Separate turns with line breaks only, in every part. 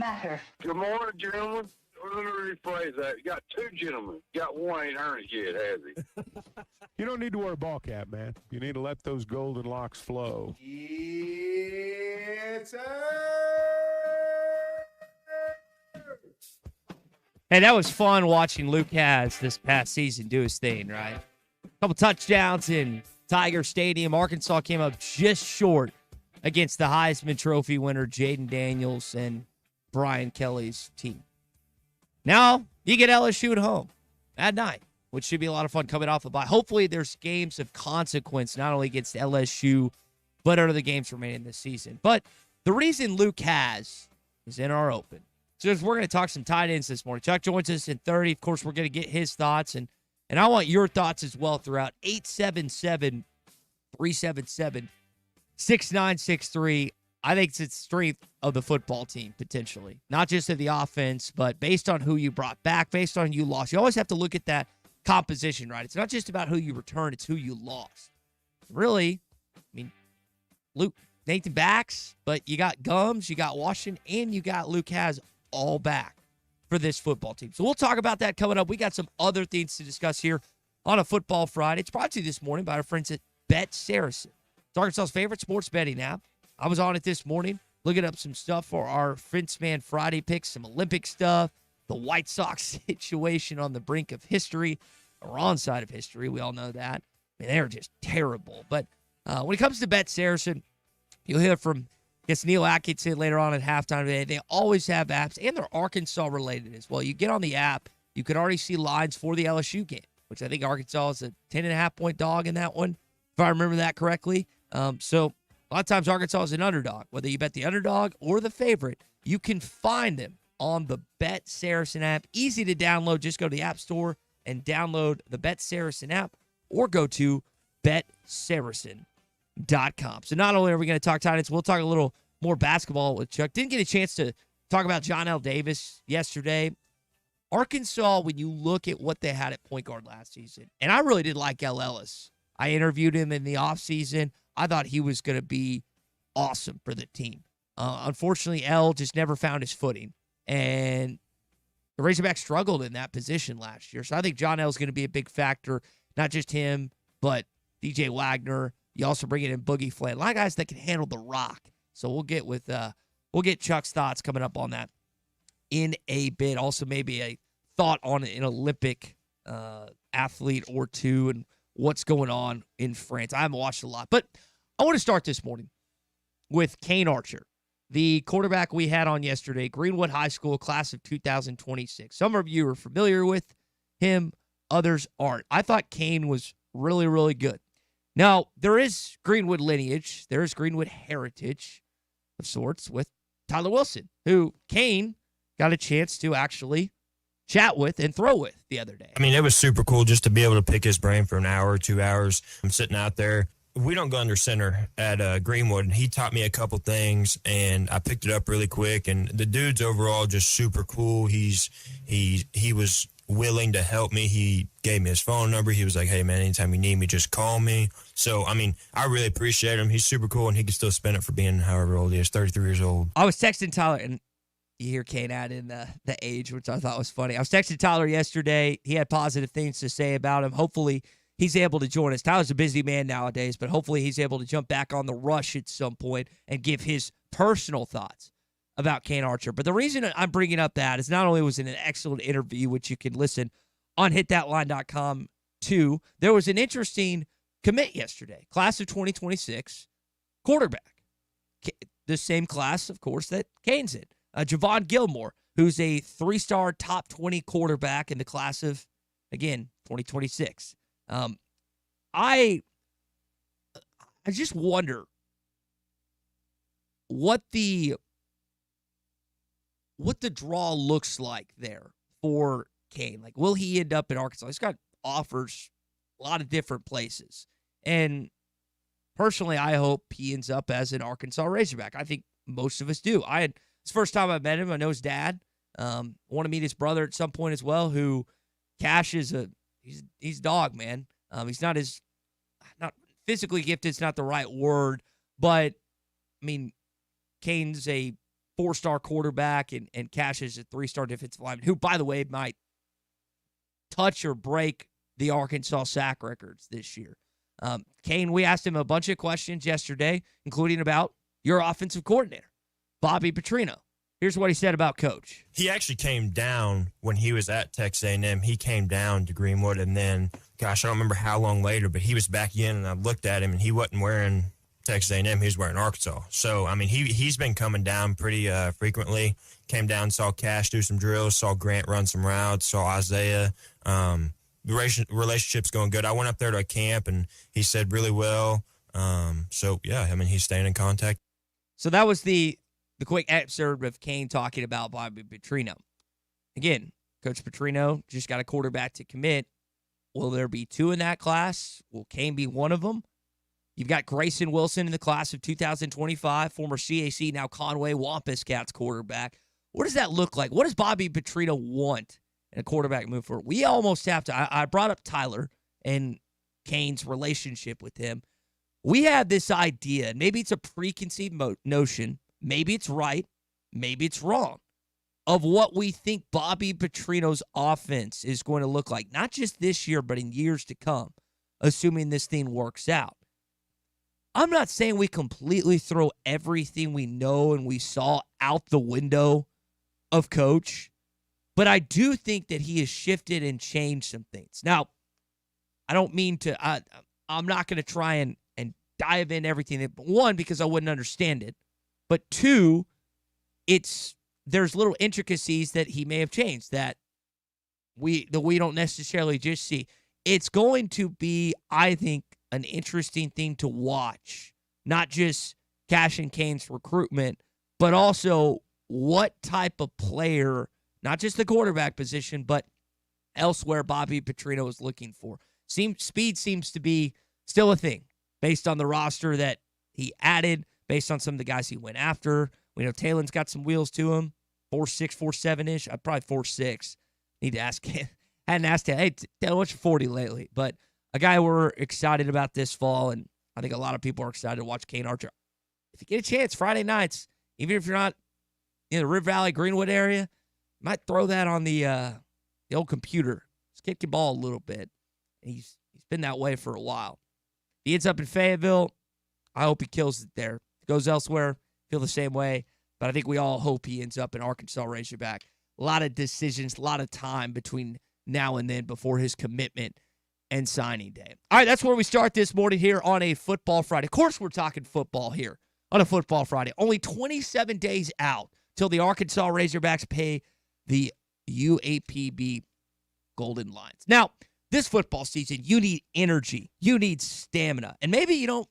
matter?
Good morning, gentlemen. Let me rephrase that. You got two gentlemen. Got one ain't earned it yet, has he?
You don't need to wear a ball cap, man. You need to let those golden locks flow.
It's
Hey, that was fun watching Luke Hasz this past season do his thing, right? A couple touchdowns in Tiger Stadium. Arkansas came up just short against the Heisman Trophy winner, Jaden Daniels, and Brian Kelly's team. Now, you get LSU at home at night, which should be a lot of fun coming off the bye. Hopefully, there's games of consequence, not only against LSU, but other games remaining this season. But the reason Luke Hasz is in our open, so we're going to talk some tight ends this morning. Chuck joins us in 30. Of course, we're going to get his thoughts, and I want your thoughts as well throughout 877-377-6963. I think it's the strength of the football team, potentially. Not just of the offense, but based on who you brought back, based on who you lost. You always have to look at that composition, right? It's not just about who you return, it's who you lost. Really, I mean, Nathan backs, but you got Gums, you got Washington, and you got Luke Hasz all back for this football team. So we'll talk about that coming up. We got some other things to discuss here on a Football Friday. It's brought to you this morning by our friends at Bet Saracen. It's Arkansas's favorite sports betting app. I was on it this morning, looking up some stuff for our Fence Man Friday picks, some Olympic stuff, the White Sox situation on the brink of history, or wrong side of history. We all know that. I mean, they're just terrible. But when it comes to Bet Saracen, you'll hear from, I guess, Neil Atkinson later on at halftime today. They always have apps, and they're Arkansas-related as well. You get on the app, you can already see lines for the LSU game, which I think Arkansas is a 10.5-point dog in that one, if I remember that correctly. So a lot of times Arkansas is an underdog. Whether you bet the underdog or the favorite, you can find them on the Bet Saracen app. Easy to download. Just go to the App Store and download the Bet Saracen app, or go to BetSaracen.com. So not only are we going to talk tight ends, we'll talk a little more basketball with Chuck. Didn't get a chance to talk about Johnell Davis yesterday. Arkansas, when you look at what they had at point guard last season, and I really did like El Ellis. I interviewed him in the offseason. I thought he was going to be awesome for the team. Unfortunately, El just never found his footing, and the Razorbacks struggled in that position last year. So I think Johnell is going to be a big factor, not just him, but DJ Wagner. You also bring in Boogie Flynn. A lot of guys that can handle the rock. So we'll get Chuck's thoughts coming up on that in a bit. Also, maybe a thought on an Olympic athlete or two and what's going on in France. I haven't watched a lot, but I want to start this morning with Kane Archer, the quarterback we had on yesterday, Greenwood High School, class of 2026. Some of you are familiar with him, others aren't. I thought Kane was really, really good. Now, there is Greenwood lineage, there is Greenwood heritage of sorts with Tyler Wilson, who Kane got a chance to actually chat with and throw with the other day.
I mean, it was super cool just to be able to pick his brain for an hour or 2 hours. I'm sitting out there. We don't go under center at Greenwood. He taught me a couple things, and I picked it up really quick. And the dude's overall just super cool. He was willing to help me. He gave me his phone number. He was like, hey, man, anytime you need me, just call me. So, I mean, I really appreciate him. He's super cool, and he can still spin it for being however old he is, 33 years old.
I was texting Tyler, and you hear Kane add in the age, which I thought was funny. I was texting Tyler yesterday. He had positive things to say about him. Hopefully he's able to join us. Tyler's a busy man nowadays, but hopefully he's able to jump back on the rush at some point and give his personal thoughts about Kane Archer. But the reason I'm bringing up that is not only was it an excellent interview, which you can listen on hitthatline.com too, there was an interesting commit yesterday. Class of 2026, quarterback. The same class, of course, that Kane's in. Javon Gilmore, who's a 3-star top 20 quarterback in the class of, again, 2026. I just wonder what the draw looks like there for Kane. Like, will he end up in Arkansas? He's got offers a lot of different places. And personally, I hope he ends up as an Arkansas Razorback. I think most of us do. It's the first time I met him. I know his dad. I want to meet his brother at some point as well, who Cash is he's dog, man. He's not physically gifted. It's not the right word, but I mean, Kane's a 4-star quarterback and Cash is a 3-star defensive lineman, who, by the way, might touch or break the Arkansas sack records this year. Kane, we asked him a bunch of questions yesterday, including about your offensive coordinator, Bobby Petrino. Here's what he said about Coach.
He actually came down when he was at Texas A&M. He came down to Greenwood, and then, gosh, I don't remember how long later, but he was back in, and I looked at him, and he wasn't wearing Texas A&M. He was wearing Arkansas. So, I mean, he's been coming down pretty frequently. Came down, saw Cash do some drills, saw Grant run some routes, saw Isaiah. The relationship's going good. I went up there to a camp, and he said really well. So, yeah, I mean, he's staying in contact.
So that was the quick excerpt of Kane talking about Bobby Petrino. Again, Coach Petrino just got a quarterback to commit. Will there be 2 in that class? Will Kane be one of them? You've got Grayson Wilson in the class of 2025, former CAC, now Conway Wampus Cats quarterback. What does that look like? What does Bobby Petrino want in a quarterback move forward? We almost have to. I brought up Tyler and Kane's relationship with him. We have this idea, and maybe it's a preconceived notion, maybe it's right, maybe it's wrong, of what we think Bobby Petrino's offense is going to look like, not just this year, but in years to come, assuming this thing works out. I'm not saying we completely throw everything we know and we saw out the window of Coach, but I do think that he has shifted and changed some things. Now, I don't mean to, I'm not going to try and dive in everything. One, because I wouldn't understand it. But 2, there's little intricacies that he may have changed that we don't necessarily just see. It's going to be, I think, an interesting thing to watch. Not just Cash and Kane's recruitment, but also what type of player, not just the quarterback position, but elsewhere Bobby Petrino is looking for. Speed seems to be still a thing based on the roster that he added, based on some of the guys he went after. We know Taylor's got some wheels to him, 4'6", 4'7"-ish. I'd probably 4'6". Need to ask him. Hadn't asked him, hey, Taylor, what's your 40 lately? But a guy we're excited about this fall, and I think a lot of people are excited to watch Kane Archer. If you get a chance, Friday nights, even if you're not in the River Valley, Greenwood area, you might throw that on the old computer. Just kick your ball a little bit. And he's been that way for a while. He ends up in Fayetteville. I hope he kills it there. If he goes elsewhere, feel the same way. But I think we all hope he ends up in Arkansas Razorback. A lot of decisions, a lot of time between now and then before his commitment and signing day. All right, that's where we start this morning here on a Football Friday. Of course, we're talking football here on a Football Friday. Only 27 days out till the Arkansas Razorbacks pay the UAPB Golden Lions. Now, this football season, you need energy. You need stamina. And maybe you don't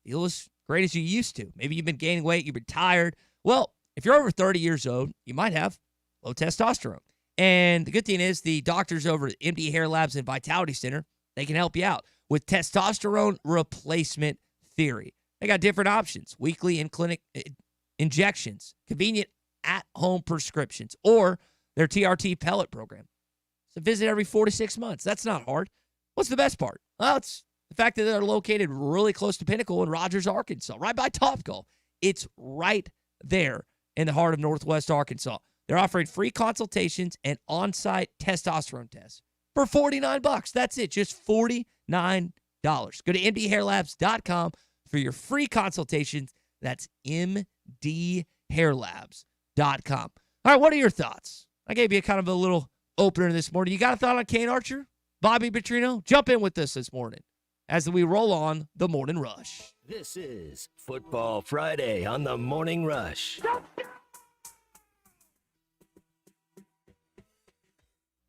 feel as great as you used to. Maybe you've been gaining weight. You've been tired. Well, if you're over 30 years old, you might have low testosterone. And the good thing is the doctors over at MD Hair Labs and Vitality Center, they can help you out with testosterone replacement theory. They got different options, weekly in-clinic injections, convenient at-home prescriptions, or their TRT pellet program. So visit every 4 to 6 months. That's not hard. What's the best part? Well, it's the fact that they're located really close to Pinnacle in Rogers, Arkansas, right by Topgolf. It's right there in the heart of Northwest Arkansas. They're offering free consultations and on-site testosterone tests for $49. That's it, just $49. Go to mdhairlabs.com for your free consultations. That's mdhairlabs.com. All right, what are your thoughts? I gave you kind of a little opener this morning. You got a thought on Kane Archer? Bobby Petrino? Jump in with us this morning as we roll on the Morning Rush.
This is Football Friday on the Morning Rush.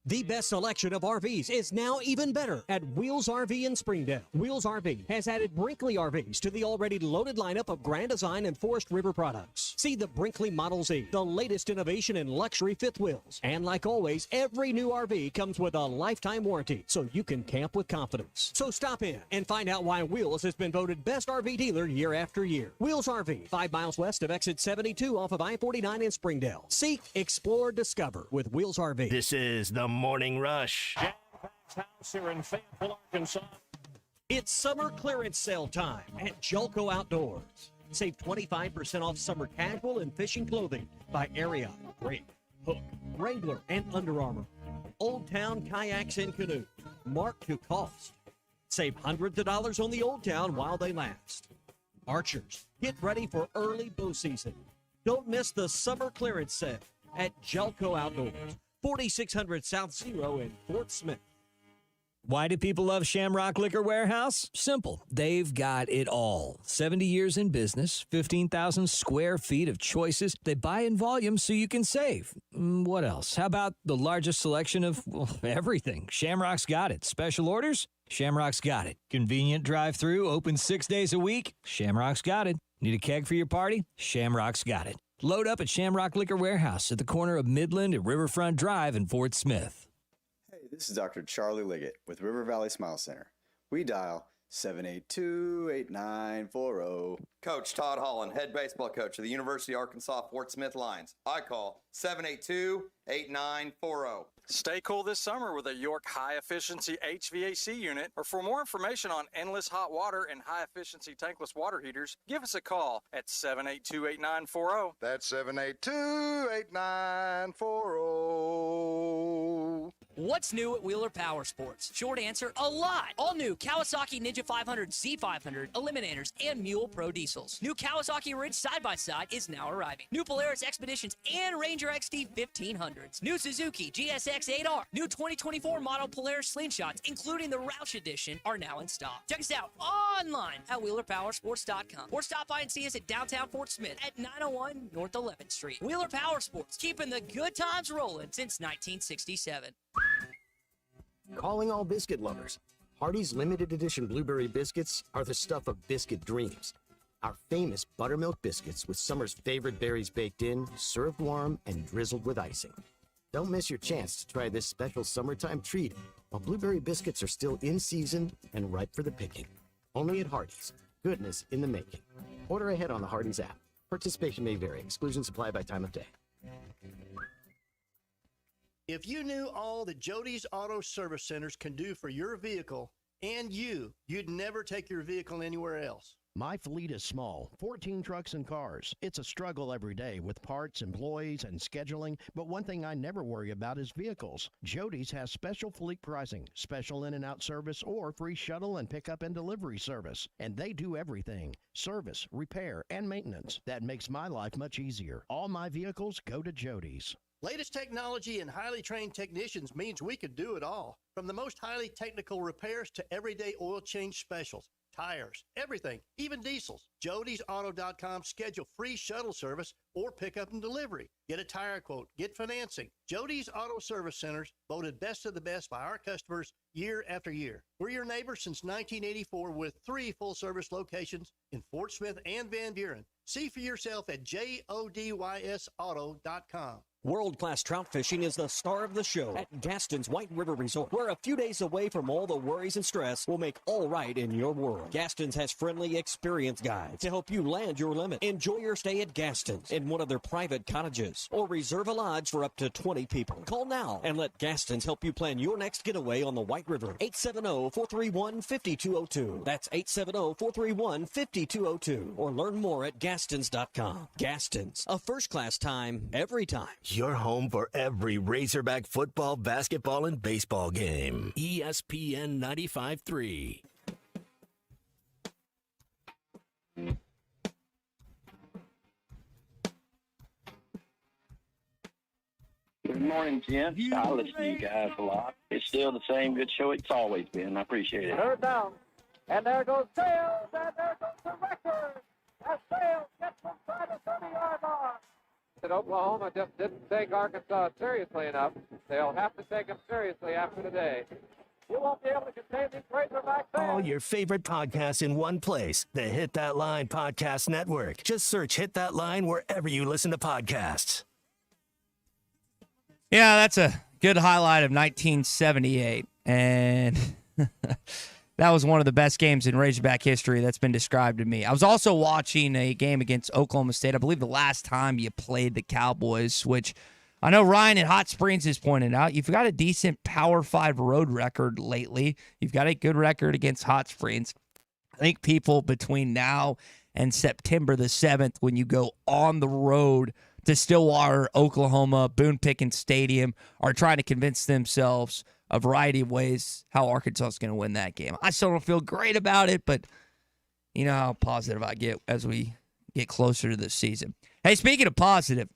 The best selection of RVs is now even better at Wheels RV in Springdale. Wheels RV has added Brinkley RVs to the already loaded lineup of Grand Design and Forest River products. See the Brinkley Model Z, the latest innovation in luxury fifth wheels. And like always, every new RV comes with a lifetime warranty, so you can camp with confidence. So stop in and find out why Wheels has been voted best RV dealer year after year. Wheels RV, 5 miles west of exit 72 off of I-49 in Springdale. Seek, explore, discover with Wheels RV.
This is the Morning Rush.
House here in Fayetteville, Arkansas. It's summer clearance sale time at Jolco Outdoors. Save 25% off summer casual and fishing clothing by Ariat, Drake, Hook, Wrangler, and Under Armour. Old Town Kayaks and Canoes, marked to cost. Save hundreds of dollars on the Old Town while they last. Archers, get ready for early bow season. Don't miss the summer clearance sale at Jelco Outdoors, 4600 South Zero in Fort Smith.
Why do people love Shamrock Liquor Warehouse? Simple. They've got it all. 70 years in business, 15,000 square feet of choices. They buy in volume so you can save. What else? How about the largest selection of everything? Shamrock's got it. Special orders? Shamrock's got it. Convenient drive-through, open 6 days a week? Shamrock's got it. Need a keg for your party? Shamrock's got it. Load up at Shamrock Liquor Warehouse at the corner of Midland and Riverfront Drive in Fort Smith.
This is Dr. Charlie Liggett with River Valley Smile Center. We dial 782-8940.
Coach Todd Holland, head baseball coach of the University of Arkansas Fort Smith Lions. I call 782-8940.
Stay cool this summer with a York high-efficiency HVAC unit. Or for more information on endless hot water and high-efficiency tankless water heaters, give us a call at 782-8940.
That's 782-8940.
What's new at Wheeler Power Sports? Short answer, a lot. All new Kawasaki Ninja 500, Z500, Eliminators, and Mule Pro diesels. New Kawasaki Ridge side-by-side is now arriving. New Polaris Expeditions and Ranger XD 1500s. New Suzuki GSX 8R. New 2024 model Polaris Slingshots, including the Roush Edition, are now in stock. Check us out online at WheelerPowersports.com or stop by and see us at downtown Fort Smith at 901 North 11th Street. Wheeler Power Sports, keeping the good times rolling since 1967.
Calling all biscuit lovers. Hardee's limited edition blueberry biscuits are the stuff of biscuit dreams. Our famous buttermilk biscuits with summer's favorite berries baked in, served warm, and drizzled with icing. Don't miss your chance to try this special summertime treat while blueberry biscuits are still in season and ripe for the picking. Only at Hardee's. Goodness in the making. Order ahead on the Hardee's app. Participation may vary. Exclusions apply by time of day.
If you knew all that Jody's Auto Service Centers can do for your vehicle and you'd never take your vehicle anywhere else.
My fleet is small, 14 trucks and cars. It's a struggle every day with parts, employees, and scheduling, but one thing I never worry about is vehicles. Jody's has special fleet pricing, special in and out service, or free shuttle and pickup and delivery service. And they do everything: service, repair, and maintenance. That makes my life much easier. All my vehicles go to Jody's.
Latest technology and highly trained technicians means we could do it all. From the most highly technical repairs to everyday oil change specials, tires, everything, even diesels. Jody'sAuto.com. Schedule free shuttle service or pickup and delivery. Get a tire quote, get financing. Jody's Auto Service Centers, voted best of the best by our customers year after year. We're your neighbors since 1984 with 3 full-service locations in Fort Smith and Van Buren. See for yourself at JODYSauto.com.
World-class trout fishing is the star of the show at Gaston's White River Resort, where a few days away from all the worries and stress will make all right in your world. Gaston's has friendly, experienced guides to help you land your limit. Enjoy your stay at Gaston's in one of their private cottages, or reserve a lodge for up to 20 people. Call now and let Gaston's help you plan your next getaway on the White River. 870-431-5202. That's 870-431-5202. Or learn more at Gastons.com. Gaston's, a first-class time, every time.
Your home for every Razorback football, basketball, and baseball game. ESPN 95.3.
Good morning, gents. I listen to you guys a lot. It's still the same good show it's always been. I appreciate it.
Third down. And there goes Sales, and there goes the record. As Sales gets inside the 30-yard line. That Oklahoma just didn't take Arkansas seriously enough. They'll have to take them seriously after today. You won't be able to contain these Razorbacks.
All your favorite podcasts in one place. The Hit That Line Podcast Network. Just search Hit That Line wherever you listen to podcasts.
Yeah, that's a good highlight of 1978. And that was one of the best games in Razorback history that's been described to me. I was also watching a game against Oklahoma State. I believe the last time you played the Cowboys, which I know Ryan in Hot Springs has pointed out. You've got a decent Power 5 road record lately. You've got a good record against Hot Springs. I think people between now and September the 7th when you go on the road to Stillwater, Oklahoma, Boone Pickens Stadium, are trying to convince themselves a variety of ways how Arkansas is going to win that game. I still don't feel great about it, but you know how positive I get as we get closer to this season. Hey, speaking of positive,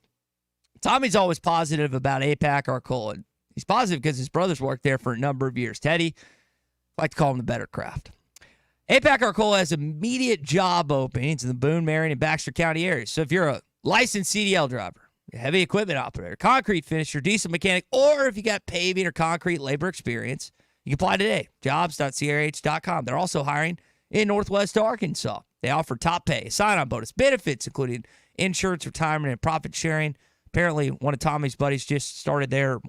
Tommy's always positive about APAC Arcola. He's positive because his brothers worked there for a number of years. Teddy, I like to call him the better craft. APAC Arcola has immediate job openings in the Boone, Marion, and Baxter County areas. So if you're a licensed CDL driver, a heavy equipment operator, concrete finisher, diesel mechanic, or if you got paving or concrete labor experience, you can apply today. Jobs.crh.com. They're also hiring in Northwest Arkansas. They offer top pay, sign-on bonus, benefits, including insurance, retirement, and profit sharing. Apparently, one of Tommy's buddies just started there,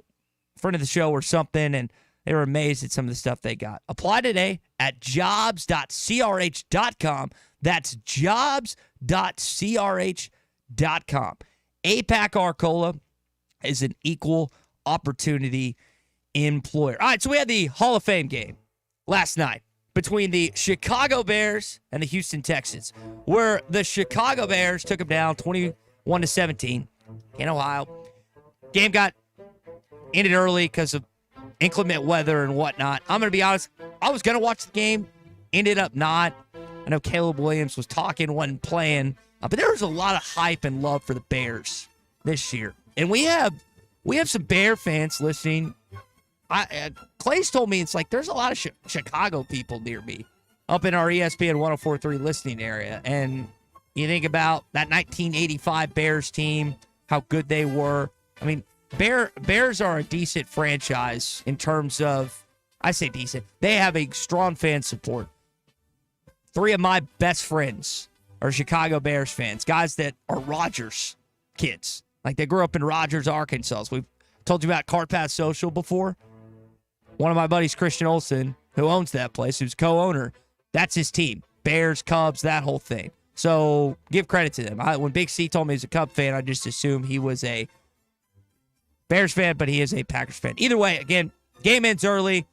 friend of the show or something, and they were amazed at some of the stuff they got. Apply today at jobs.crh.com. That's jobs.crh.com. APAC Arcola is an equal opportunity employer. All right, so we had the Hall of Fame game last night between the Chicago Bears and the Houston Texans, where the Chicago Bears took them down 21-17 in Ohio. Game got ended early because of inclement weather and whatnot. I'm going to be honest, I was going to watch the game, ended up not. I know Caleb Williams was talking, wasn't playing, but there was a lot of hype and love for the Bears this year. And we have some Bear fans listening. Clay's told me it's like there's a lot of Chicago people near me up in our ESPN 104.3 listening area. And you think about that 1985 Bears team, how good they were. I mean, Bears are a decent franchise in terms of, I say decent, they have a strong fan support. 3 of my best friends are Chicago Bears fans, guys that are Rogers kids. Like they grew up in Rogers, Arkansas. We've told you about Cart Path Social before. One of my buddies, Christian Olsen, who owns that place, who's co-owner, that's his team. Bears, Cubs, that whole thing. So give credit to them. When Big C told me he was a Cub fan, I just assumed he was a Bears fan, but he is a Packers fan. Either way, again, game ends early,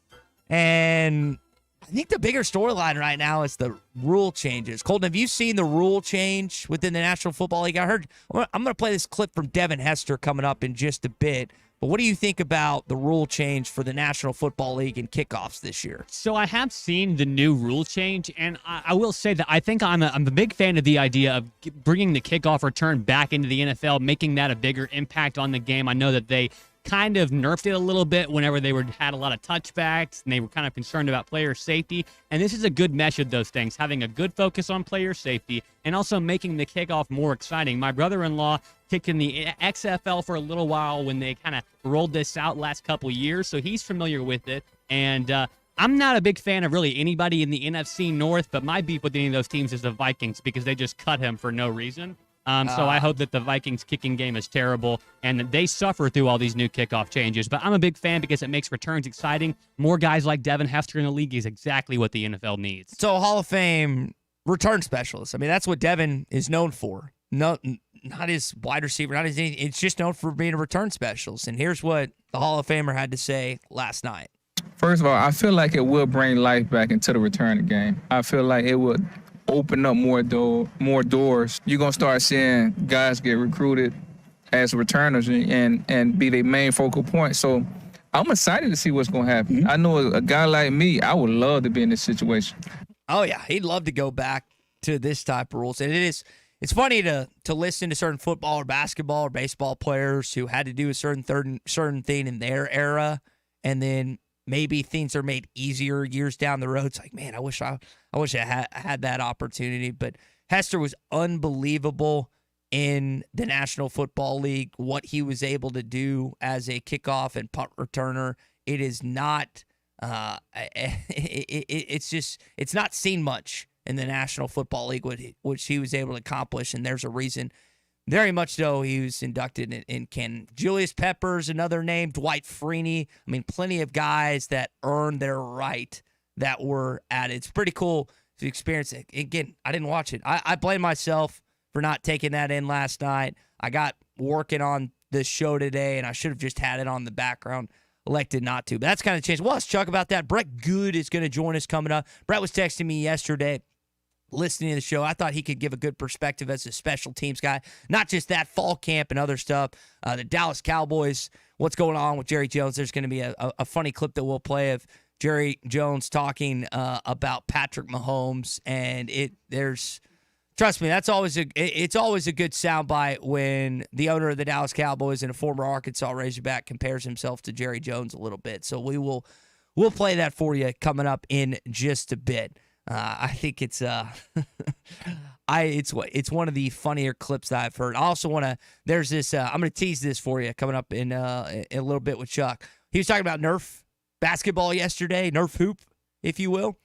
and I think the bigger storyline right now is the rule changes. Colton, have you seen the rule change within the National Football League? I heard, I'm going to play this clip from Devin Hester coming up in just a bit. But what do you think about the rule change for the National Football League and kickoffs this year?
So I have seen the new rule change, and I will say that I think I'm a big fan of the idea of bringing the kickoff return back into the NFL, making that a bigger impact on the game. I know that they kind of nerfed it a little bit whenever they had a lot of touchbacks, and they were kind of concerned about player safety. And this is a good mesh of those things, having a good focus on player safety and also making the kickoff more exciting. My brother-in-law kicked in the XFL for a little while when they kind of rolled this out last couple years, so he's familiar with it. And I'm not a big fan of really anybody in the NFC North, but my beef with any of those teams is the Vikings because they just cut him for no reason. So I hope that the Vikings kicking game is terrible and that they suffer through all these new kickoff changes. But I'm a big fan because it makes returns exciting. More guys like Devin Hester in the league is exactly what the NFL needs.
So Hall of Fame return specialist. I mean, that's what Devin is known for. No, not his wide receiver, not his anything. It's just known for being a return specialist. And here's what the Hall of Famer had to say last night.
First of all, I feel like it will bring life back into the return game. I feel like it would open up more doors. You're going to start seeing guys get recruited as returners and be their main focal point. So I'm excited to see what's going to happen. I know a guy like me, I would love to be in this situation.
Oh, yeah. He'd love to go back to this type of rules. And it's funny to listen to certain football or basketball or baseball players who had to do a certain thing in their era, and then maybe things are made easier years down the road. It's like, man, I wish I had that opportunity. But Hester was unbelievable in the National Football League, what he was able to do as a kickoff and punt returner. It is not it's not seen much in the National Football League, which he was able to accomplish, and there's a reason. Very much so, he was inducted in Canton. Julius Peppers, another name. Dwight Freeney. I mean, plenty of guys that earned their right that were added. It's pretty cool to experience it. Again, I didn't watch it. I blame myself for not taking that in last night. I got working on this show today, and I should have just had it on the background. Elected not to. But that's kind of changed. Well, let's talk about that. Brett Goode is going to join us coming up. Brett was texting me yesterday listening to the show. I thought he could give a good perspective as a special teams guy, not just that fall camp and other stuff. The Dallas Cowboys, what's going on with Jerry Jones? There's going to be a funny clip that we'll play of Jerry Jones talking about Patrick Mahomes, and trust me, it's always a good soundbite when the owner of the Dallas Cowboys and a former Arkansas Razorback compares himself to Jerry Jones a little bit. So we'll play that for you coming up in just a bit. I think it's one of the funnier clips that I've heard. I also want to. There's this. I'm going to tease this for you coming up in a little bit with Chuck. He was talking about Nerf basketball yesterday, Nerf hoop, if you will.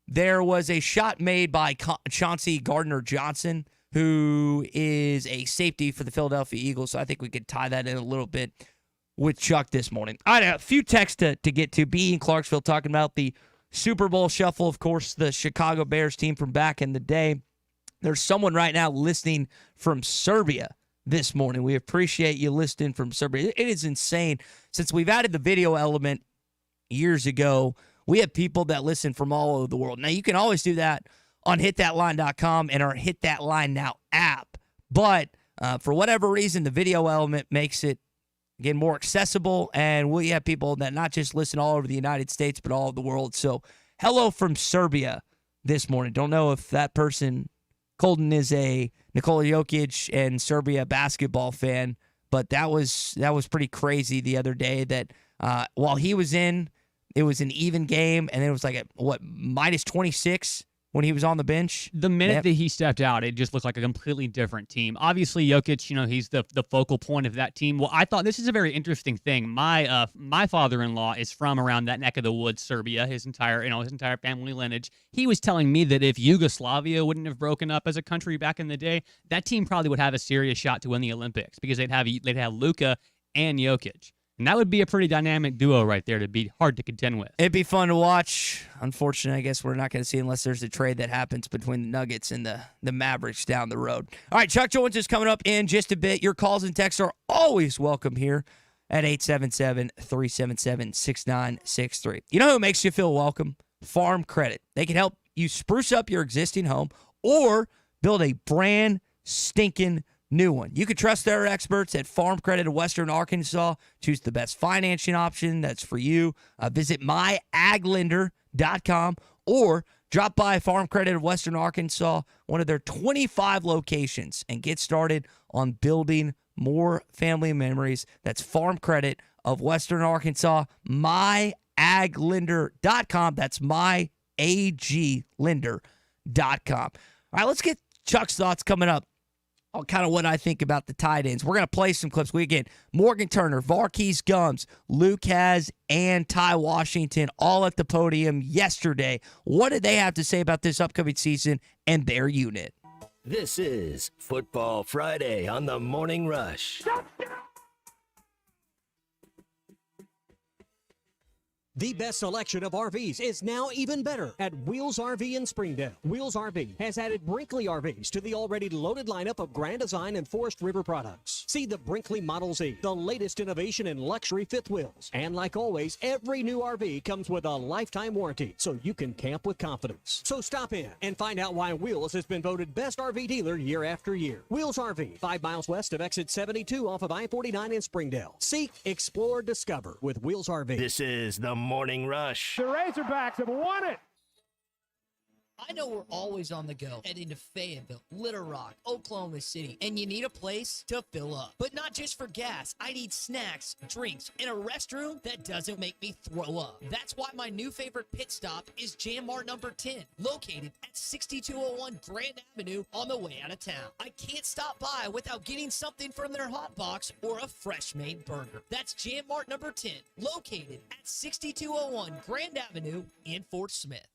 There was a shot made by Chauncey Gardner-Johnson, who is a safety for the Philadelphia Eagles. So I think we could tie that in a little bit with Chuck this morning. I had a few texts to get to. B in Clarksville talking about the Super Bowl shuffle, of course, the Chicago Bears team from back in the day. There's someone right now listening from Serbia this morning. We appreciate you listening from Serbia. It is insane. Since we've added the video element years ago, we have people that listen from all over the world. Now, you can always do that on hitthatline.com and our Hit That Line Now app. But for whatever reason, the video element makes it, again, more accessible, and we have people that not just listen all over the United States, but all over the world. So, hello from Serbia this morning. Don't know if that person, Colton, is a Nikola Jokic and Serbia basketball fan, but that was pretty crazy the other day that while he was in, it was an even game, and it was like minus 26 when he was on the bench.
The minute that he stepped out, it just looked like a completely different team. Obviously, Jokic, he's the focal point of that team. Well, I thought this is a very interesting thing. My father-in-law is from around that neck of the woods, Serbia, his entire family lineage. He was telling me that if Yugoslavia wouldn't have broken up as a country back in the day, that team probably would have a serious shot to win the Olympics because they'd have Luka and Jokic. And that would be a pretty dynamic duo right there to be hard to contend with.
It'd be fun to watch. Unfortunately, I guess we're not going to see unless there's a trade that happens between the Nuggets and the Mavericks down the road. All right, Chuck Jones is coming up in just a bit. Your calls and texts are always welcome here at 877-377-6963. You know who makes you feel welcome? Farm Credit. They can help you spruce up your existing home or build a brand stinking new one. You can trust their experts at Farm Credit of Western Arkansas. Choose the best financing option that's for you. Visit myaglender.com or drop by Farm Credit of Western Arkansas, one of their 25 locations, and get started on building more family memories. That's Farm Credit of Western Arkansas, myaglender.com. That's myaglender.com. All right, let's get Chuck's thoughts coming up on kind of what I think about the tight ends. We're going to play some clips. We get Morgan Turner, Varkey's Gums, Luke Hasz, and Ty Washington all at the podium yesterday. What did they have to say about this upcoming season and their unit?
This is Football Friday on the Morning Rush.
The best selection of RVs is now even better at Wheels RV in Springdale. Wheels RV has added Brinkley RVs to the already loaded lineup of Grand Design and Forest River products. See the Brinkley Model Z, the latest innovation in luxury fifth wheels. And like always, every new RV comes with a lifetime warranty, so you can camp with confidence. So stop in and find out why Wheels has been voted best RV dealer year after year. Wheels RV, 5 miles west of exit 72 off of I-49 in Springdale. Seek, explore, discover with Wheels RV.
This is the Morning Rush.
The Razorbacks have won it.
I know we're always on the go, heading to Fayetteville, Little Rock, Oklahoma City, and you need a place to fill up. But not just for gas. I need snacks, drinks, and a restroom that doesn't make me throw up. That's why my new favorite pit stop is Jam Mart number 10, located at 6201 Grand Avenue on the way out of town. I can't stop by without getting something from their hot box or a fresh made burger. That's Jam Mart number 10, located at 6201 Grand Avenue in Fort Smith.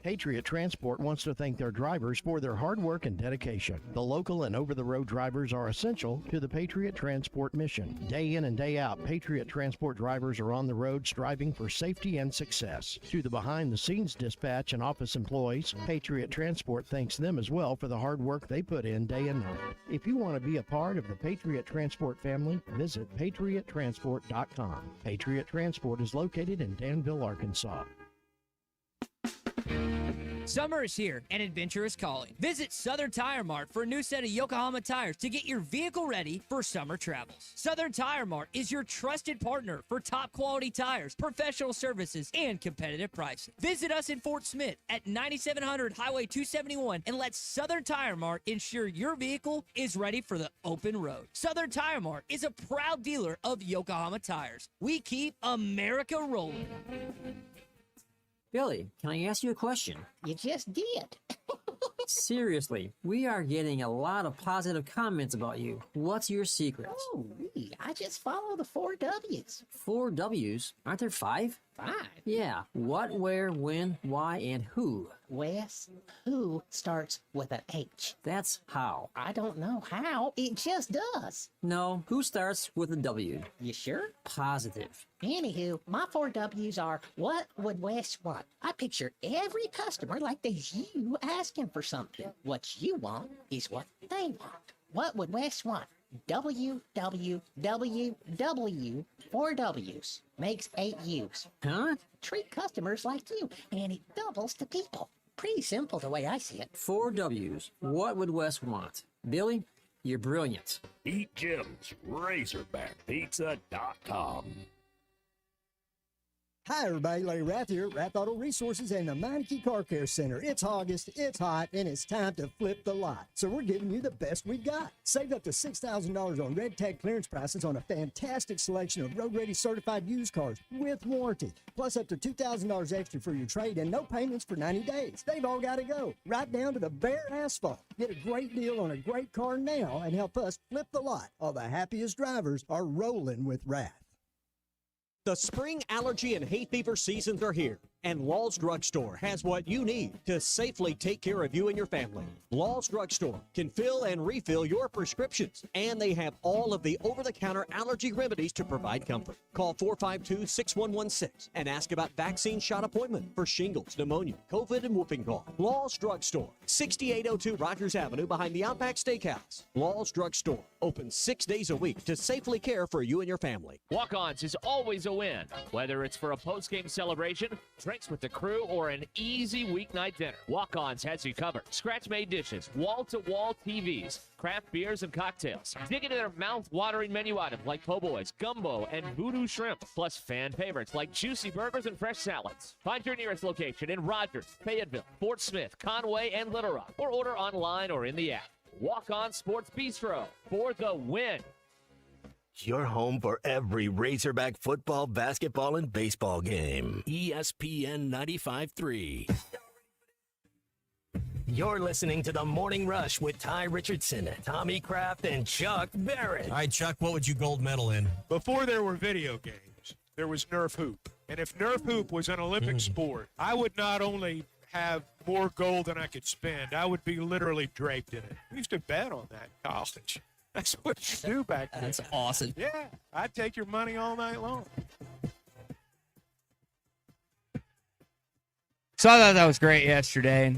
Patriot Transport wants to thank their drivers for their hard work and dedication. The local and over-the-road drivers are essential to the Patriot Transport mission. Day in and day out, Patriot Transport drivers are on the road striving for safety and success. To the behind-the-scenes dispatch and office employees, Patriot Transport thanks them as well for the hard work they put in day and night. If you want to be a part of the Patriot Transport family, visit patriottransport.com. Patriot Transport is located in Danville, Arkansas.
Summer is here and adventure is calling. Visit Southern Tire Mart for a new set of Yokohama tires to get your vehicle ready for summer travels. Southern Tire Mart is your trusted partner for top quality tires, professional services, and competitive pricing. Visit us in Fort Smith at 9700 Highway 271 and let Southern Tire Mart ensure your vehicle is ready for the open road. Southern Tire Mart is a proud dealer of Yokohama tires. We keep America rolling.
Billy, can I ask you a question?
You just did.
Seriously, we are getting a lot of positive comments about you. What's your secret?
Oh, really? I just follow the 4 W's.
4 W's? Aren't there 5?
5?
Yeah. What, where, when, why, and who?
Wes, who starts with an H?
That's how.
I don't know how. It just does.
No, who starts with a W?
You sure?
Positive.
Anywho, my 4 W's are, what would Wes want? I picture every customer like there's you asking for something. What you want is what they want. What would Wes want? W, W, W, W, 4 W's. Makes 8 U's.
Huh?
Treat customers like you, and it doubles to people. Pretty simple the way I see it.
4 W's. What would Wes want? Billy, you're brilliant.
Eat Jim's RazorbackPizza.com.
Hi, everybody. Larry Rath here, Rath Auto Resources and the Meineke Car Care Center. It's August, it's hot, and it's time to flip the lot. So we're giving you the best we got. Save up to $6,000 on red tag clearance prices on a fantastic selection of road-ready certified used cars with warranty. Plus up to $2,000 extra for your trade and no payments for 90 days. They've all got to go, right down to the bare asphalt. Get a great deal on a great car now and help us flip the lot. All the happiest drivers are rolling with Rath.
The spring allergy and hay fever seasons are here, and Law's Drugstore has what you need to safely take care of you and your family. Law's Drugstore can fill and refill your prescriptions, and they have all of the over-the-counter allergy remedies to provide comfort. Call 452-6116 and ask about vaccine shot appointment for shingles, pneumonia, COVID, and whooping cough. Law's Drugstore, 6802 Rogers Avenue behind the Outback Steakhouse. Law's Drugstore, open 6 days a week to safely care for you and your family.
Walk-Ons is always a win, whether it's for a post-game celebration, drinks with the crew, or an easy weeknight dinner. Walk-Ons has you covered. Scratch-made dishes, wall-to-wall TVs, craft beers and cocktails. Dig into their mouth-watering menu items like po' boys, gumbo, and voodoo shrimp, plus fan favorites like juicy burgers and fresh salads. Find your nearest location in Rogers, Fayetteville, Fort Smith, Conway, and Little Rock, or order online or in the app. Walk-On Sports Bistro for the win.
Your home for every Razorback football, basketball, and baseball game. ESPN 95.3. You're listening to The Morning Rush with Ty Richardson, Tommy Kraft, and Chuck Barrett.
All right, Chuck, what would you gold medal in?
Before there were video games, there was Nerf hoop. And if Nerf hoop was an Olympic sport, I would not only have more gold than I could spend, I would be literally draped in it. We used to bet on that in college. That's what you do back then.
That's awesome.
Yeah, I'd take your money all night long.
So I thought that was great yesterday.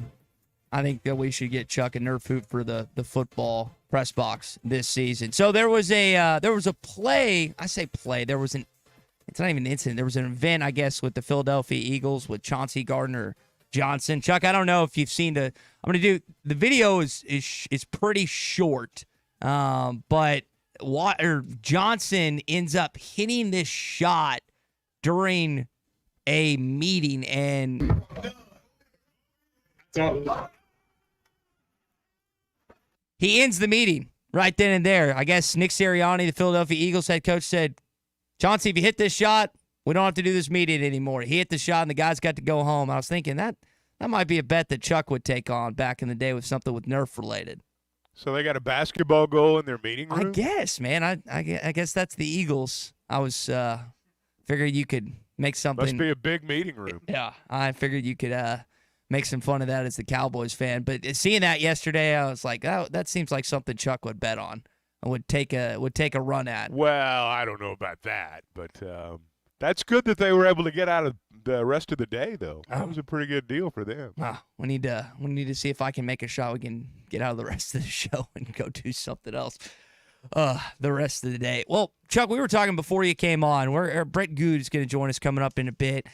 I think that we should get Chuck a Nerf hoop for the football press box this season. So there was a play. I say play. There was it's not even an incident. There was an event, I guess, with the Philadelphia Eagles with Chauncey Gardner-Johnson. Chuck, I don't know if you've seen the video is pretty short. But Johnson ends up hitting this shot during a meeting, and he ends the meeting right then and there. I guess Nick Sirianni, the Philadelphia Eagles head coach, said, "Chauncey, if you hit this shot, we don't have to do this meeting anymore." He hit the shot, and the guys got to go home. I was thinking that might be a bet that Chuck would take on back in the day with something with Nerf related.
So they got a basketball goal in their meeting room?
I guess, man. I guess that's the Eagles. I was figured you could make something.
Must be a big meeting room.
Yeah, I figured you could make some fun of that as the Cowboys fan. But seeing that yesterday, I was like, oh, that seems like something Chuck would bet on and would take a run at.
Well, I don't know about that, but that's good that they were able to get out of the rest of the day, though. That was a pretty good deal for them.
We need to see if I can make a shot. We can get out of the rest of the show and go do something else the rest of the day. Well, Chuck, we were talking before you came on. Brett Goode is going to join us coming up in a bit.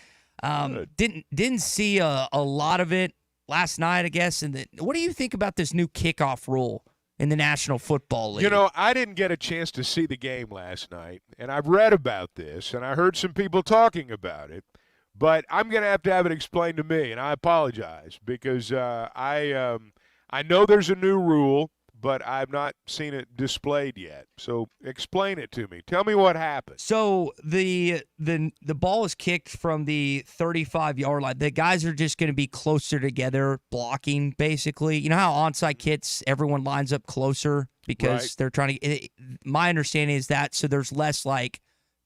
Didn't see a lot of it last night, I guess. And what do you think about this new kickoff rule in the National Football League?
You know, I didn't get a chance to see the game last night, and I've read about this, and I heard some people talking about it. But I'm going to have it explained to me, and I apologize because I know there's a new rule, but I've not seen it displayed yet. So explain it to me. Tell me what happened.
So the ball is kicked from the 35-yard line. The guys are just going to be closer together, blocking basically. You know how onside kicks, everyone lines up closer because they're trying to. My understanding is that so there's less like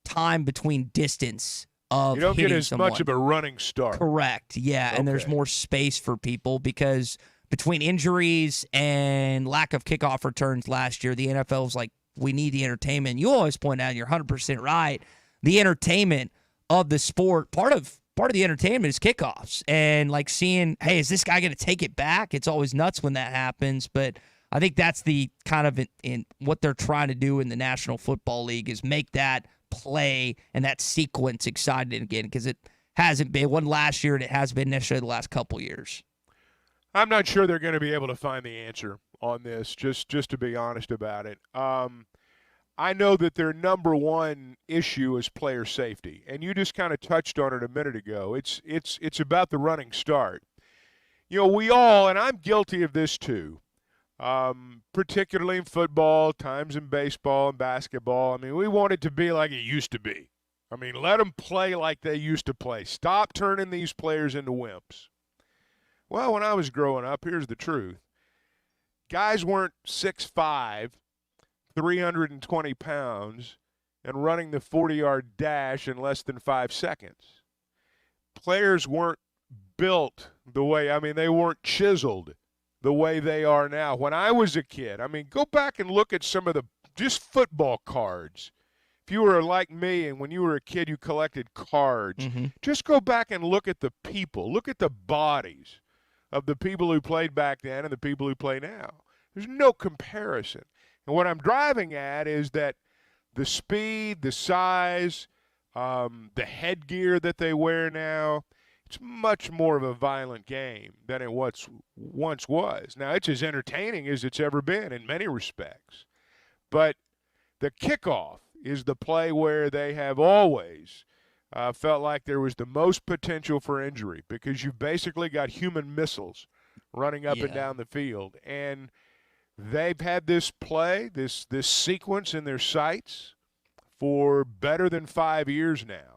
time between distance.
You don't get as
someone.
much of a running start.
Correct, yeah, and there's more space for people because between injuries and lack of kickoff returns last year, the NFL was like, we need the entertainment. You always point out, and you're 100% right, the entertainment of the sport, part of the entertainment is kickoffs. And like seeing, hey, is this guy going to take it back? It's always nuts when that happens, but I think that's the kind of in what they're trying to do in the National Football League is make that play and that sequence exciting again because it hasn't been. It wasn't last year and it has been necessarily the last couple years.
I'm not sure they're going to be able to find the answer on this, just to be honest about it. I know that their number one issue is player safety, and you just kind of touched on it a minute ago. It's about the running start. You know, we all, and I'm guilty of this too, particularly in football, times in baseball and basketball. I mean, we want it to be like it used to be. I mean, let them play like they used to play. Stop turning these players into wimps. Well, when I was growing up, here's the truth. Guys weren't 6'5", 320 pounds, and running the 40-yard dash in less than 5 seconds. Players weren't built the way, they weren't chiseled the way they are now. When I was a kid, go back and look at some of the just football cards. If you were like me and when you were a kid you collected cards, just go back and look at the people. Look at the bodies of the people who played back then and the people who play now. There's no comparison. And what I'm driving at is that the speed, the size, the headgear that they wear now, it's much more of a violent game than it once was. Now, it's as entertaining as it's ever been in many respects. But the kickoff is the play where they have always felt like there was the most potential for injury because you've basically got human missiles running up and down the field. And they've had this play, this sequence in their sights for better than 5 years now.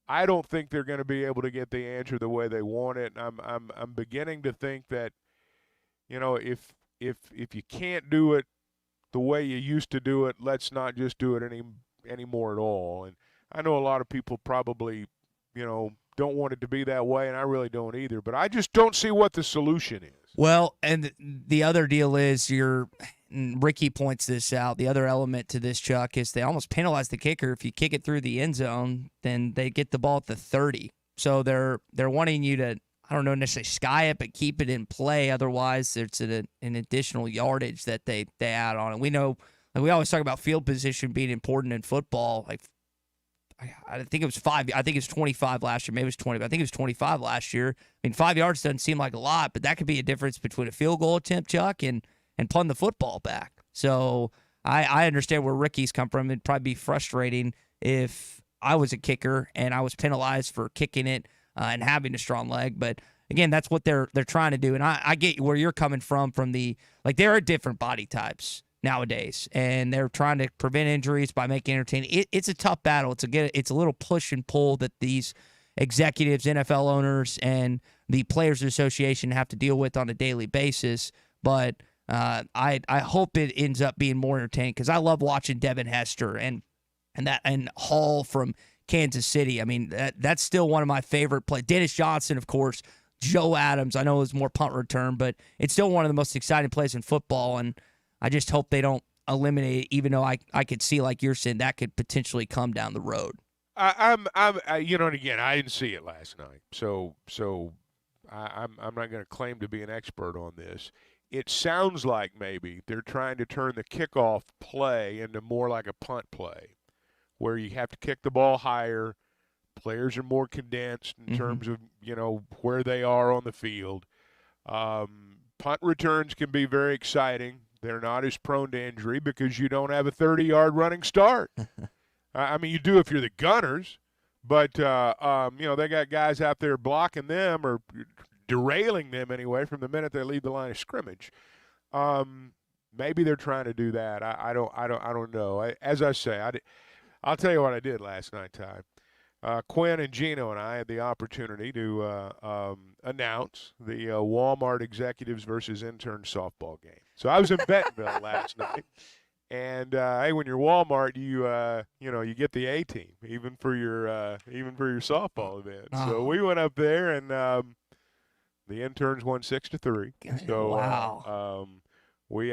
I don't think they're going to be able to get the answer the way they want it. And I'm beginning to think that, you know, if you can't do it the way you used to do it, let's not just do it anymore at all. And I know a lot of people probably, you know, don't want it to be that way, and I really don't either. But I just don't see what the solution is.
Well, and the other deal is Ricky points this out. The other element to this, Chuck, is they almost penalize the kicker. If you kick it through the end zone, then they get the ball at the 30. So they're wanting you to, I don't know necessarily sky it, but keep it in play. Otherwise, it's an additional yardage that they add on. And we know, like we always talk about field position being important in football. Like I think it was 5. I think it was 25 last year. Maybe it was 20. But I think it was 25 last year. I mean, 5 yards doesn't seem like a lot, but that could be a difference between a field goal attempt, Chuck, and punting the football back. So I understand where Ricky's come from. It'd probably be frustrating if I was a kicker and I was penalized for kicking it and having a strong leg. But again, that's what they're trying to do. And I get where you're coming from the, like, there are different body types nowadays, and they're trying to prevent injuries by making it entertaining. It's a tough battle. It's a little push and pull that these executives, NFL owners, and the Players Association have to deal with on a daily basis. But I hope it ends up being more entertaining because I love watching Devin Hester and Hall from Kansas City. I mean, that's still one of my favorite plays. Dennis Johnson, of course. Joe Adams, I know it was more punt return, but it's still one of the most exciting plays in football, and I just hope they don't eliminate it, even though I could see, like you're saying, that could potentially come down the road.
And again, I didn't see it last night, so I'm not going to claim to be an expert on this. It sounds like maybe they're trying to turn the kickoff play into more like a punt play, where you have to kick the ball higher. Players are more condensed in terms of, you know, where they are on the field. Punt returns can be very exciting. They're not as prone to injury because you don't have a 30-yard running start. I mean, you do if you're the Gunners, but, they got guys out there blocking them or derailing them anyway from the minute they leave the line of scrimmage. Maybe they're trying to do that. I don't know. As I say, I'll tell you what I did last night, Ty. Quinn and Gino and I had the opportunity to announce the Walmart executives versus interns softball game. So I was in Bentonville last night, and hey, when you're Walmart, you get the A team even for your softball event.
Oh.
So we went up there, and the interns won 6-3. So
wow.
we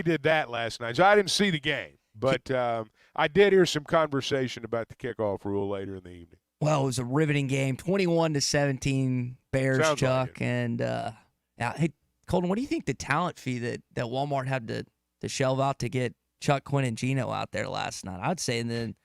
did that last night. So I didn't see the game. But I did hear some conversation about the kickoff rule later in the evening.
Well, it was a riveting game, 21-17 Bears,
Sounds
Chuck.
like
And, hey, Colton, what do you think the talent fee that Walmart had to shelve out to get Chuck, Quinn, and Gino out there last night? I'd say at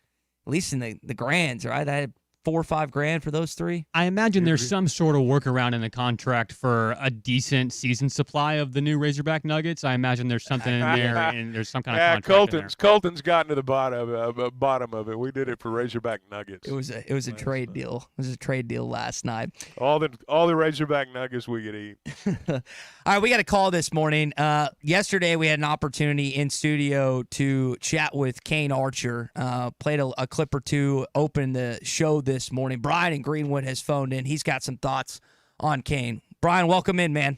least in the grands, right? I had $4 or $5 grand for those three.
I imagine there's some sort of workaround in the contract for a decent season supply of the new Razorback Nuggets. I imagine there's something in there, and there's some kind of contract in there.
Colton's gotten to the bottom of it. We did it for Razorback Nuggets.
It was a trade deal. It was a trade deal last night.
All the Razorback Nuggets we could eat.
All right, we got a call this morning. Yesterday we had an opportunity in studio to chat with Kane Archer. Played a clip or two, opened the show this morning. Brian in Greenwood has phoned in. He's got some thoughts on Kane. Brian, welcome in, man.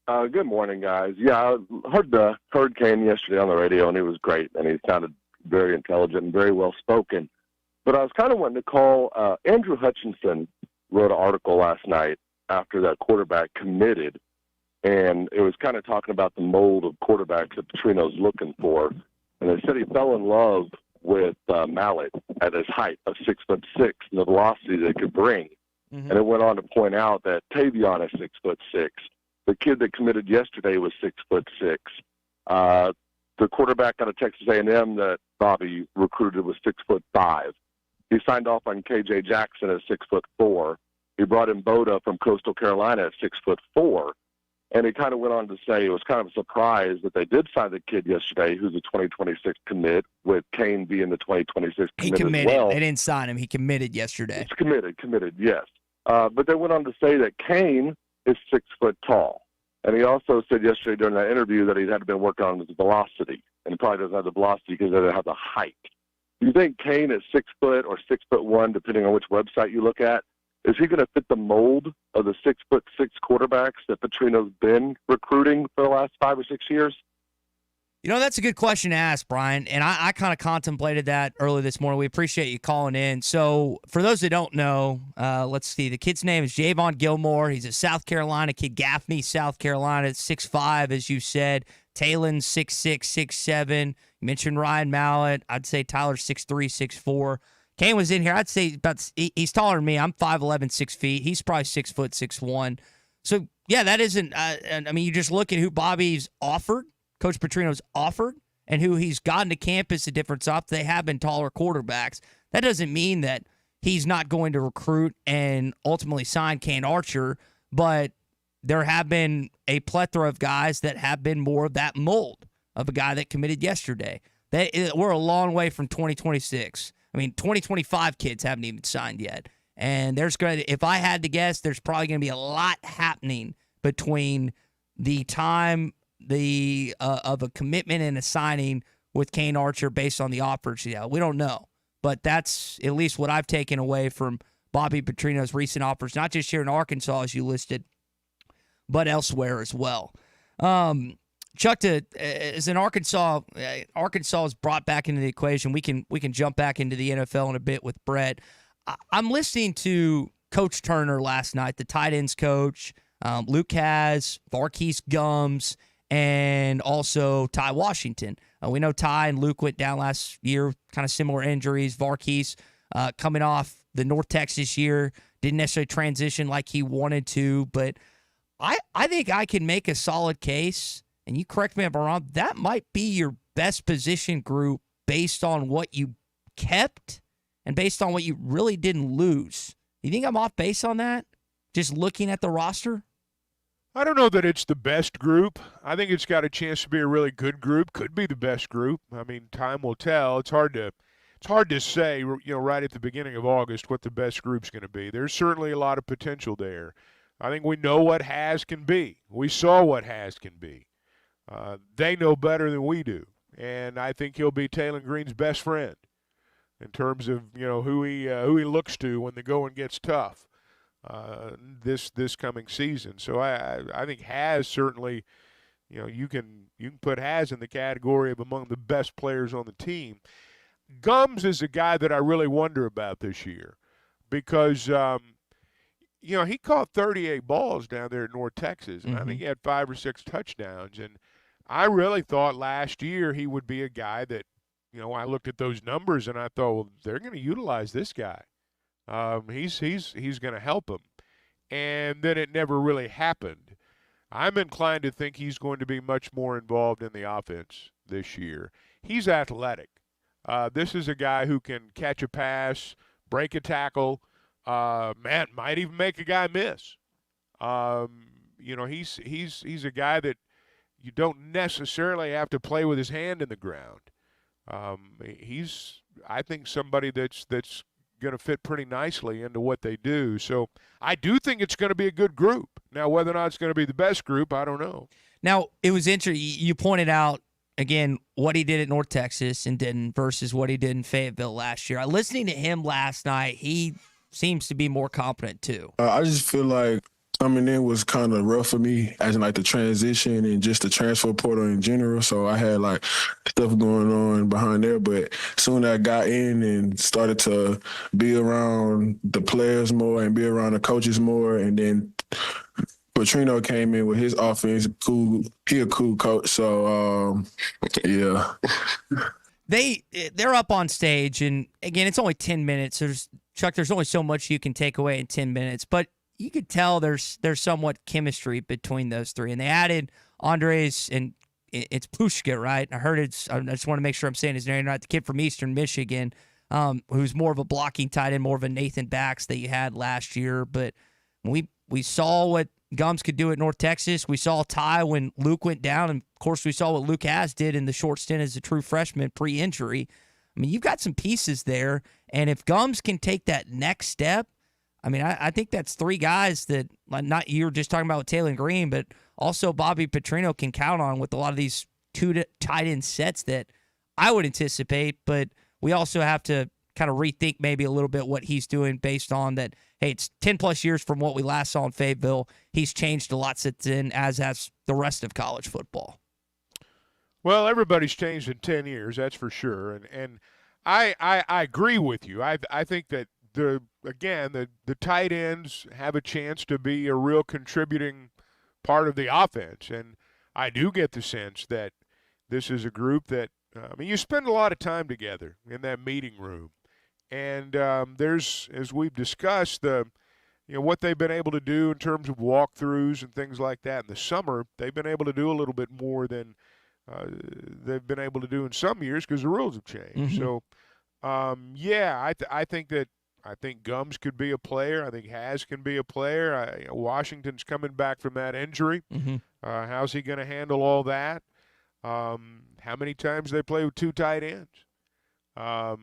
Good morning, guys. Yeah, I heard Kane yesterday on the radio, and he was great, and he sounded very intelligent and very well spoken. But I was kind of wanting to call Andrew Hutchinson wrote an article last night after that quarterback committed, and it was kind of talking about the mold of quarterbacks that Petrino's looking for. And they said he fell in love with Mallet at his height of 6'6" and the velocity they could bring. Mm-hmm. And it went on to point out that Tavion is 6'6". The kid that committed yesterday was 6'6". The quarterback out of Texas A&M that Bobby recruited was 6'5". He signed off on KJ Jackson at 6'4". He brought in Boda from Coastal Carolina at 6'4". And he kind of went on to say it was kind of a surprise that they did sign the kid yesterday, who's a 2026 commit, with Kane being the 2026 commit.
He committed.
As well.
They didn't sign him. He committed yesterday.
It's committed, yes. But they went on to say that Kane is 6 foot tall. And he also said yesterday during that interview that he had been working on his velocity. And he probably doesn't have the velocity because he doesn't have the height. Do you think Kane is 6 foot or 6'1", depending on which website you look at? Is he going to fit the mold of the 6'6" quarterbacks that Petrino's been recruiting for the last 5 or 6 years?
You know, that's a good question to ask, Brian, and I kind of contemplated that earlier this morning. We appreciate you calling in. So for those that don't know, let's see. The kid's name is Javon Gilmore. He's a South Carolina kid, Gaffney, South Carolina, 6'5", as you said. Talon, 6'6", 6'7". You mentioned Ryan Mallett. I'd say Tyler, 6'3", 6'4". Kane was in here. I'd say he's taller than me. I'm 5'11", 6 feet. He's probably 6 foot, 6'1". So, yeah, that isn't I mean, you just look at who Bobby's offered, Coach Petrino's offered, and who he's gotten to campus, the difference up. They have been taller quarterbacks. That doesn't mean that he's not going to recruit and ultimately sign Kane Archer, but there have been a plethora of guys that have been more of that mold of a guy that committed yesterday. We're a long way from 2026. I mean, 2025 kids haven't even signed yet. And if I had to guess, there's probably going to be a lot happening between the time of a commitment and a signing with Kane Archer based on the offers. Yeah, we don't know. But that's at least what I've taken away from Bobby Petrino's recent offers, not just here in Arkansas, as you listed, but elsewhere as well. Chuck, as an Arkansas is brought back into the equation, we can jump back into the NFL in a bit with Brett. I'm listening to Coach Turner last night, the tight ends coach, Luke Hasz, Varkey's Gums, and also Ty Washington. We know Ty and Luke went down last year, kind of similar injuries. Varkey's coming off the North Texas year, didn't necessarily transition like he wanted to, but I think I can make a solid case, and you correct me if I'm wrong, that might be your best position group based on what you kept and based on what you really didn't lose. You think I'm off base on that? Just looking at the roster?
I don't know that it's the best group. I think it's got a chance to be a really good group. Could be the best group. I mean, time will tell. It's hard to say, right at the beginning of August what the best group's going to be. There's certainly a lot of potential there. I think we know what Hasz can be. We saw what Hasz can be. They know better than we do, and I think he'll be Taylor Green's best friend in terms of who he looks to when the going gets tough this coming season. So I think Hasz certainly, you can put Hasz in the category of among the best players on the team. Gums is a guy that I really wonder about this year because he caught 38 balls down there at North Texas, and I think he had 5 or 6 touchdowns. And I really thought last year he would be a guy that, I looked at those numbers and I thought, well, they're going to utilize this guy. He's going to help him. And then it never really happened. I'm inclined to think he's going to be much more involved in the offense this year. He's athletic. This is a guy who can catch a pass, break a tackle, might even make a guy miss. He's a guy that you don't necessarily have to play with his hand in the ground. He's, I think, somebody that's going to fit pretty nicely into what they do. So I do think it's going to be a good group. Now, whether or not it's going to be the best group, I don't know.
Now, it was interesting. You pointed out, again, what he did at North Texas and didn't versus what he did in Fayetteville last year. Listening to him last night, he seems to be more competent too.
I just feel like coming in was kind of rough for me, as in like the transition and just the transfer portal in general. So I had like stuff going on behind there. But soon I got in and started to be around the players more and be around the coaches more. And then Petrino came in with his offense. Cool. He a cool coach. So, yeah.
They're up on stage, and again, it's only 10 minutes. There's only so much you can take away in 10 minutes, but you could tell there's somewhat chemistry between those three. And they added Andres, and it's Pushka, right? I just want to make sure I'm saying his name right. The kid from Eastern Michigan, who's more of a blocking tight end, more of a Nathan Bax that you had last year. But we saw what Gums could do at North Texas. We saw Ty when Luke went down, and of course we saw what Luke Hasz did in the short stint as a true freshman pre-injury. I mean, you've got some pieces there, and if Gums can take that next step, I mean, I think that's 3 guys that, not you're just talking about with Taylor Green, but also Bobby Petrino can count on with a lot of these 2 tight end sets that I would anticipate. But we also have to kind of rethink maybe a little bit what he's doing based on that, hey, it's 10-plus years from what we last saw in Fayetteville. He's changed a lot since then, as has the rest of college football.
Well, everybody's changed in 10 years, that's for sure. And I agree with you. I think that the tight ends have a chance to be a real contributing part of the offense. And I do get the sense that this is a group that, you spend a lot of time together in that meeting room. And there's, as we've discussed, what they've been able to do in terms of walkthroughs and things like that in the summer. They've been able to do a little bit more than they've been able to do in some years because the rules have changed. So, I think Gums could be a player. I think Hasz can be a player. Washington's coming back from that injury. How's he going to handle all that? How many times they play with 2 tight ends? How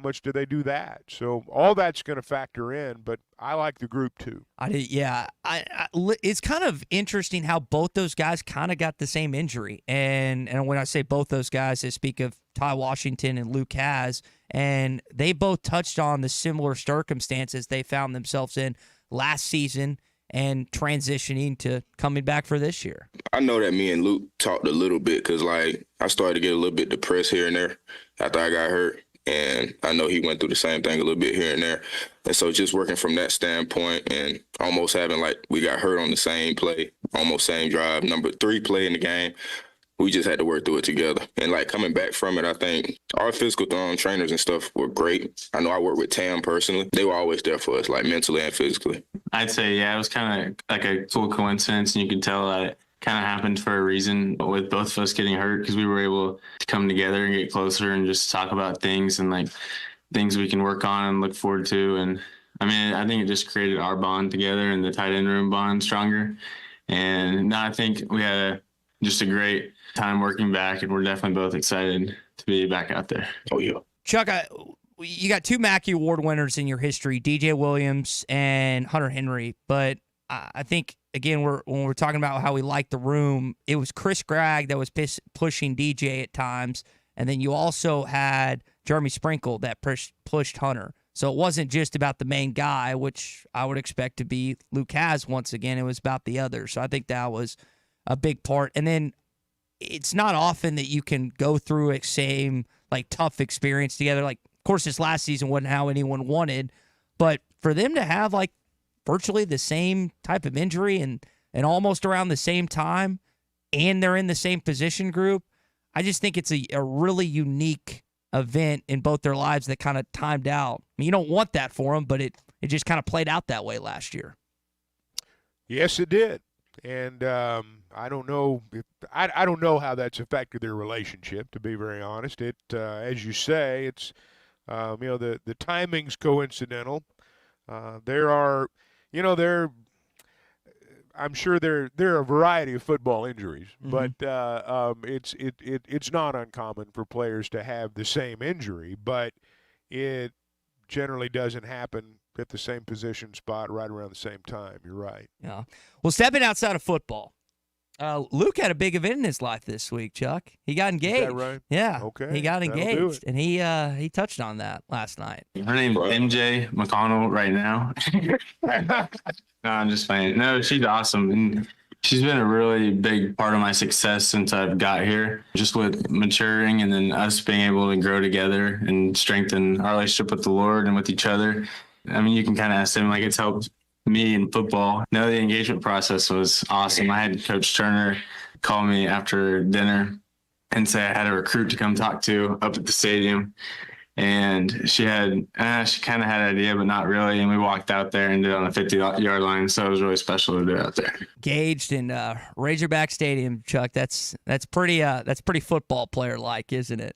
much do they do that? So all that's going to factor in, but I like the group too.
It's kind of interesting how both those guys kind of got the same injury. And when I say both those guys, I speak of Ty Washington and Luke Hasz, and they both touched on the similar circumstances they found themselves in last season and transitioning to coming back for this year.
I know that me and Luke talked a little bit because, I started to get a little bit depressed here and there after I got hurt. And I know he went through the same thing a little bit here and there. And so just working from that standpoint and almost having, we got hurt on the same play, almost same drive, number 3 play in the game. We just had to work through it together. And, coming back from it, I think our physical trainers and stuff were great. I know I worked with Tam personally. They were always there for us, mentally and physically.
I'd say, it was kind of like a cool coincidence, and you could tell that it kind of happened for a reason with both of us getting hurt because we were able to come together and get closer and just talk about things and, things we can work on and look forward to. And, I think it just created our bond together and the tight end room bond stronger. And now I think we had just a great time working back, and we're definitely both excited to be back out there.
Oh, yeah.
Chuck, you got 2 Mackey Award winners in your history, DJ Williams and Hunter Henry. But I think, again, when we're talking about how we like the room, it was Chris Gregg that was pushing DJ at times. And then you also had Jeremy Sprinkle that pushed Hunter. So it wasn't just about the main guy, which I would expect to be Luke Hasz once again. It was about the others. So I think that was a big part. And then it's not often that you can go through a same tough experience together. Like, of course, this last season wasn't how anyone wanted, but for them to have virtually the same type of injury and almost around the same time, and they're in the same position group, I just think it's a really unique event in both their lives that kind of timed out. I mean, you don't want that for them, but it just kind of played out that way last year.
Yes, it did. And I don't know I don't know how that's affected their relationship, to be very honest. It as you say, it's the timing's coincidental. I'm sure there are a variety of football injuries, but it's not uncommon for players to have the same injury, but it generally doesn't happen at the same position spot right around the same time. You're right.
Yeah. Well, stepping outside of football, Luke had a big event in his life this week, Chuck. He got engaged.
Is that right?
Yeah.
Okay.
He got engaged, and he touched on that last night.
Her name's MJ McConnell right now. No, I'm just playing. No, she's awesome. And she's been a really big part of my success since I've got here, just with maturing and then us being able to grow together and strengthen our relationship with the Lord and with each other. I mean, you can kind of ask them, it's helped me in football. No, the engagement process was awesome. I had Coach Turner call me after dinner and say I had a recruit to come talk to up at the stadium. And she kind of had an idea, but not really. And we walked out there and did it on the 50-yard line. So it was really special to do it out there.
Engaged in Razorback Stadium, Chuck. That's pretty football player-like, isn't it?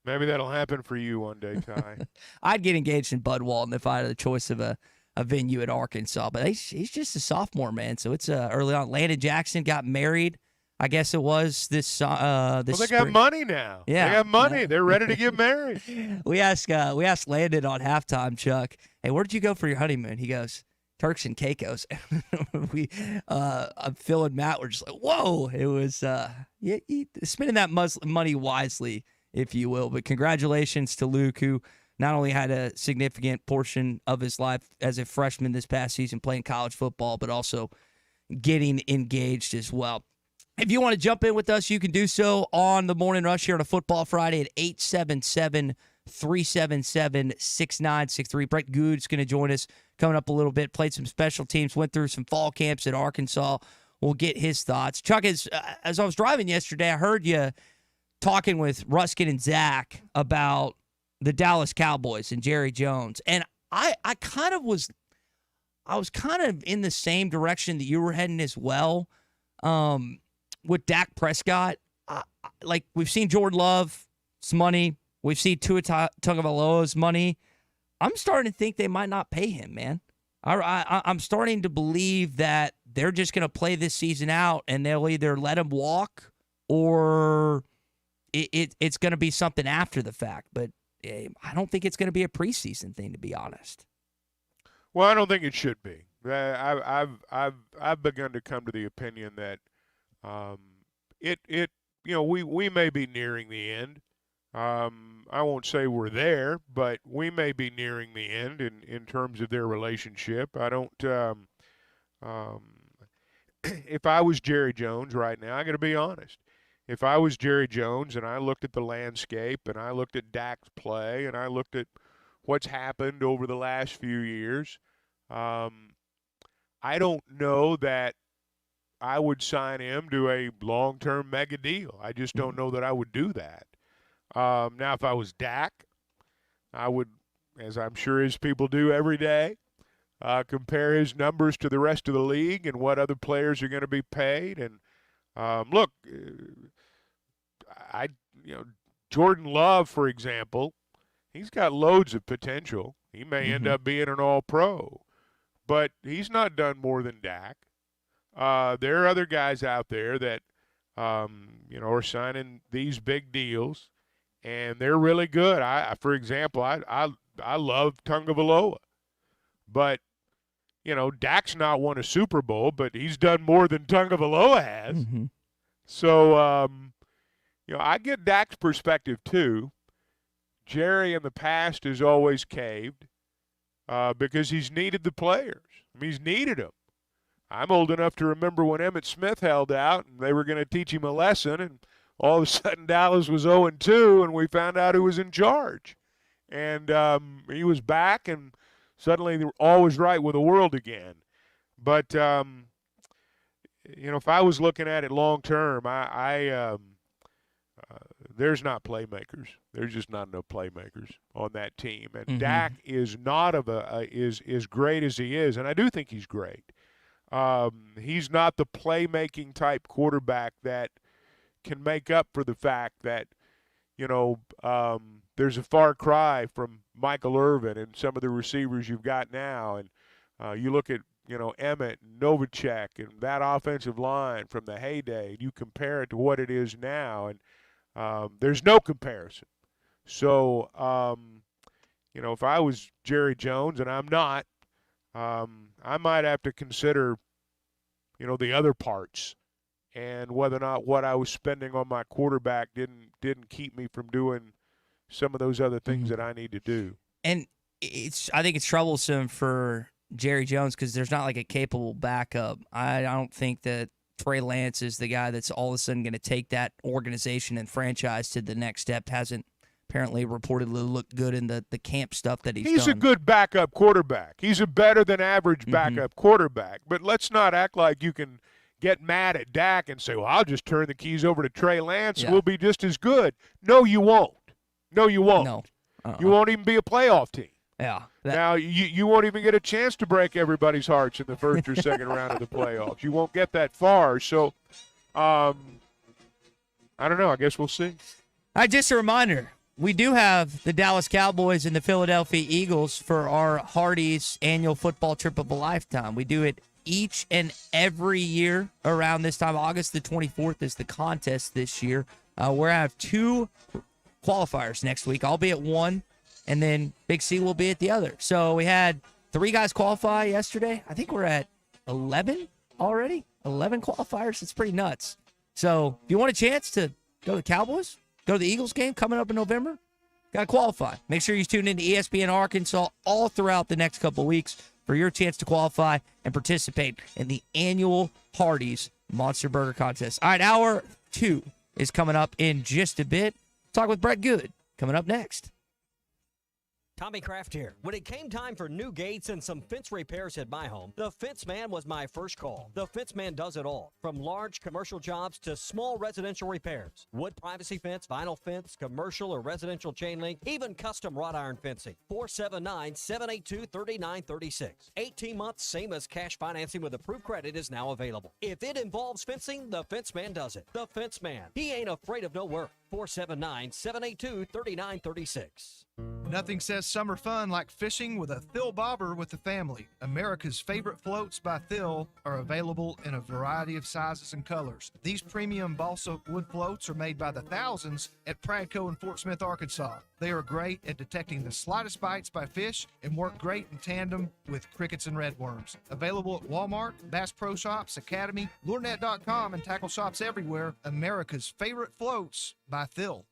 Maybe that'll happen for you one day, Ty.
I'd get engaged in Bud Walton if I had the choice of a venue at Arkansas. But he's just a sophomore, man. So it's early on. Landon Jackson got married. I guess it was this
Well, they
spring.
got money now.
Yeah.
They got money. They're ready to get married.
We asked Landon on halftime, Chuck, hey, where did you go for your honeymoon? He goes, Turks and Caicos. Phil and Matt were just like, whoa. It was spending that money wisely, if you will. But congratulations to Luke, who not only had a significant portion of his life as a freshman this past season playing college football, but also getting engaged as well. If you want to jump in with us, you can do so on the Morning Rush here on a Football Friday at 877-377-6963. Brett Goode is going to join us coming up a little bit. Played some special teams, went through some fall camps at Arkansas. We'll get his thoughts. Chuck, as I was driving yesterday, I heard you talking with Ruskin and Zach about the Dallas Cowboys and Jerry Jones. And I was kind of in the same direction that you were heading as well. With Dak Prescott, we've seen Jordan Love's money. We've seen Tua Tagovailoa's money. I'm starting to think they might not pay him, man. I'm starting to believe that they're just going to play this season out, and they'll either let him walk or it's going to be something after the fact. But I don't think it's going to be a preseason thing, to be honest.
Well, I don't think it should be. I've begun to come to the opinion that we may be nearing the end. I won't say we're there, but we may be nearing the end in terms of their relationship. I don't. If I was Jerry Jones right now, I got to be honest. If I was Jerry Jones and I looked at the landscape and I looked at Dak's play and I looked at what's happened over the last few years, I don't know that I would sign him to a long-term mega deal. I just don't know that I would do that. Now, if I was Dak, I would, as I'm sure his people do every day, compare his numbers to the rest of the league and what other players are going to be paid. And look, Jordan Love, for example, he's got loads of potential. He may end up being an all-pro, but he's not done more than Dak. there are other guys out there that, are signing these big deals, and they're really good. For example, I love Tagovailoa, but Dak's not won a Super Bowl, but he's done more than Tagovailoa has.
Mm-hmm.
So, I get Dak's perspective too. Jerry in the past has always caved because he's needed the players. I mean, he's needed them. I'm old enough to remember when Emmitt Smith held out and they were going to teach him a lesson, and all of a sudden Dallas was 0-2, and we found out who was in charge. And he was back, and suddenly all was right with the world again. But, if I was looking at it long term, there's not playmakers. There's just not enough playmakers on that team. And Dak is not as great as he is, and I do think he's great. He's not the playmaking type quarterback that can make up for the fact that, there's a far cry from Michael Irvin and some of the receivers you've got now. And you look at, Emmett and Novacek and that offensive line from the heyday, and you compare it to what it is now, and there's no comparison. So, if I was Jerry Jones, and I'm not, I might have to consider, the other parts, and whether or not what I was spending on my quarterback didn't keep me from doing some of those other things that I need to do.
And I think it's troublesome for Jerry Jones because there's not like a capable backup. I don't think that Trey Lance is the guy that's all of a sudden going to take that organization and franchise to the next step. Hasn't apparently reportedly looked good in the camp stuff that he's done.
A good backup quarterback. He's a better than average backup quarterback. But let's not act like you can get mad at Dak and say, well, I'll just turn the keys over to Trey Lance and we'll be just as good. No, you won't. No, you won't.
No.
You won't even be a playoff team.
Yeah.
Now, you won't even get a chance to break everybody's hearts in the first or second round of the playoffs. You won't get that far. So, I don't know. I guess we'll see.
Just a reminder, we do have the Dallas Cowboys and the Philadelphia Eagles for our Hardee's annual football trip of a lifetime. We do it each and every year around this time. August the 24th is the contest this year. We're going to have 2 qualifiers next week. I'll be at one, and then Big C will be at the other. So we had 3 guys qualify yesterday. I think we're at 11 already. 11 qualifiers. It's pretty nuts. So if you want a chance to go to the Cowboys, go to the Eagles game coming up in November, got to qualify. Make sure you tune into ESPN Arkansas all throughout the next couple of weeks for your chance to qualify and participate in the annual Hardee's Monster Burger Contest. All right, hour 2 is coming up in just a bit. Talk with Brett Goode coming up next.
Tommy Kraft here. When it came time for new gates and some fence repairs at my home, the Fence Man was my first call. The Fence Man does it all, from large commercial jobs to small residential repairs. Wood privacy fence, vinyl fence, commercial or residential chain link, even custom wrought iron fencing. 479-782-3936. 18 months, same as cash financing with approved credit is now available. If it involves fencing, the Fence Man does it. The Fence Man. He ain't afraid of no work. 479-782-3936.
Nothing says summer fun like fishing with a Thill Bobber with the family. America's favorite floats by Thill are available in a variety of sizes and colors. These premium balsa wood floats are made by the thousands at Pradco in Fort Smith, Arkansas. They are great at detecting the slightest bites by fish and work great in tandem with crickets and redworms. Available at Walmart, Bass Pro Shops, Academy, LureNet.com, and tackle shops everywhere. America's favorite floats by Thill.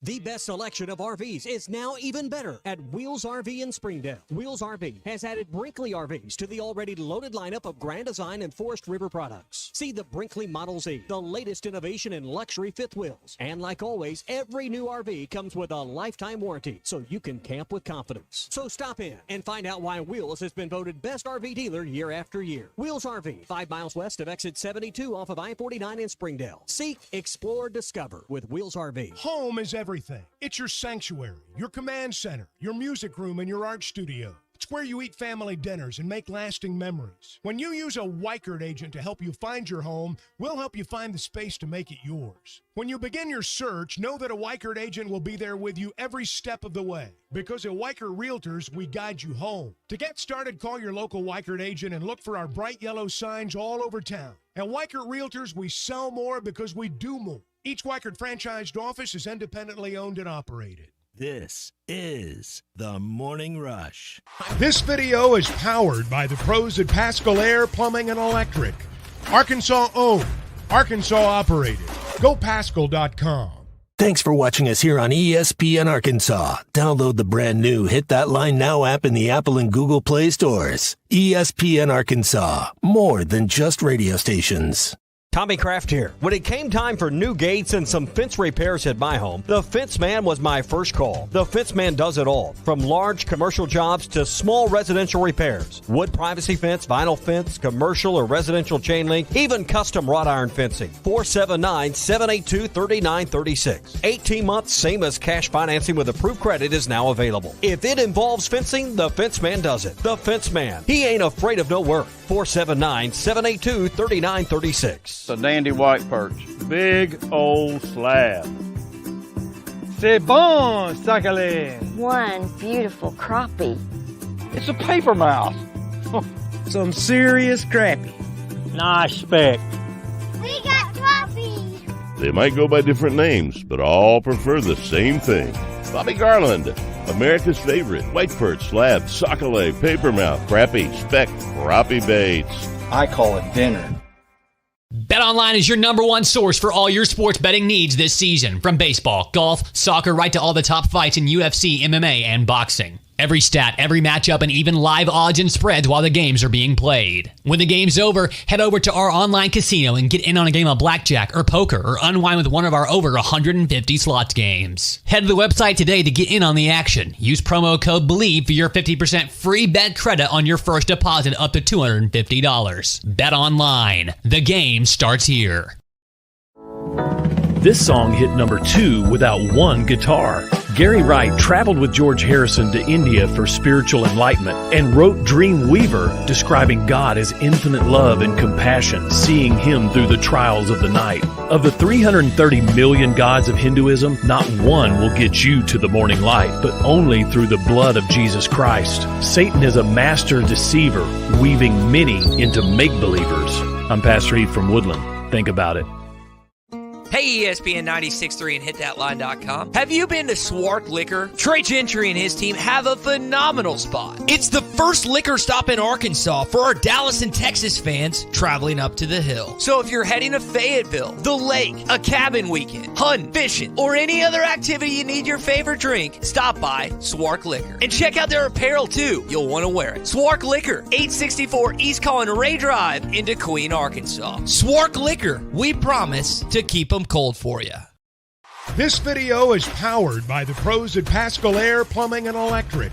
The best selection of RVs is now even better at Wheels RV in Springdale. Wheels RV has added Brinkley RVs to the already loaded lineup of Grand Design and Forest River products. See the Brinkley Model Z, the latest innovation in luxury fifth wheels. And like always, every new RV comes with a lifetime warranty, so you can camp with confidence. So stop in and find out why Wheels has been voted best RV dealer year after year. Wheels RV, 5 miles west of exit 72 off of I-49 in Springdale. Seek, explore, discover with Wheels RV.
Home is everything. It's your sanctuary, your command center, your music room, and your art studio.
It's where you eat family dinners and make lasting memories. When you use a Weichert agent to help you find your home, we'll help you find the space to make it yours. When you begin your search, know that a Weichert agent will be there with you every step of the way. Because at Weichert Realtors, we guide you home. To get started, call your local Weichert agent and look for our bright yellow signs all over town. At Weichert Realtors, we sell more because we do more. Each Weichert franchised office is independently owned and operated.
This is The Morning Rush.
This video is powered by the pros at Pascal Air Plumbing and Electric. Arkansas owned, Arkansas operated. GoPascal.com.
Thanks for watching us here on ESPN Arkansas. Download the brand new Hit That Line Now app in the Apple and Google Play stores. ESPN Arkansas, more than just radio stations.
Tommy Kraft here. When it came time for new gates and some fence repairs at my home, the Fence Man was my first call. The Fence Man does it all, from large commercial jobs to small residential repairs. Wood privacy fence, vinyl fence, commercial or residential chain link, even custom wrought iron fencing. 479-782-3936. 18 months, same as cash financing with approved credit is now available. If it involves fencing, the Fence Man does it. The Fence Man. He ain't afraid of no work. 479-782-3936.
It's a dandy white perch. Big old slab. C'est bon, sacalé.
One beautiful crappie.
It's a paper mouth. Some serious crappie. Nice speck.
We got crappie.
They might go by different names, but all prefer the same thing. Bobby Garland, America's favorite, white perch, slab, sockeye, papermouth, crappie, speck, crappie baits.
I call it dinner.
BetOnline is your number one source for all your sports betting needs this season. From baseball, golf, soccer, right to all the top fights in UFC, MMA, and boxing. Every stat, every matchup, and even live odds and spreads while the games are being played. When the game's over, head over to our online casino and get in on a game of blackjack or poker or unwind with one of our over 150 slots games. Head to the website today to get in on the action. Use promo code BELIEVE for your 50% free bet credit on your first deposit up to $250. Bet online. The game starts here.
This song hit number 2 without one guitar. Gary Wright traveled with George Harrison to India for spiritual enlightenment and wrote Dream Weaver, describing God as infinite love and compassion, seeing him through the trials of the night. Of the 330 million gods of Hinduism, not one will get you to the morning light, but only through the blood of Jesus Christ. Satan is a master deceiver, weaving many into make-believers. I'm Pastor Heath from Woodland. Think about it.
Hey, ESPN 96.3 and HitThatLine.com. Have you been to Swart Liquor? Trey Gentry and his team have a phenomenal spot. It's the first liquor stop in Arkansas for our Dallas and Texas fans traveling up to the hill. So if you're heading to Fayetteville, the lake, a cabin weekend, hunting, fishing, or any other activity you need your favorite drink, stop by Swart Liquor. And check out their apparel too. You'll want to wear it. Swart Liquor, 864 East Collin Ray Drive into Queen, Arkansas. Swart Liquor, we promise to keep them cold for you.
This video is powered by the pros at Pascal Air Plumbing and Electric.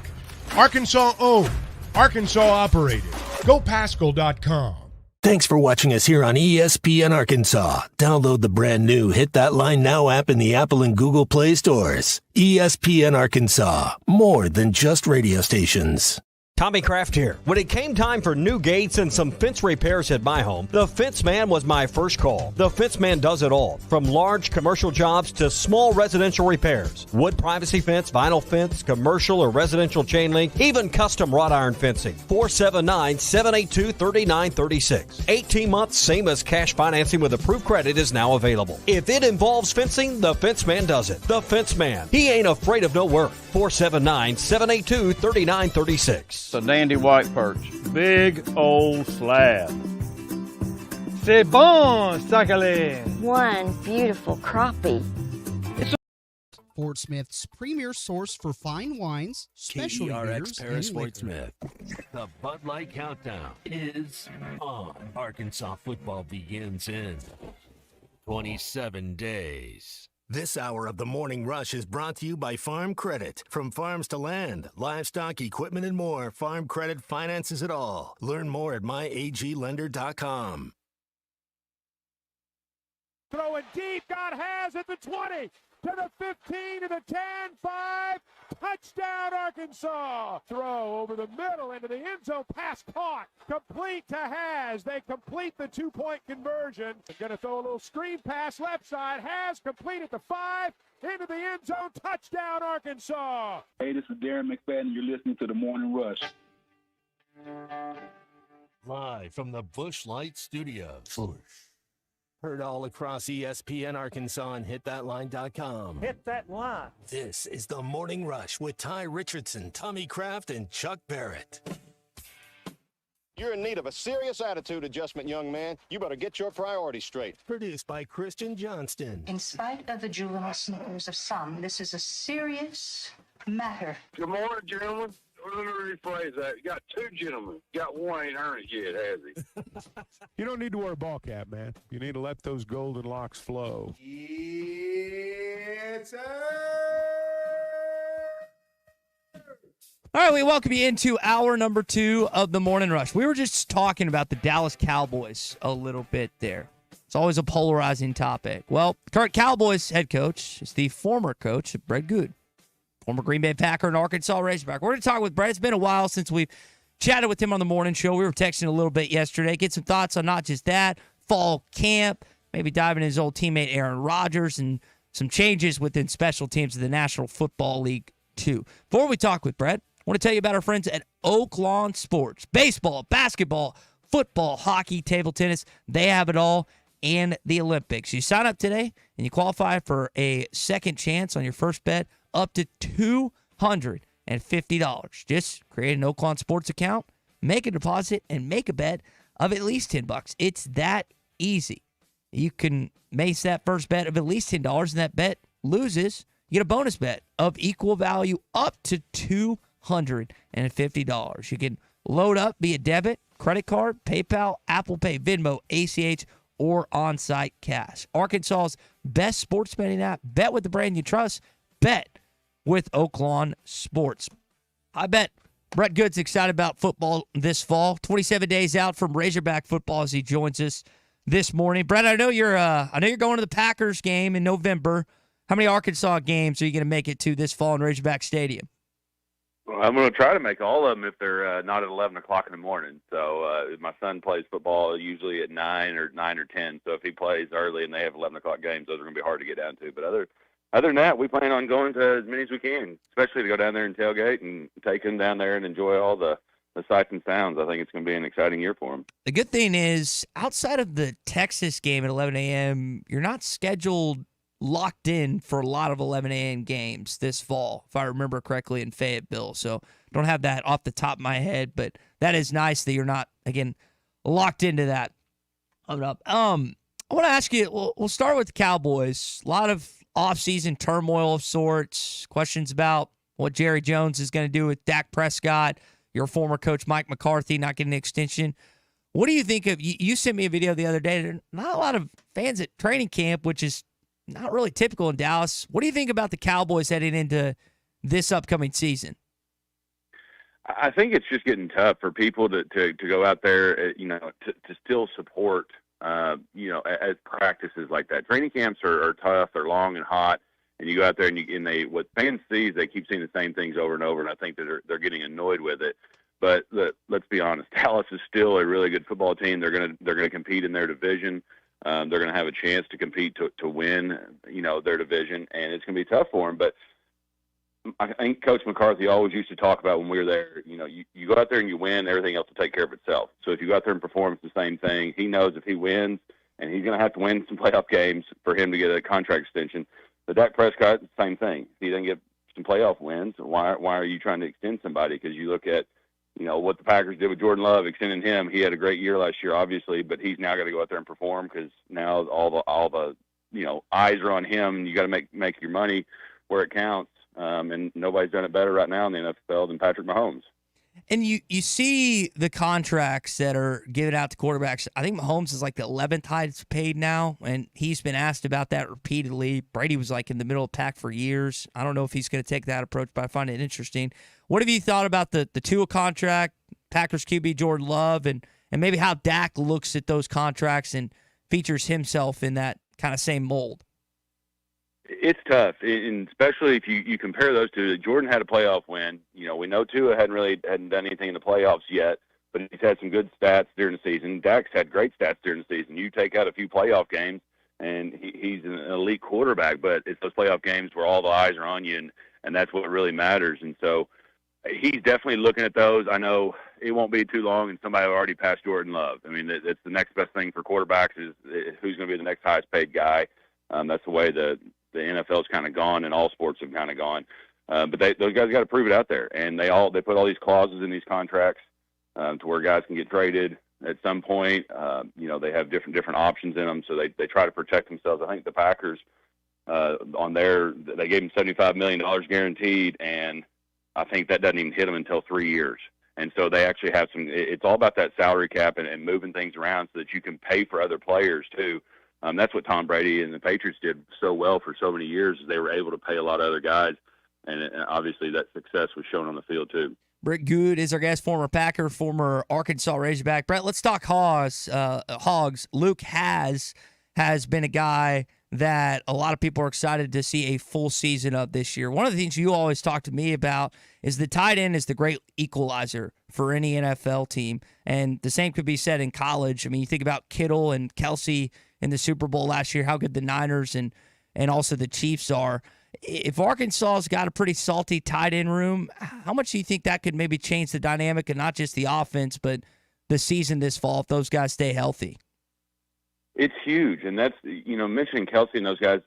Arkansas owned, Arkansas operated. GoPascal.com.
Thanks for watching us here on ESPN Arkansas. Download the brand new Hit That Line Now app in the Apple and Google Play stores. ESPN Arkansas, more than just radio stations.
Tommy Kraft here. When it came time for new gates and some fence repairs at my home, the Fence Man was my first call. The Fence Man does it all, from large commercial jobs to small residential repairs. Wood privacy fence, vinyl fence, commercial or residential chain link, even custom wrought iron fencing. 479-782-3936. 18 months, same as cash financing with approved credit is now available. If it involves fencing, the Fence Man does it. The Fence Man. He ain't afraid of no work. 479-782-3936.
It's a dandy white perch. Big old slab. C'est bon, sacalé.
One beautiful crappie.
Fort Smith's premier source for fine wines, specialty beers,
Paris
and
Fort
liquor.
Smith. The Bud Light Countdown is on. Arkansas football begins in 27 days. This hour of the Morning Rush is brought to you by Farm Credit. From farms to land, livestock, equipment, and more, Farm Credit finances it all. Learn more at myaglender.com.
Throwing deep, got Hasz at the 20. to the 15, to the 10, 5. Touchdown, Arkansas. Throw over the middle into the end zone. Pass caught. Complete to Hasz. They complete the 2-point conversion. They're going to throw a little screen pass left side. Hasz complete at the 5. Into the end zone. Touchdown, Arkansas.
Hey, this is Darren McFadden. You're listening to The Morning Rush.
Live from the Busch Light Studios. Heard all across ESPN Arkansas and hitthatline.com.
Hit that line.
This is the Morning Rush with Ty Richardson, Tommy Kraft, and Chuck Barrett.
You're in need of a serious attitude adjustment, young man. You better get your priorities straight.
Produced by Christian Johnston.
In spite of the juvenile snickers of some, this is a serious matter.
Good morning, gentlemen. Let me rephrase that. You got two gentlemen. You got one ain't earned it yet, has he?
You don't need to wear a ball cap, man. You need to let those golden locks flow.
It's
All right, we welcome you into hour number 2 of the Morning Rush. We were just talking about the Dallas Cowboys a little bit there. It's always a polarizing topic. Well, current Cowboys head coach is the former coach, Brett Goode. Former Green Bay Packer and Arkansas Razorback. We're going to talk with Brett. It's been a while since we've chatted with him on the morning show. We were texting a little bit yesterday. Get some thoughts on not just that, fall camp, maybe diving into his old teammate Aaron Rodgers, and some changes within special teams of the National Football League, too. Before we talk with Brett, I want to tell you about our friends at Oak Lawn Sports. Baseball, basketball, football, hockey, table tennis. They have it all. And the Olympics. You sign up today, and you qualify for a second chance on your first bet up to $250. Just create an Oak Lawn Sports account, make a deposit, and make a bet of at least $10. It's that easy. You can make that first bet of at least $10, and that bet loses. You get a bonus bet of equal value up to $250. You can load up via debit, credit card, PayPal, Apple Pay, Venmo, ACH, or on-site cash. Arkansas's best sports betting app. Bet with the brand you trust. Bet with Oak Lawn Sports. I bet Brett Goode's excited about football this fall. 27 days out from Razorback football as he joins us this morning. Brett, I know you're going to the Packers game in November. How many Arkansas games are you going to make it to this fall in Razorback Stadium?
Well, I'm going to try to make all of them if they're not at 11 o'clock in the morning. So my son plays football usually at 9 or 10. So if he plays early and they have 11 o'clock games, those are going to be hard to get down to. But other than that, we plan on going to as many as we can, especially to go down there and tailgate and take them down there and enjoy all the sights and sounds. I think it's going to be an exciting year for them.
The good thing is, outside of the Texas game at 11 a.m., you're not scheduled locked in for a lot of 11 a.m. games this fall, if I remember correctly, in Fayetteville. So don't have that off the top of my head, but that is nice that you're not, again, locked into that. I want to ask you, we'll start with the Cowboys. A lot of offseason turmoil of sorts, questions about what Jerry Jones is going to do with Dak Prescott, your former coach Mike McCarthy not getting an extension. What do you think of, you sent me a video the other day, there are not a lot of fans at training camp, which is not really typical in Dallas. What do you think about the Cowboys heading into this upcoming season?
I think it's just getting tough for people to go out there, to still support, as practices like that. Training camps are tough. They're long and hot. And you go out there and what fans see is they keep seeing the same things over and over. And I think that they're getting annoyed with it. But let's be honest, Dallas is still a really good football team. They're gonna compete in their division. They're going to have a chance to compete to win, their division, and it's going to be tough for them. But I think Coach McCarthy always used to talk about when we were there, you go out there and you win, everything else will take care of itself. So if you go out there and perform, it's the same thing. He knows if he wins, and he's going to have to win some playoff games for him to get a contract extension. But Dak Prescott, same thing. If he doesn't get some playoff wins, why are you trying to extend somebody? Because you look at what the Packers did with Jordan Love, extending him. He had a great year last year, obviously, but he's now got to go out there and perform because now all the eyes are on him, and you got to make your money where it counts. And nobody's done it better right now in the NFL than Patrick Mahomes.
And you see the contracts that are given out to quarterbacks. I think Mahomes is like the 11th highest paid now, and he's been asked about that repeatedly. Brady was like in the middle of the pack for years. I don't know if he's going to take that approach, but I find it interesting. What have you thought about the Tua contract, Packers QB Jordan Love, and maybe how Dak looks at those contracts and features himself in that kind of same mold?
It's tough, and especially if you compare those two. Jordan had a playoff win. You know, we know Tua hadn't done anything in the playoffs yet, but he's had some good stats during the season. Dak's had great stats during the season. You take out a few playoff games, and he's an elite quarterback, but it's those playoff games where all the eyes are on you, and that's what really matters. And so he's definitely looking at those. I know it won't be too long, and somebody will already pass Jordan Love. I mean, it's the next best thing for quarterbacks is who's going to be the next highest paid guy. That's the way the NFL's kind of gone, and all sports have kind of gone. But those guys got to prove it out there, and they put all these clauses in these contracts to where guys can get traded at some point. You know, they have different options in them, so they try to protect themselves. I think the Packers they gave them $75 million guaranteed, and I think that doesn't even hit them until 3 years. And so they actually have it's all about that salary cap and moving things around so that you can pay for other players too. That's what Tom Brady and the Patriots did so well for so many years. They were able to pay a lot of other guys, and obviously that success was shown on the field too.
Brett Goode is our guest, former Packer, former Arkansas Razorback. Brett, let's talk Hogs. Luke has been a guy that a lot of people are excited to see a full season of this year. One of the things you always talk to me about is the tight end is the great equalizer for any NFL team, and the same could be said in college. I mean, you think about Kittle and Kelsey in the Super Bowl last year, how good the Niners and also the Chiefs are. If Arkansas's got a pretty salty tight end room, how much do you think that could maybe change the dynamic of not just the offense, but the season this fall if those guys stay healthy?
It's huge, and that's, you know, mentioning Kelsey and those guys,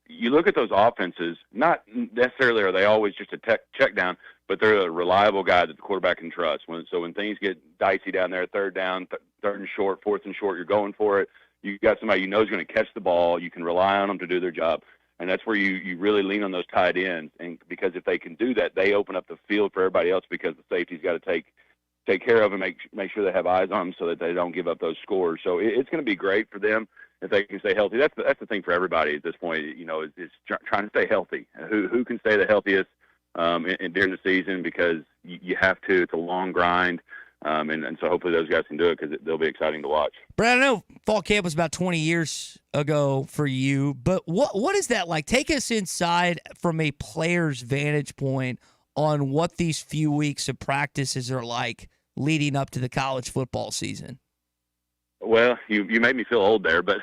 you look at those offenses, not necessarily are they always just a check down, but they're a reliable guy that the quarterback can trust. So when things get dicey down there, third down, third and short, fourth and short, you're going for it. You got somebody you know is going to catch the ball. You can rely on them to do their job, and that's where you really lean on those tight ends. And because if they can do that, they open up the field for everybody else because the safety's got to take care of them, make sure they have eyes on them so that they don't give up those scores. So it's going to be great for them if they can stay healthy. That's the thing for everybody at this point. You know, is trying to stay healthy. Who can stay the healthiest during the season, because you have to. It's a long grind. And so hopefully those guys can do it because they'll be exciting to watch.
Brad, I know fall camp was about 20 years ago for you, but what is that like? Take us inside from a player's vantage point on what these few weeks of practices are like leading up to the college football season.
Well, you made me feel old there, but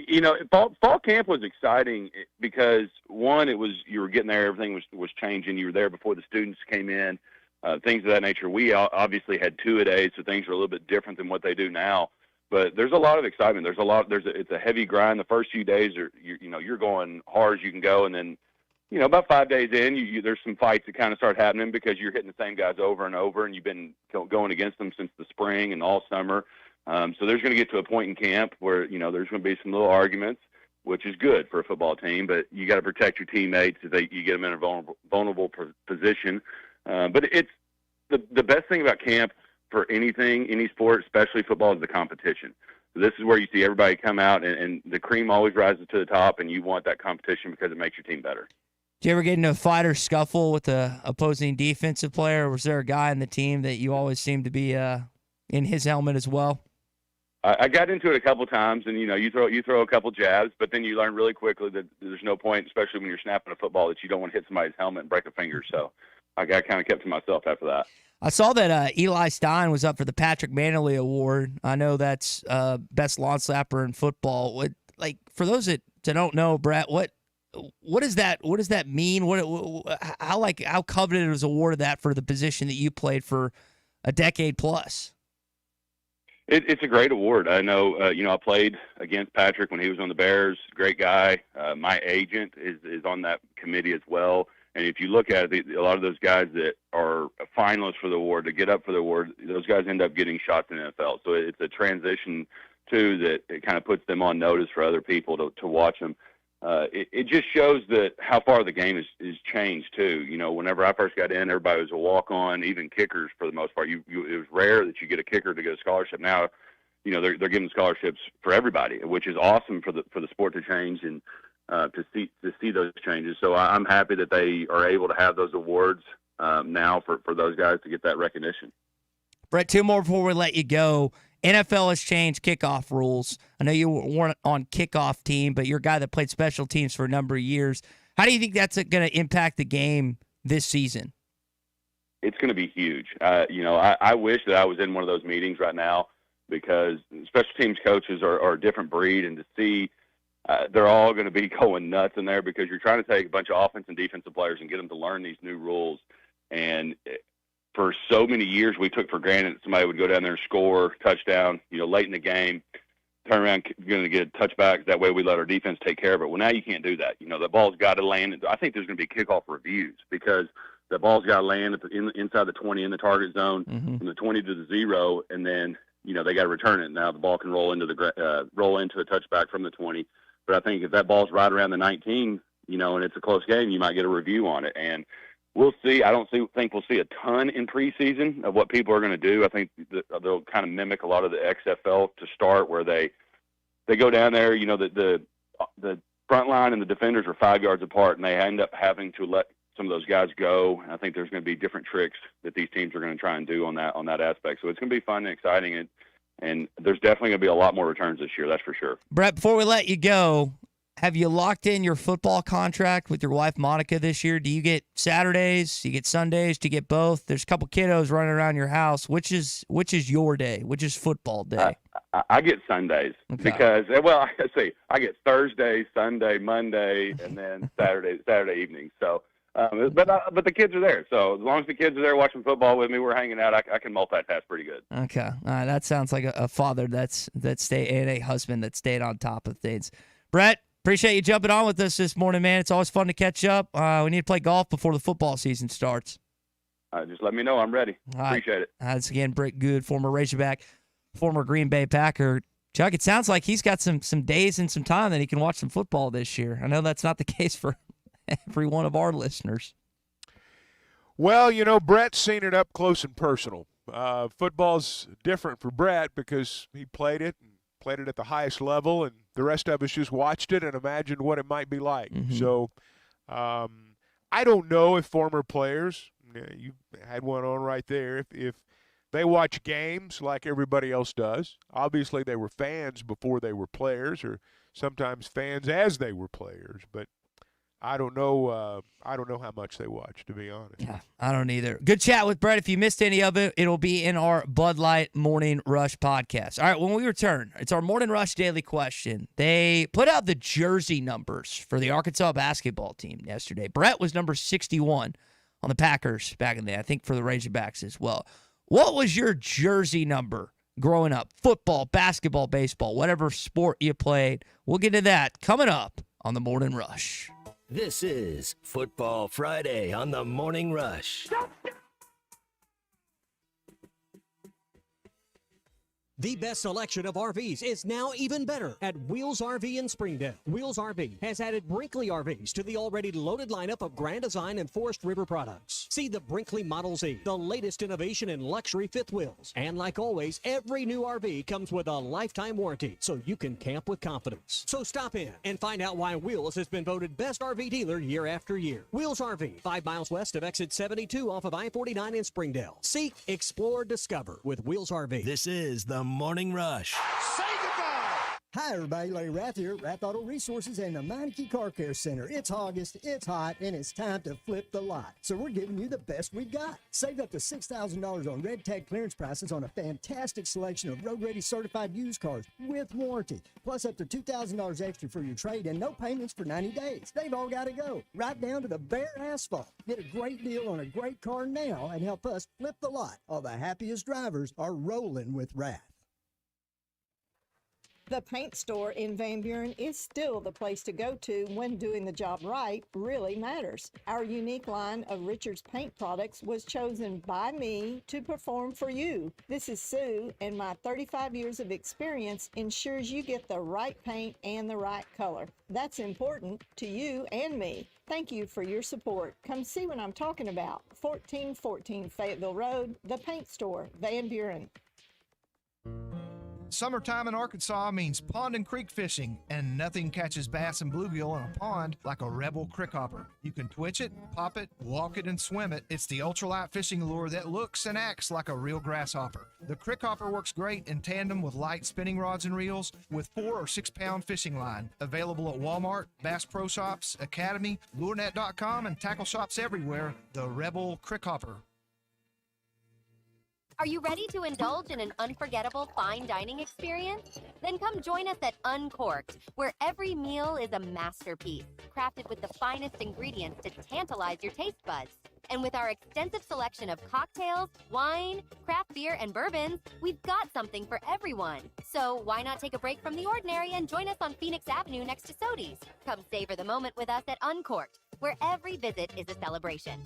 you know, fall camp was exciting because one, you were getting there, everything was changing. You were there before the students came in. Things of that nature. We obviously had two-a-days, so things are a little bit different than what they do now. But there's a lot of excitement. It's a heavy grind. The first few days you're going hard as you can go, and then about 5 days in, there's some fights that kind of start happening because you're hitting the same guys over and over, and you've been going against them since the spring and all summer. So there's going to get to a point in camp where there's going to be some little arguments, which is good for a football team. But you got to protect your teammates if you get them in a vulnerable position. But it's the best thing about camp for any sport, especially football, is the competition. So this is where you see everybody come out, and the cream always rises to the top, and you want that competition because it makes your team better.
Did you ever get into a fight or scuffle with the opposing defensive player, or was there a guy in the team that you always seemed to be in his helmet as well?
I got into it a couple times, and you throw a couple jabs, but then you learn really quickly that there's no point, especially when you're snapping a football, that you don't want to hit somebody's helmet and break a finger. So I kind of kept to myself after that.
I saw that Eli Stein was up for the Patrick Manley Award. I know that's best lawn slapper in football. For those that don't know, Brett, what does that mean? How coveted was awarded that for the position that you played for a decade plus?
It's a great award. I know, I played against Patrick when he was on the Bears. Great guy. My agent is on that committee as well. And if you look at it, a lot of those guys that are finalists for the award, to get up for the award, those guys end up getting shots in the NFL. So it's a transition, too, that it kind of puts them on notice for other people to watch them. It just shows that how far the game is changed, too. Whenever I first got in, everybody was a walk-on, even kickers for the most part. It was rare that you get a kicker to get a scholarship. Now, they're giving scholarships for everybody, which is awesome for the sport to change and to see those changes. So I'm happy that they are able to have those awards now for those guys to get that recognition.
Brett, two more before we let you go. NFL has changed kickoff rules. I know you weren't on kickoff team, but you're a guy that played special teams for a number of years. How do you think that's going to impact the game this season?
It's going to be huge. I wish that I was in one of those meetings right now, because special teams coaches are a different breed, and to see they're all going to be going nuts in there, because you're trying to take a bunch of offense and defensive players and get them to learn these new rules. And for so many years, we took for granted that somebody would go down there and score touchdown, late in the game, turn around, going to get touchbacks. That way we let our defense take care of it. Well, now you can't do that. The ball's got to land. I think there's going to be kickoff reviews, because the ball's got to land inside the 20 in the target zone, from the 20 to the 0, and then they got to return it. Now the ball can roll into a touchback from the 20. But I think if that ball's right around the 19, and it's a close game, you might get a review on it. And we'll see. I don't think we'll see a ton in preseason of what people are going to do. I think they'll kind of mimic a lot of the XFL to start, where they go down there. The front line and the defenders are 5 yards apart, and they end up having to let some of those guys go. And I think there's going to be different tricks that these teams are going to try and do on that aspect. So it's going to be fun and exciting, and there's definitely going to be a lot more returns this year. That's for sure.
Brett, before we let you go, have you locked in your football contract with your wife, Monica, this year? Do you get Saturdays? Do you get Sundays? Do you get both? There's a couple kiddos running around your house. Which is your day? Which is football day?
I get Sundays, because, I get Thursday, Sunday, Monday, and then Saturday evening. So, but the kids are there. So as long as the kids are there watching football with me, we're hanging out. I can multitask pretty good.
Okay. That sounds like a father and a husband that stayed on top of things. Brett, appreciate you jumping on with us this morning, man. It's always fun to catch up. We need to play golf before the football season starts.
Just let me know. I'm ready. Appreciate it.
That's again Brett Goode, former Razorback, former Green Bay Packer. Chuck, it sounds like he's got some days and some time that he can watch some football this year. I know that's not the case for every one of our listeners.
Well, Brett's seen it up close and personal. Football's different for Brett because he played it at the highest level, and the rest of us just watched it and imagined what it might be like. Mm-hmm. So I don't know if former players, you had one on right there, if they watch games like everybody else does. Obviously, they were fans before they were players, or sometimes fans as they were players. But I don't know how much they watch, to be honest.
Yeah, I don't either. Good chat with Brett. If you missed any of it, it'll be in our Bud Light Morning Rush podcast. All right, when we return, it's our Morning Rush Daily Question. They put out the jersey numbers for the Arkansas basketball team yesterday. Brett was number 61 on the Packers back in the day, I think for the Razorbacks as well. What was your jersey number growing up? Football, basketball, baseball, whatever sport you played. We'll get to that coming up on the Morning Rush.
This is Football Friday on the Morning Rush.
The best selection of RVs is now even better at Wheels RV in Springdale. Wheels RV has added Brinkley RVs to the already loaded lineup of Grand Design and Forest River products. See the Brinkley Model Z, the latest innovation in luxury fifth wheels. And like always, every new RV comes with a lifetime warranty, so you can camp with confidence. So stop in and find out why Wheels has been voted best RV dealer year after year. Wheels RV, 5 miles west of exit 72 off of I-49 in Springdale. Seek, explore, discover with Wheels RV.
This is the Morning Rush.
Say goodbye! Hi, everybody. Larry Rath here, Rath Auto Resources and the Meineke Car Care Center. It's August, it's hot, and it's time to flip the lot. So we're giving you the best we got. Save up to $6,000 on red tag clearance prices on a fantastic selection of road-ready certified used cars with warranty. Plus up to $2,000 extra for your trade and no payments for 90 days. They've all got to go. Right down to the bare asphalt. Get a great deal on a great car now and help us flip the lot. All the happiest drivers are rolling with Rath.
The paint store in Van Buren is still the place to go to when doing the job right really matters. Our unique line of Richards paint products was chosen by me to perform for you. This is Sue, and my 35 years of experience ensures you get the right paint and the right color. That's important to you and me. Thank you for your support. Come see what I'm talking about. 1414 Fayetteville Road, the paint store, Van Buren.
Summertime in Arkansas means pond and creek fishing, and nothing catches bass and bluegill in a pond like a Rebel crickhopper. You can twitch it, pop it, walk it, and swim it. It's the ultralight fishing lure that looks and acts like a real grasshopper. The crickhopper works great in tandem with light spinning rods and reels with 4 or 6 pound fishing line. Available at Walmart, Bass Pro Shops, Academy, LureNet.com, and tackle shops everywhere. The Rebel crickhopper.
Are you ready to indulge in an unforgettable fine dining experience? Then come join us at Uncorked, where every meal is a masterpiece, crafted with the finest ingredients to tantalize your taste buds. And with our extensive selection of cocktails, wine, craft beer, and bourbons, we've got something for everyone. So why not take a break from the ordinary and join us on Phoenix Avenue next to Sodi's? Come savor the moment with us at Uncorked, where every visit is a celebration.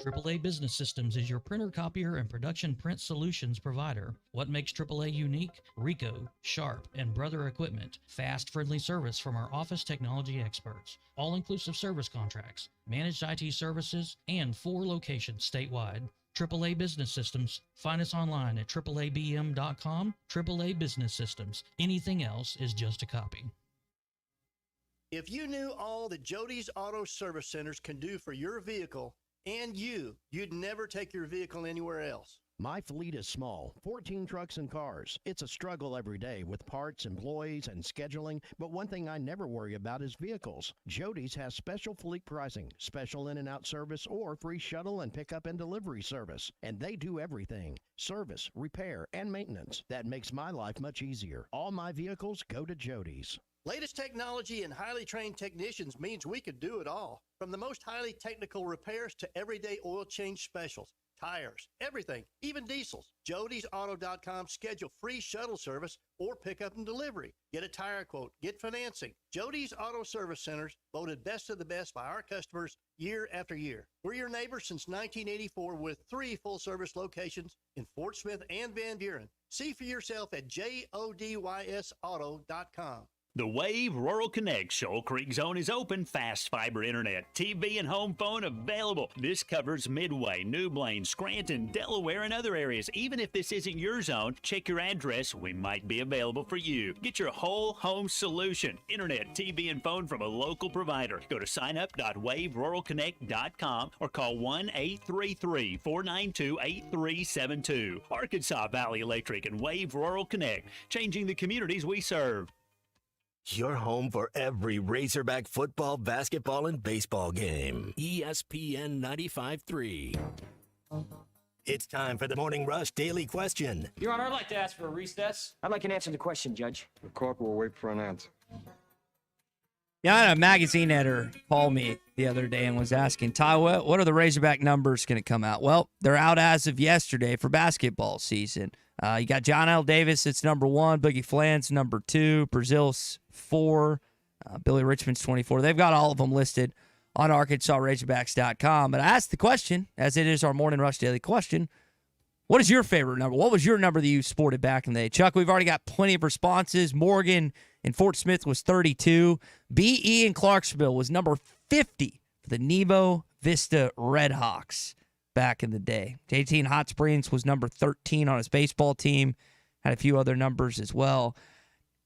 AAA Business Systems is your printer, copier, and production print solutions provider. What makes AAA unique? Ricoh, Sharp, and Brother Equipment. Fast, friendly service from our office technology experts. All-inclusive service contracts, managed IT services, and 4 locations statewide. AAA Business Systems. Find us online at AAABM.com. AAA Business Systems. Anything else is just a copy.
If you knew all that Jody's Auto Service Centers can do for your vehicle, and you'd never take your vehicle anywhere else.
My fleet is small, 14 trucks and cars. It's a struggle every day with parts, employees, and scheduling, but one thing I never worry about is vehicles. Jody's has special fleet pricing, special in and out service, or free shuttle and pickup and delivery service. And they do everything. Service, repair, and maintenance. That makes my life much easier. All my vehicles go to Jody's.
Latest technology and highly trained technicians means we could do it all. From the most highly technical repairs to everyday oil change specials, tires, everything, even diesels. Jody'sAuto.com schedule free shuttle service or pickup and delivery. Get a tire quote, get financing. Jody's Auto Service Centers, voted best of the best by our customers year after year. We're your neighbors since 1984 with 3 full-service locations in Fort Smith and Van Buren. See for yourself at JODYSAuto.com.
The Wave Rural Connect Shoal Creek Zone is open. Fast fiber internet, TV, and home phone available. This covers Midway, New Blaine, Scranton, Delaware, and other areas. Even if this isn't your zone, check your address. We might be available for you. Get your whole home solution. Internet, TV, and phone from a local provider. Go to signup.waveruralconnect.com or call 1-833-492-8372. Arkansas Valley Electric and Wave Rural Connect, changing the communities we serve.
Your home for every Razorback football, basketball, and baseball game. ESPN 95.3. It's time for the Morning Rush Daily Question.
Your Honor, I'd like to ask for a recess.
I'd like an answer to the question, Judge.
The court will wait for an answer.
Yeah, I had a magazine editor call me the other day and was asking, Ty, what are the Razorback numbers going to come out? Well, they're out as of yesterday for basketball season. You got Johnell Davis, it's number 1. Boogie Flan's number 2. Brazil's 4. Billy Richmond's 24. They've got all of them listed on ArkansasRazorbacks.com. But I asked the question, as it is our Morning Rush Daily Question, what is your favorite number? What was your number that you sported back in the day? Chuck, we've already got plenty of responses. Morgan in Fort Smith was 32. B.E. in Clarksville was number 50 for the Nebo Vista Redhawks back in the day. JT in Hot Springs was number 13 on his baseball team. Had a few other numbers as well.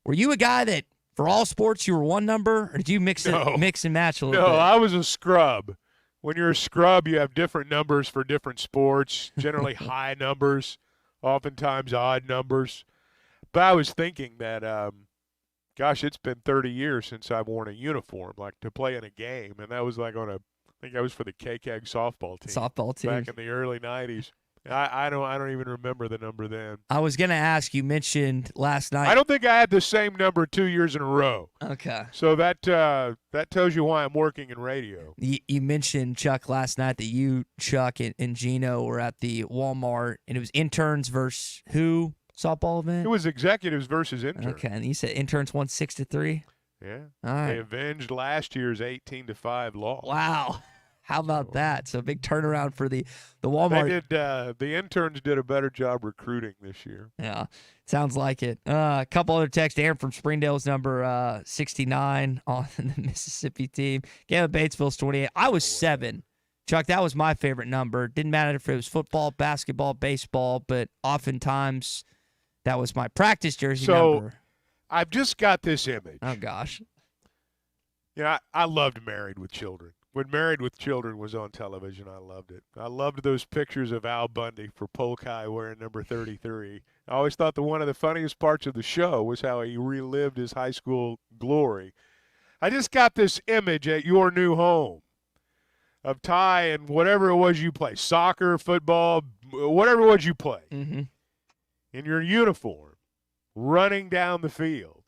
Were you a guy that, for all sports, you were one number, or did you mix and match a little bit?
No, I was a scrub. When you're a scrub, you have different numbers for different sports, generally high numbers, oftentimes odd numbers. But I was thinking that, gosh, it's been 30 years since I've worn a uniform, like to play in a game, and that was like I think I was for the KCAG softball team. Back in the early 90s. I don't even remember the number then.
I was going to ask, you mentioned last night.
I don't think I had the same number 2 years in a row.
Okay.
So that tells you why I'm working in radio.
You mentioned, Chuck, last night that you, Chuck, and Gino were at the Walmart, and it was interns versus who softball event?
It was executives versus interns.
Okay, and you said interns won 6-3?
Yeah.
All right.
They avenged last year's 18-5 loss.
Wow. How about that? So big turnaround for the Walmart.
The interns did a better job recruiting this year.
Yeah, sounds like it. A couple other texts. Aaron from Springdale's number 69 on the Mississippi team. Gavin Batesville's 28. I was 7 Chuck, that was my favorite number. Didn't matter if it was football, basketball, baseball, but oftentimes that was my practice jersey number.
So I've just got this image.
Oh, gosh.
Yeah, I loved Married with Children. When Married with Children was on television, I loved it. I loved those pictures of Al Bundy for Polk High wearing number 33. I always thought that one of the funniest parts of the show was how he relived his high school glory. I just got this image at your new home of Ty and whatever it was you play, soccer, football, whatever it was you play, in your uniform, running down the field.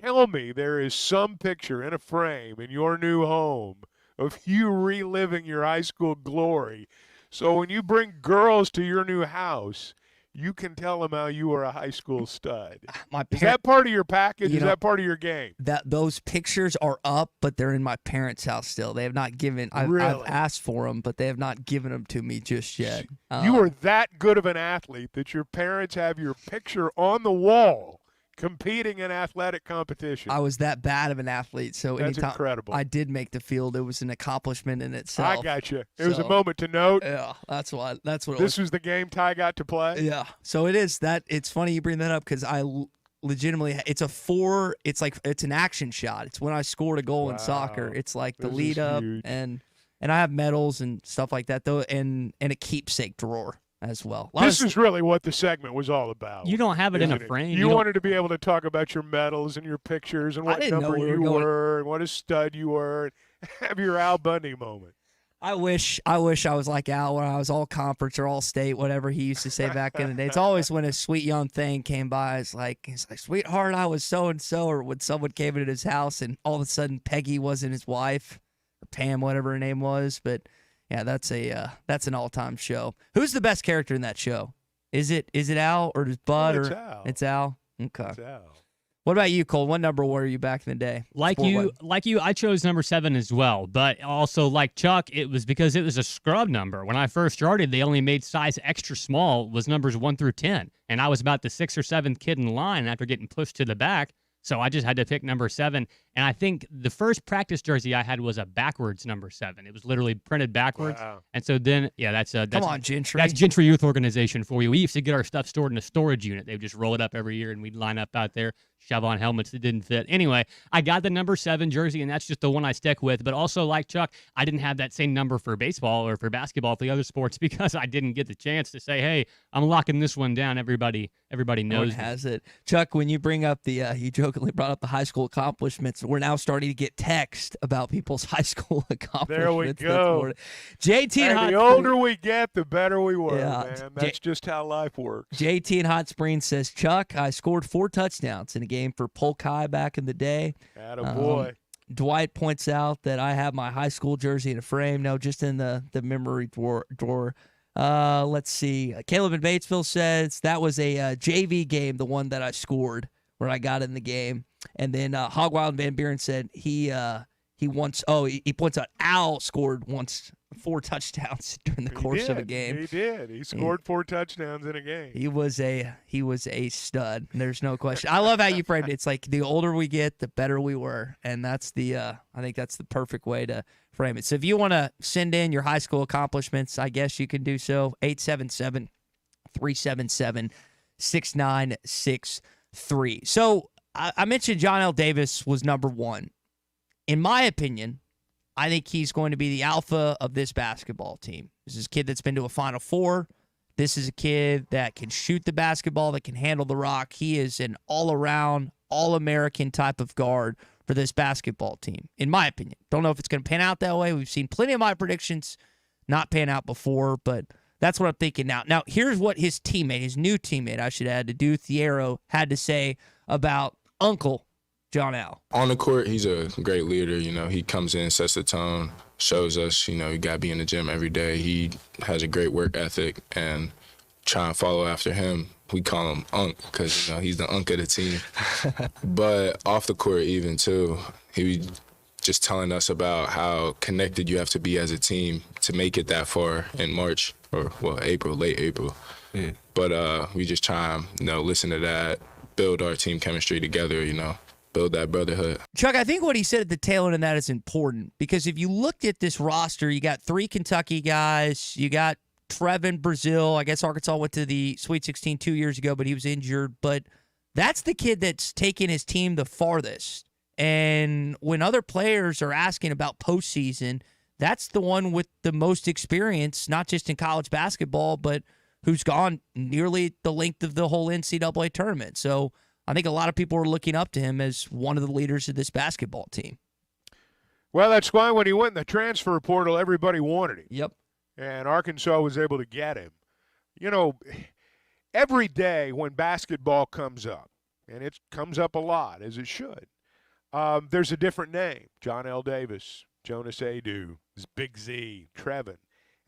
Tell me there is some picture in a frame in your new home of you reliving your high school glory. So when you bring girls to your new house, you can tell them how you were a high school stud. Is that part of your package? Is that part of your game?
Those pictures are up, but they're in my parents' house still. They have not given. I've asked for them, but they have not given them to me just yet.
You are that good of an athlete that your parents have your picture on the wall competing in athletic competition.
I was that bad of an athlete, so
That's
anytime
incredible.
I did make the field, it was an accomplishment in itself.
I got you. It was a moment to note.
Yeah, that's what. It
This was the game Ty got to play.
Yeah, so it is that. It's funny you bring that up because I legitimately, it's a 4. It's like it's an action shot. It's when I scored a goal in soccer. It's like the lead up, and I have medals and stuff like that though, and a keepsake drawer as well.
This is really what the segment was all about.
You don't have it in a frame.
You wanted to be able to talk about your medals and your pictures and what number you were and what a stud you were. Have your Al Bundy moment.
I wish I was like Al, where I was all conference or all state, whatever he used to say back in the day. It's always when a sweet young thing came by, he's like, sweetheart, I was so and so, or when someone came into his house and all of a sudden Peggy wasn't his wife, or Pam, whatever her name was, but. Yeah, that's an all-time show. Who's the best character in that show? Is it Al or is Bud?
It's
or
Al.
It's Al. Okay.
It's Al.
What about you, Cole? What number were you back in the day?
Like you, I chose number 7 as well. But also, like Chuck, it was because it was a scrub number. When I first started, they only made size extra small was numbers 1 through 10, and I was about the 6th or 7th kid in line after getting pushed to the back. So I just had to pick number 7. And I think the first practice jersey I had was a backwards number 7. It was literally printed backwards.
Wow.
And so then, that's
come on, Gentry.
That's Gentry Youth Organization for you. We used to get our stuff stored in a storage unit. They would just roll it up every year, and we'd line up out there, shove on helmets that didn't fit. Anyway, I got the number 7 jersey, and that's just the one I stick with. But also, like Chuck, I didn't have that same number for baseball or for basketball, for the other sports, because I didn't get the chance to say, hey, I'm locking this one down. Everybody knows.
Has it. Chuck, when you bring up you jokingly brought up the high school accomplishments, we're now starting to get text about people's high school accomplishments.
There we go.
JT and Hot
the older we get, the better we work, man. That's just how life works.
JT in Hot Springs says, Chuck, I scored 4 touchdowns in a game for Polk High back in the day.
Attaboy.
Dwight points out that I have my high school jersey in a frame. No, just in the memory drawer. Let's see. Caleb in Batesville says that was a JV game, the one that I scored where I got in the game. And then Hogwild Van Buren said he points out Al scored once 4 touchdowns during the course of a game.
He did. He scored 4 touchdowns in a game.
He was a stud. There's no question. I love how you framed it. It's like the older we get, the better we were, and that's I think that's the perfect way to frame it. So if you want to send in your high school accomplishments, I guess you can do so. 877-377-6963. So I mentioned Johnell Davis was number 1. In my opinion, I think he's going to be the alpha of this basketball team. This is a kid that's been to a Final Four. This is a kid that can shoot the basketball, that can handle the rock. He is an all-around, all-American type of guard for this basketball team, in my opinion. Don't know if it's going to pan out that way. We've seen plenty of my predictions not pan out before, but that's what I'm thinking now. Now, here's what his new teammate, I should add, Adu Thiero, had to say about Uncle Johnell.
On the court, he's a great leader. He comes in, sets the tone, shows us, you got to be in the gym every day. He has a great work ethic, and try and follow after him. We call him Unc because, he's the Unc of the team. But off the court even, too, he just telling us about how connected you have to be as a team to make it that far in March or, April, late April. Yeah. But we just try and, listen to that, build our team chemistry together, build that brotherhood.
Chuck, I think what he said at the tail end of that is important because if you looked at this roster, you got 3 Kentucky guys, you got Trevon Brazil. I guess Arkansas went to the Sweet 16 2 years ago, but he was injured. But that's the kid that's taken his team the farthest. And when other players are asking about postseason, that's the one with the most experience, not just in college basketball, but who's gone nearly the length of the whole NCAA tournament. So I think a lot of people are looking up to him as one of the leaders of this basketball team.
Well, that's why when he went in the transfer portal, everybody wanted him.
Yep.
And Arkansas was able to get him. You know, every day when basketball comes up, and it comes up a lot, as it should, there's a different name. Johnell Davis, Jonas Adu, Big Z, Trevon.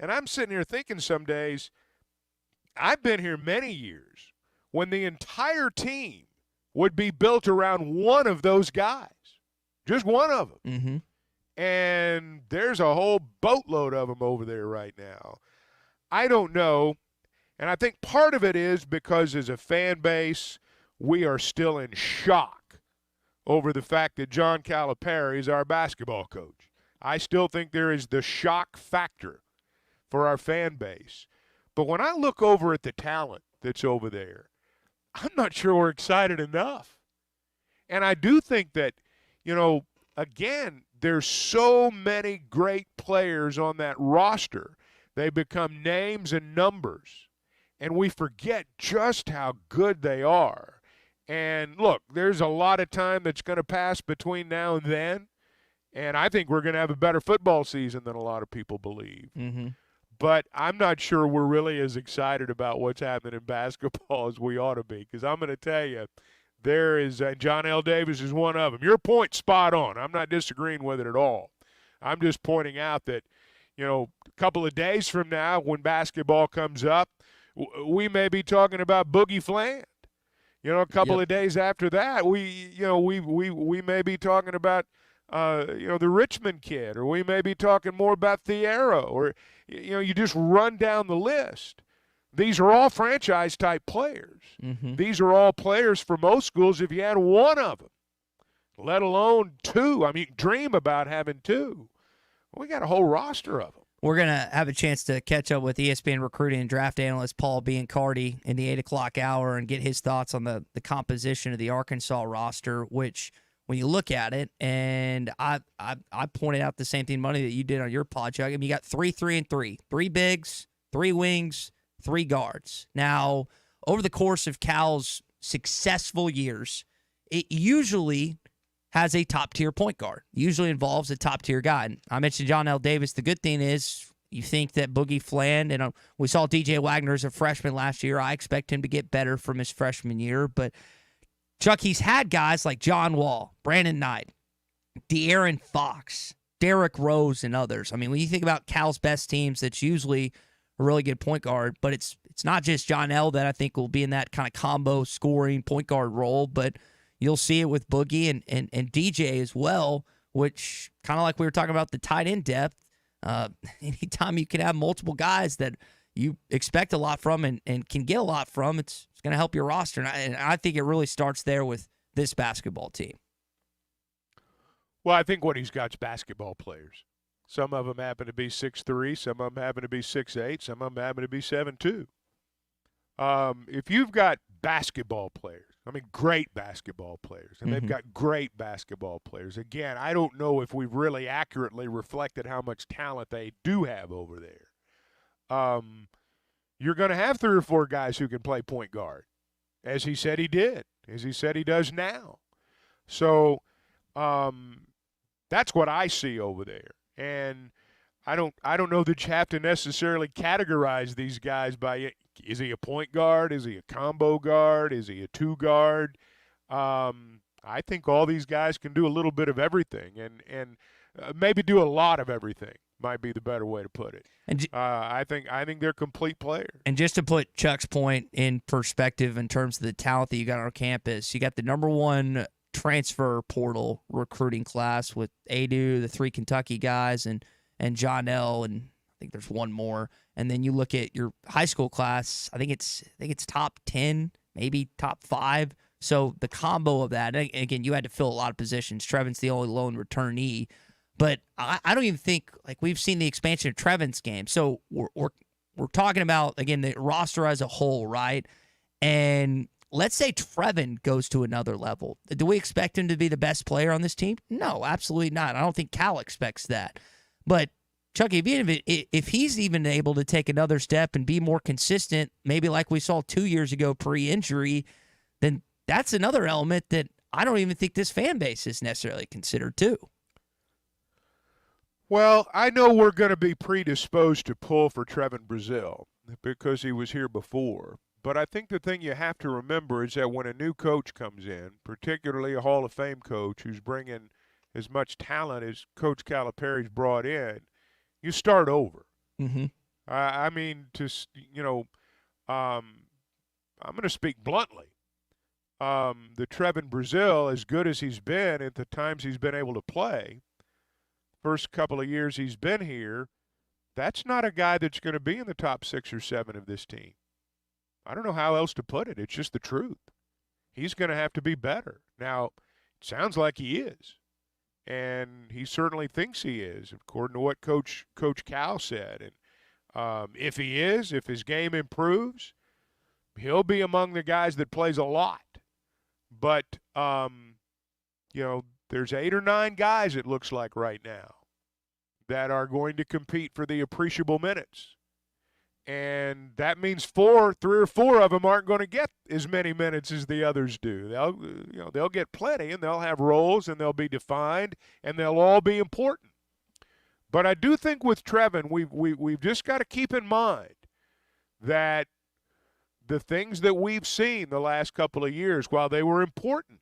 And I'm sitting here thinking some days, I've been here many years when the entire team would be built around one of those guys, just one of them.
Mm-hmm.
And there's a whole boatload of them over there right now. I don't know, and I think part of it is because as a fan base, we are still in shock over the fact that John Calipari is our basketball coach. I still think there is the shock factor for our fan base. But when I look over at the talent that's over there, I'm not sure we're excited enough. And I do think that, you know, again, there's so many great players on that roster. They become names and numbers, and we forget just how good they are. And, look, there's a lot of time that's going to pass between now and then, and I think we're going to have a better football season than a lot of people believe.
Mm-hmm.
But I'm not sure we're really as excited about what's happening in basketball as we ought to be, because I'm going to tell you, there is Johnell Davis is one of them. Your point's spot on. I'm not disagreeing with it at all. I'm just pointing out that, you know, a couple of days from now when basketball comes up, we may be talking about Boogie Fland. You know, a couple of days after that, we may be talking about, the Richmond kid, or we may be talking more about Thiero, or, you know, you just run down the list. These are all franchise-type players.
Mm-hmm.
These are all players for most schools if you had one of them, let alone 2. I mean, dream about having 2. We got a whole roster of them.
We're going to have a chance to catch up with ESPN recruiting and draft analyst Paul Biancardi in the 8 o'clock hour and get his thoughts on the composition of the Arkansas roster, which when you look at it, and I pointed out the same thing, Money, that you did on your pod, Chuck. I mean, you got 3, 3, and 3. 3 bigs, 3 wings, 3 guards. Now, over the course of Cal's successful years, it usually has a top-tier point guard. Usually involves a top-tier guy. And I mentioned Johnell Davis. The good thing is you think that Boogie Fland, and we saw DJ Wagner as a freshman last year. I expect him to get better from his freshman year. But, Chuck, he's had guys like John Wall, Brandon Knight, De'Aaron Fox, Derrick Rose, and others. I mean, when you think about Cal's best teams, that's usually a really good point guard, but it's not just Johnell that I think will be in that kind of combo scoring point guard role, but you'll see it with Boogie and DJ as well, which kind of like we were talking about the tight end depth. Anytime you can have multiple guys that you expect a lot from and can get a lot from, it's going to help your roster. And I think it really starts there with this basketball team.
Well, I think what he's got is basketball players. Some of them happen to be 6'3", some of them happen to be 6'8", some of them happen to be 7'2". If you've got basketball players, I mean great basketball players, and they've got great basketball players. Again, I don't know if we've really accurately reflected how much talent they do have over there. You're going to have 3 or 4 guys who can play point guard, as he said he did, as he said he does now. So that's what I see over there. And I don't know that you have to necessarily categorize these guys by, is he a point guard? Is he a combo guard? Is he a 2 guard? I think all these guys can do a little bit of everything, and maybe do a lot of everything might be the better way to put it. And I think they're complete players.
And just to put Chuck's point in perspective in terms of the talent that you got on campus, you got the number 1 transfer portal recruiting class with Adu, the 3 Kentucky guys, and Johnell, and I think there's one more. And then you look at your high school class, I think it's top 10, maybe top 5 So the combo of that, and again, you had to fill a lot of positions. Trevon's the only lone returnee. But I don't even think, like, we've seen the expansion of Trevon's game. So we're talking about, again, the roster as a whole, right? And let's say Trevon goes to another level. Do we expect him to be the best player on this team? No, absolutely not. I don't think Cal expects that. But, Chucky, if he's even able to take another step and be more consistent, maybe like we saw 2 years ago pre-injury, then that's another element that I don't even think this fan base is necessarily considered too.
Well, I know we're going to be predisposed to pull for Trevon Brazil because he was here before. But I think the thing you have to remember is that when a new coach comes in, particularly a Hall of Fame coach who's bringing as much talent as Coach Calipari's brought in, you start over.
Mm-hmm.
I mean, I'm going to speak bluntly. The Trevon Brazil, as good as he's been at the times he's been able to play, first couple of years he's been here, that's not a guy that's going to be in the top 6 or 7 of this team. I don't know how else to put it. It's just the truth. He's going to have to be better. Now, it sounds like he is, and he certainly thinks he is, according to what Coach Cal said. And if he is, if his game improves, he'll be among the guys that plays a lot. But, there's 8 or 9 guys, it looks like right now, that are going to compete for the appreciable minutes. And that means 3 or 4 of them aren't going to get as many minutes as the others do. They'll get plenty, and they'll have roles, and they'll be defined, and they'll all be important. But I do think with Trevon, we've just got to keep in mind that the things that we've seen the last couple of years, while they were important,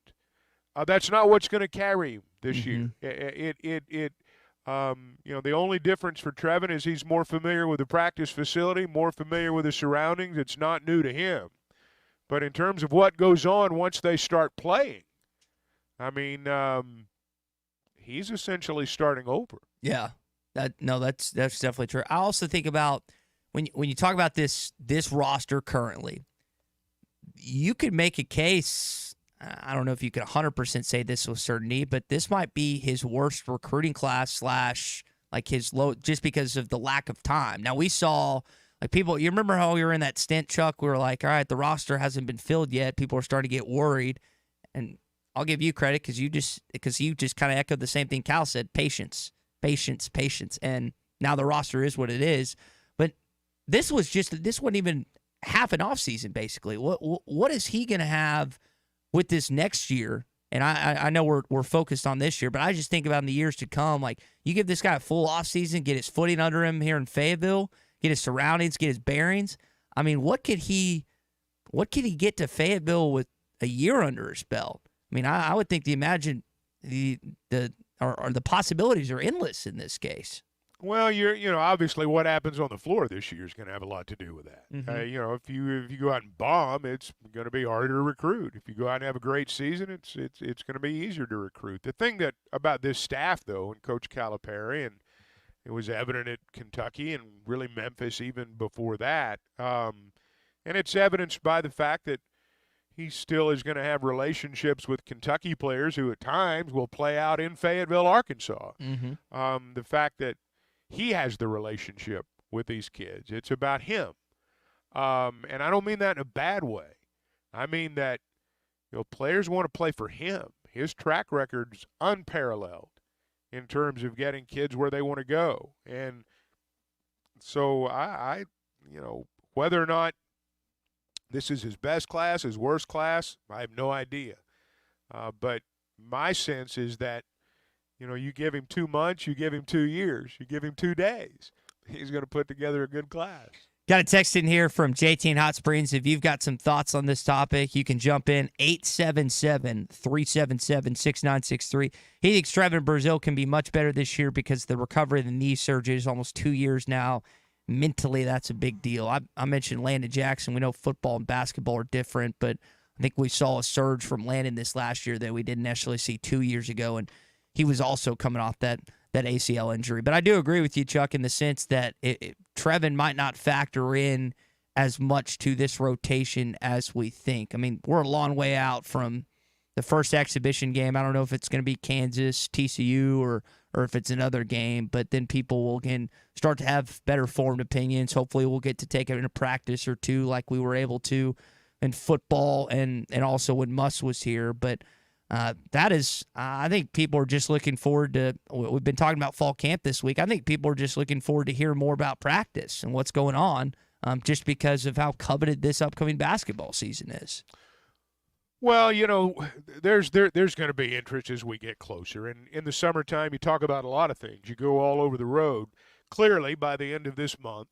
that's not what's going to carry him this year. The only difference for Trevon is he's more familiar with the practice facility, more familiar with the surroundings. It's not new to him. But in terms of what goes on once they start playing, I mean, he's essentially starting over.
Yeah, that's definitely true. I also think about when you talk about this roster currently, you could make a case. I don't know if you could 100% say this with certainty, but this might be his worst recruiting class / like his low, just because of the lack of time. Now, we saw like people, you remember how we were in that stint, Chuck? We were like, all right, the roster hasn't been filled yet. People are starting to get worried. And I'll give you credit because you just kind of echoed the same thing Cal said, patience. And now the roster is what it is. But this wasn't even half an offseason, basically. What is he going to have with this next year? And I know we're focused on this year, but I just think about in the years to come, like you give this guy a full offseason, get his footing under him here in Fayetteville, get his surroundings, get his bearings. I mean, what could he get to Fayetteville with a year under his belt? I mean, I would think the possibilities are endless in this case.
Well, obviously what happens on the floor this year is going to have a lot to do with that.
Mm-hmm.
If you go out and bomb, it's going to be harder to recruit. If you go out and have a great season, it's going to be easier to recruit. The thing that about this staff, though, and Coach Calipari, and it was evident at Kentucky and really Memphis even before that, and it's evidenced by the fact that he still is going to have relationships with Kentucky players who at times will play out in Fayetteville, Arkansas.
Mm-hmm.
The fact that he has the relationship with these kids. It's about him. And I don't mean that in a bad way. I mean that players want to play for him. His track record's unparalleled in terms of getting kids where they want to go. And so I whether or not this is his best class, his worst class, I have no idea. But my sense is that you give him 2 months, you give him 2 years, you give him 2 days, he's going to put together a good class.
Got a text in here from JT in Hot Springs. If you've got some thoughts on this topic, you can jump in 877-377-6963. He thinks Trevon Brazil can be much better this year because the recovery of the knee surgery is almost 2 years now. Mentally, that's a big deal. I mentioned Landon Jackson. We know football and basketball are different, but I think we saw a surge from Landon this last year that we didn't necessarily see 2 years ago, and he was also coming off that ACL injury. But I do agree with you, Chuck, in the sense that Trevon might not factor in as much to this rotation as we think. I mean, we're a long way out from the first exhibition game. I don't know if it's going to be Kansas, TCU, or if it's another game, but then people will again start to have better formed opinions. Hopefully we'll get to take it in a practice or two like we were able to in football and also when Muss was here. But that is, I think people are just looking forward to, we've been talking about fall camp this week. I think people are just looking forward to hear more about practice and what's going on just because of how coveted this upcoming basketball season is.
Well, you know, there's going to be interest as we get closer. And in the summertime, you talk about a lot of things. You go all over the road. Clearly, by the end of this month,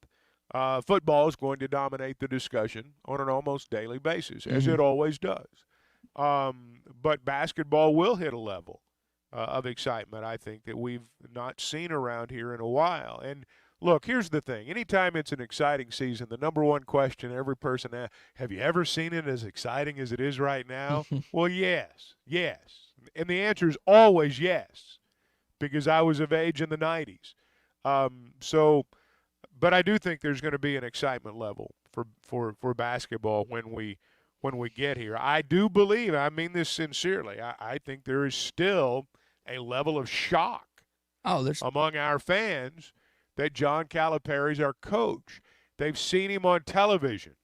football is going to dominate the discussion on an almost daily basis, as it always does. But basketball will hit a level of excitement, I think, that we've not seen around here in a while. And look, here's the thing. Anytime it's an exciting season, the number one question every person asks, have you ever seen it as exciting as it is right now? Well, yes. And the answer is always yes, because I was of age in the 90s. But I do think there's going to be an excitement level for basketball when we get here. I do believe, I mean this sincerely, I think there is still a level of shock among our fans that John Calipari's our coach. They've seen him on television,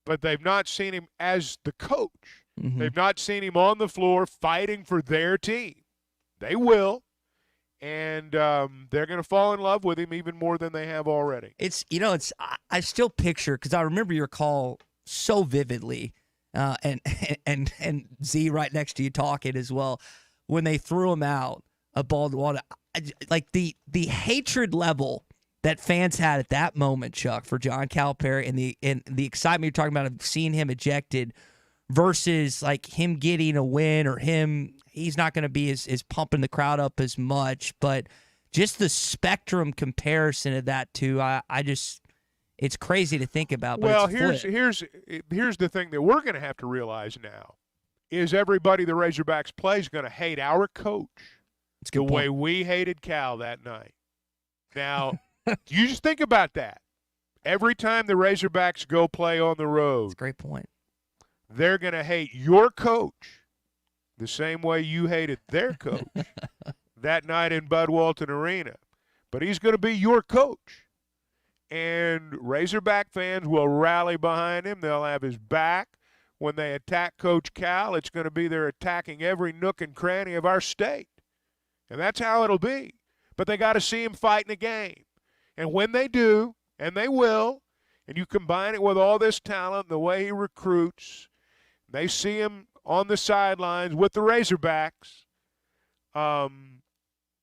but they've not seen him as the coach. They've not seen him on the floor fighting for their team. They will, and they're going to fall in love with him even more than they have already.
I still picture, because I remember your call so vividly, and Z right next to you talking as well, when they threw him out a ball to water. Like the hatred level that fans had at that moment, Chuck, for John Calipari and the excitement you're talking about of seeing him ejected versus like him getting a win or he's not going to be as pumping the crowd up as much, but just the spectrum comparison of that two, it's crazy to think about. But
well, here's the thing that we're going to have to realize now is everybody the Razorbacks play is going to hate our coach the way we hated Cal that night. Now, you just think about that. Every time the Razorbacks go play on the road,
that's a great point.
They're going to hate your coach the same way you hated their coach that night in Bud Walton Arena. But he's going to be your coach. And Razorback fans will rally behind him. They'll have his back. When they attack Coach Cal, it's going to be they're attacking every nook and cranny of our state. And that's how it'll be. But they got to see him fight in a game. And when they do, and they will, and you combine it with all this talent, the way he recruits, they see him on the sidelines with the Razorbacks,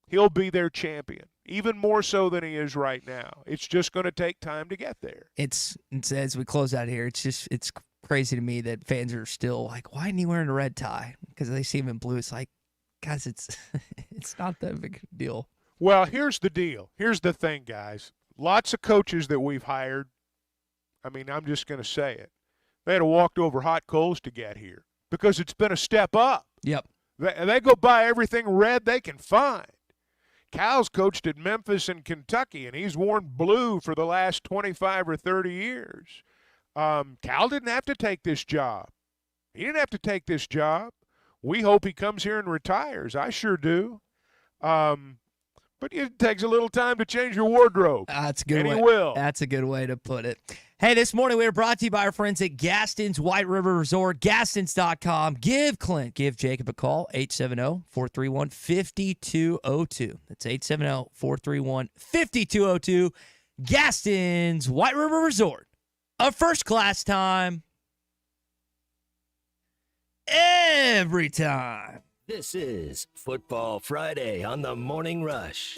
he'll be their champion, even more so than he is right now. It's just going to take time to get there.
It's as we close out here, it's crazy to me that fans are still like, why isn't he wearing a red tie? Because they see him in blue. It's like, guys, it's not that big a deal.
Well, here's the deal. Here's the thing, guys. Lots of coaches that we've hired, I mean, I'm just going to say it. They had to walk over hot coals to get here because it's been a step up.
Yep.
They go buy everything red they can find. Cal's coached at Memphis and Kentucky, and he's worn blue for the last 25 or 30 years. Cal didn't have to take this job. He didn't have to take this job. We hope he comes here and retires. I sure do. But it takes a little time to change your wardrobe.
That's a good way.
He will.
That's a good way to put it. Hey, this morning we are brought to you by our friends at Gaston's White River Resort, Gastons.com. Give Jacob a call, 870-431-5202. That's 870-431-5202. Gaston's White River Resort. A first-class time every time.
This is Football Friday on the Morning Rush.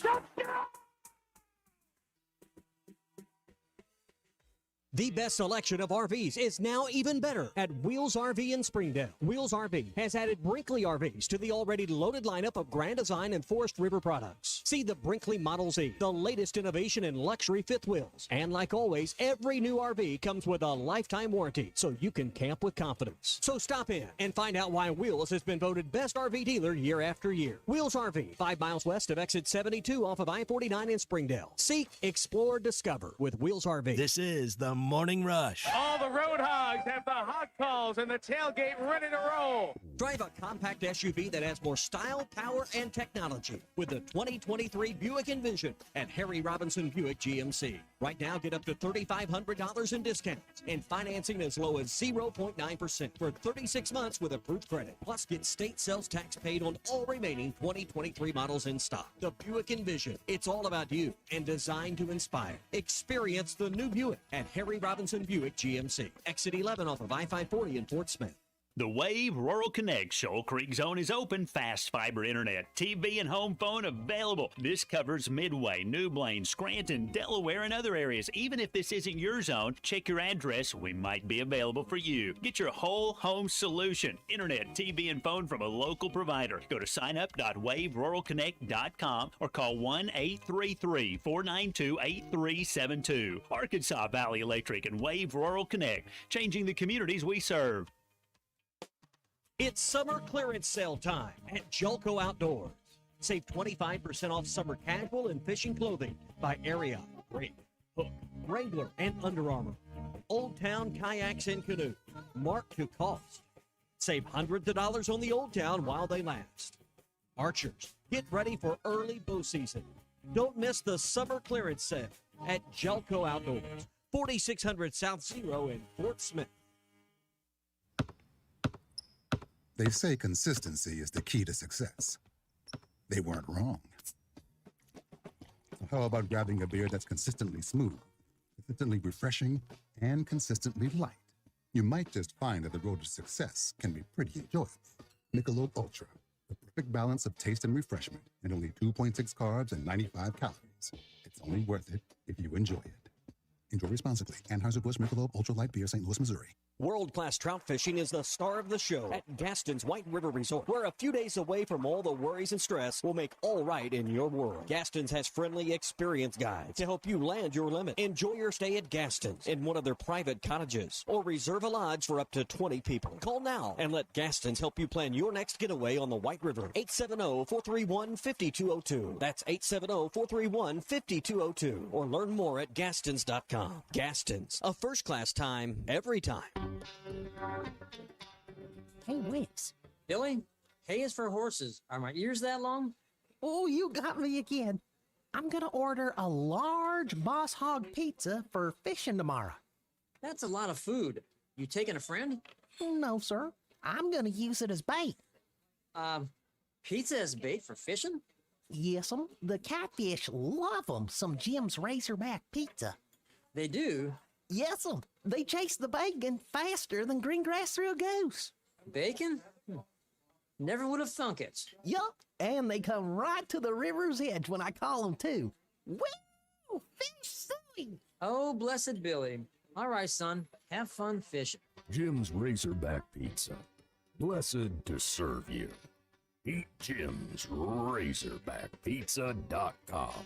The best selection of RVs is now even better at Wheels RV in Springdale. Wheels RV has added Brinkley RVs to the already loaded lineup of Grand Design and Forest River products. See the Brinkley Model Z, the latest innovation in luxury fifth wheels. And like always, every new RV comes with a lifetime warranty, so you can camp with confidence. So stop in and find out why Wheels has been voted best RV dealer year after year. Wheels RV, 5 miles west of exit 72 off of I-49 in Springdale. Seek, explore, discover with Wheels RV.
This is the Morning Rush.
All the road hogs have the hog calls and the tailgate ready to roll.
Drive a compact SUV that has more style, power, and technology with the 2023 Buick Envision at Harry Robinson Buick GMC. Right now, get up to $3,500 in discounts and financing as low as 0.9% for 36 months with approved credit. Plus, get state sales tax paid on all remaining 2023 models in stock. The Buick Envision. It's all about you and designed to inspire. Experience the new Buick at Harry Robinson Buick GMC. Exit 11 off of I-540 in Fort Smith.
The Wave Rural Connect Shoal Creek Zone is open. Fast fiber internet, TV, and home phone available. This covers Midway, New Blaine, Scranton, Delaware, and other areas. Even if this isn't your zone, check your address. We might be available for you. Get your whole home solution. Internet, TV, and phone from a local provider. Go to signup.waveruralconnect.com or call 1-833-492-8372. Arkansas Valley Electric and Wave Rural Connect, changing the communities we serve.
It's summer clearance sale time at Jelco Outdoors. Save 25% off summer casual and fishing clothing by Ariat, Rig, Hook, Wrangler, and Under Armour. Old Town kayaks and canoes, marked to cost. Save hundreds of dollars on the Old Town while they last. Archers, get ready for early bow season. Don't miss the summer clearance sale at Jelco Outdoors, 4600 South Zero in Fort Smith.
They say consistency is the key to success. They weren't wrong. So how about grabbing a beer that's consistently smooth, consistently refreshing, and consistently light? You might just find that the road to success can be pretty enjoyable. Michelob Ultra, the perfect balance of taste and refreshment, and only 2.6 carbs and 95 calories. It's only worth it if you enjoy it. Enjoy responsibly. Anheuser-Busch Michelob Ultra Light Beer, St. Louis, Missouri.
World-class trout fishing is the star of the show at Gaston's White River Resort, where a few days away from all the worries and stress will make all right in your world. Gaston's has friendly, experienced guides to help you land your limit. Enjoy your stay at Gaston's in one of their private cottages or reserve a lodge for up to 20 people. Call now and let Gaston's help you plan your next getaway on the White River. 870-431-5202. That's 870-431-5202. Or learn more at Gastons.com. Gaston's, a first-class time, every time.
Hey, Wix. Billy, hay is for horses. Are my ears that long?
Oh, you got me again. I'm going to order a large Boss Hog pizza for fishing tomorrow.
That's a lot of food. You taking a friend?
No, sir. I'm going to use it as bait.
Pizza as bait for fishing?
Yes'm. The catfish love 'em. Some Jim's Razorback pizza.
They do?
Yes'm. They chase the bacon faster than green grass through a goose.
Bacon? Never would have thunk it.
Yup. And they come right to the river's edge when I call them too. Woo! Fish suey!
Oh, blessed Billy. All right, son. Have fun fishing.
Jim's Razorback Pizza. Blessed to serve you. Eat Jim's RazorbackPizza.com.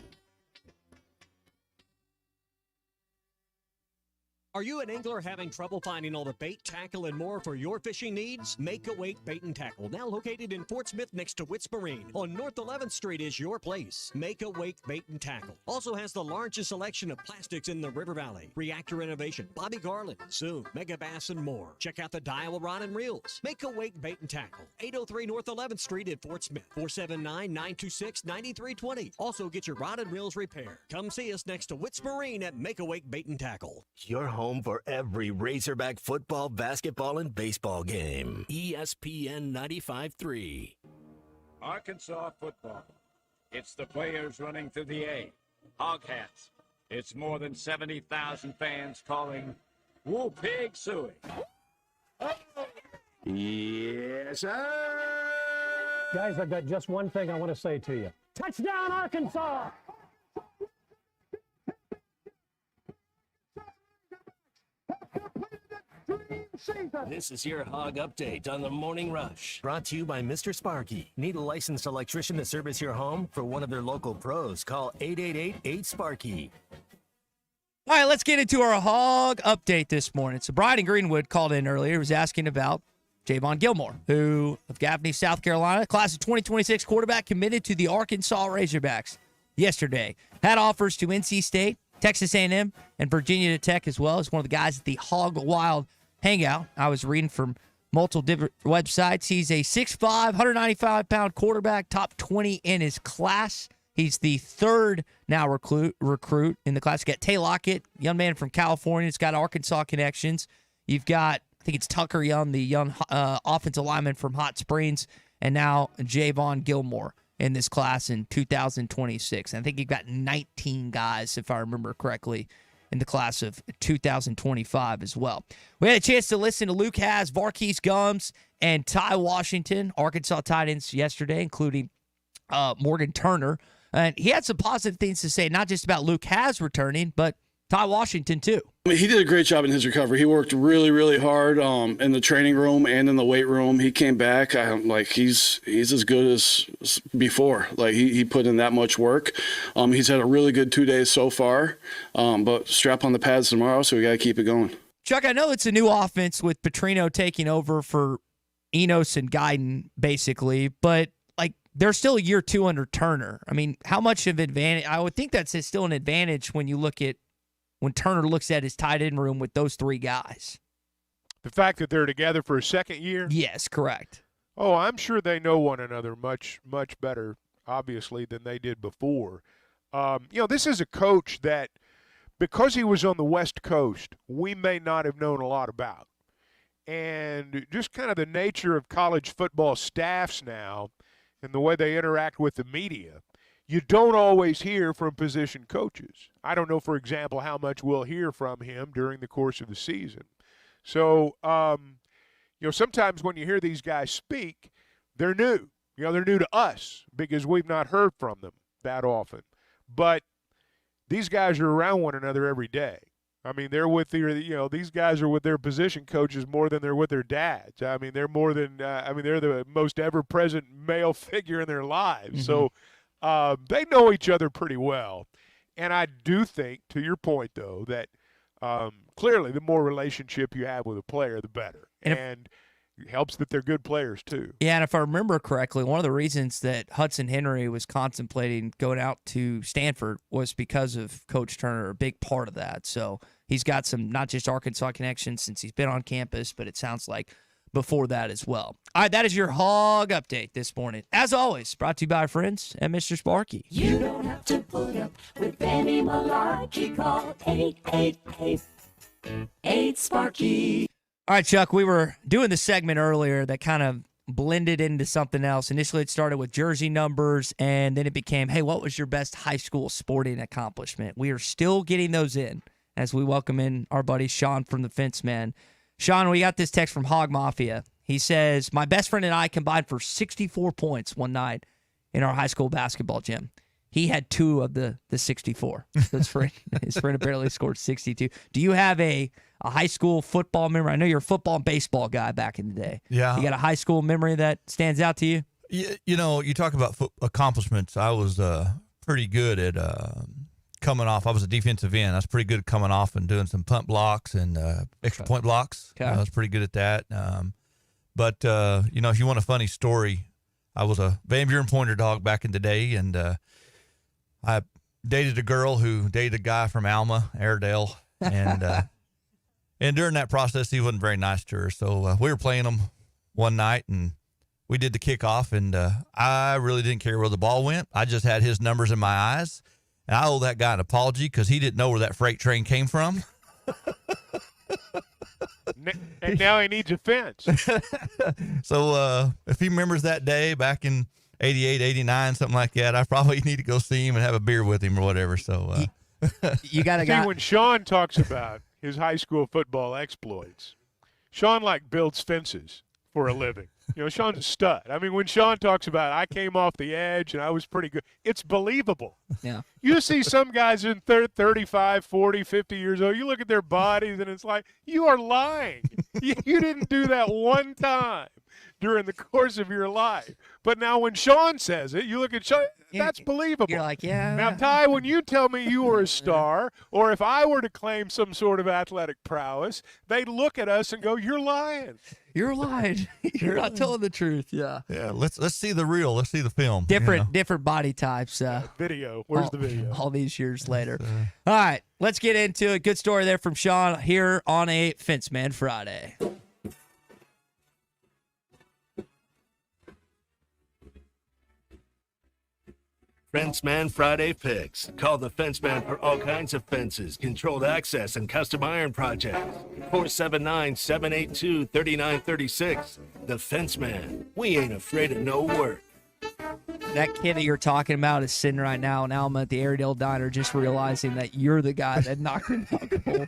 Are you an angler having trouble finding all the bait, tackle, and more for your fishing needs? Make Awake Bait and Tackle, now located in Fort Smith next to Witts Marine on North 11th Street, is your place. Make Awake Bait and Tackle also has the largest selection of plastics in the River Valley. Reactor Innovation, Bobby Garland, Zoom, Mega Bass, and more. Check out the Daiwa Rod and Reels. Make Awake Bait and Tackle, 803 North 11th Street in Fort Smith, 479-926-9320. Also get your rod and reels repaired. Come see us next to Witts Marine at Make Awake Bait and Tackle.
Your home for every Razorback football, basketball, and baseball game. ESPN 95.3.
Arkansas football. It's the players running through the A. Hog hats. It's more than 70,000 fans calling Woo Pig Suey.
Yes, sir.
Guys, I've got just one thing I want to say to you. Touchdown, Arkansas! season.
This is your Hog Update on the Morning Rush. Brought to you by Mr. Sparky. Need a licensed electrician to service your home? For one of their local pros, call 888-8-SPARKY.
All right, let's get into our Hog Update this morning. So Brian in Greenwood called in earlier. He was asking about Javon Gilmore, who of Gaffney, South Carolina, class of 2026 quarterback, committed to the Arkansas Razorbacks yesterday. Had offers to NC State, Texas A&M, and Virginia Tech as well. As one of the guys at the Hog Wild Hangout. I was reading from multiple different websites. He's a 6'5", 195-pound quarterback, top 20 in his class. He's the third now recruit in the class. You got Tay Lockett, young man from California. It's got Arkansas connections. You've got, I think it's Tucker Young, the young offensive lineman from Hot Springs, and now Javon Gilmore in this class in 2026. And I think you've got 19 guys, if I remember correctly, in the class of 2025 as well. We had a chance to listen to Luke Hasz, Varkey's Gums, and Ty Washington, Arkansas tight ends yesterday, including Morgan Turner. And he had some positive things to say, not just about Luke Hasz returning, but Ty Washington too.
I mean, he did a great job in his recovery. He worked really, really hard in the training room and in the weight room. He came back. He's as good as before. Like he put in that much work. He's had a really good 2 days so far. But strap on the pads tomorrow, so we got to keep it going.
Chuck, I know it's a new offense with Petrino taking over for Enos and Guyton, basically, but they're still year two under Turner. I mean, how much of advantage? I would think that's still an advantage when you look at when Turner looks at his tight end room with those three guys.
The fact that they're together for a second year?
Yes, correct.
Oh, I'm sure they know one another much, much better, obviously, than they did before. This is a coach that, because he was on the West Coast, we may not have known a lot about. And just kind of the nature of college football staffs now, and the way they interact with the media, you don't always hear from position coaches. I don't know, for example, how much we'll hear from him during the course of the season. So, sometimes when you hear these guys speak, they're new. They're new to us because we've not heard from them that often. But these guys are around one another every day. I mean, they're with these guys are with their position coaches more than they're with their dads. I mean, they're more than, they're the most ever-present male figure in their lives.
Mm-hmm.
So they know each other pretty well. And I do think, to your point, though, that clearly the more relationship you have with a player, the better. And it helps that they're good players, too.
Yeah, and if I remember correctly, one of the reasons that Hudson Henry was contemplating going out to Stanford was because of Coach Turner, a big part of that. So he's got some not just Arkansas connections since he's been on campus, but it sounds like before that as well. All right, that is your Hog Update this morning. As always, brought to you by our friends at Mr. Sparky.
You don't have to put up with any malarkey. Call 888-8-SPARKY.
All right, Chuck, we were doing the segment earlier that kind of blended into something else. Initially, it started with jersey numbers, and then it became, hey, what was your best high school sporting accomplishment? We are still getting those in as we welcome in our buddy Sean from the Fence Man. Sean, we got this text from Hog Mafia. He says, my best friend and I combined for 64 points one night in our high school basketball gym. He had 2 of the 64. His friend barely scored 62. Do you have a high school football memory? I know you're a football and baseball guy back in the day.
Yeah.
You got a high school memory that stands out to you?
You talk about accomplishments. I was pretty good at coming off. I was a defensive end. I was pretty good at coming off and doing some punt blocks and extra point blocks.
Okay.
I was pretty good at that. But if you want a funny story, I was a Van Buren Pointer dog back in the day, and I dated a girl who dated a guy from Alma, Airedale, and and during that process, he wasn't very nice to her. So we were playing them one night, and we did the kickoff, and I really didn't care where the ball went. I just had his numbers in my eyes, and I owe that guy an apology because he didn't know where that freight train came from.
And now he needs a fence.
So if he remembers that day back in 88, 89, something like that, I probably need to go see him and have a beer with him or whatever. So
you got to
see, when Sean talks about his high school football exploits, Sean builds fences for a living. You know, Sean's a stud. I mean, when Sean talks about I came off the edge and I was pretty good, it's believable.
Yeah.
You see some guys in 35, 40, 50 years old, you look at their bodies and it's like, you are lying. You didn't do that one time during the course of your life. But now when Sean says it, you look at Sean, that's believable.
You're like, yeah.
Now, Ty, when you tell me you were a star, or if I were to claim some sort of athletic prowess, they'd look at us and go, you're lying.
You're lying. You're not telling the truth. Yeah.
Yeah, let's see the real. Let's see the film.
Different body types.
Video. Where's the video?
All these years later. All right, let's get into it. Good story there from Sean here on a Fenceman Friday.
Fenceman Friday Picks. Call the Fenceman for all kinds of fences, controlled access, and custom iron projects. 479-782-3936. The Fenceman. We ain't afraid of no work.
That kid that you're talking about is sitting right now in Alma at the Airedale Diner just realizing that you're the guy that knocked him out cold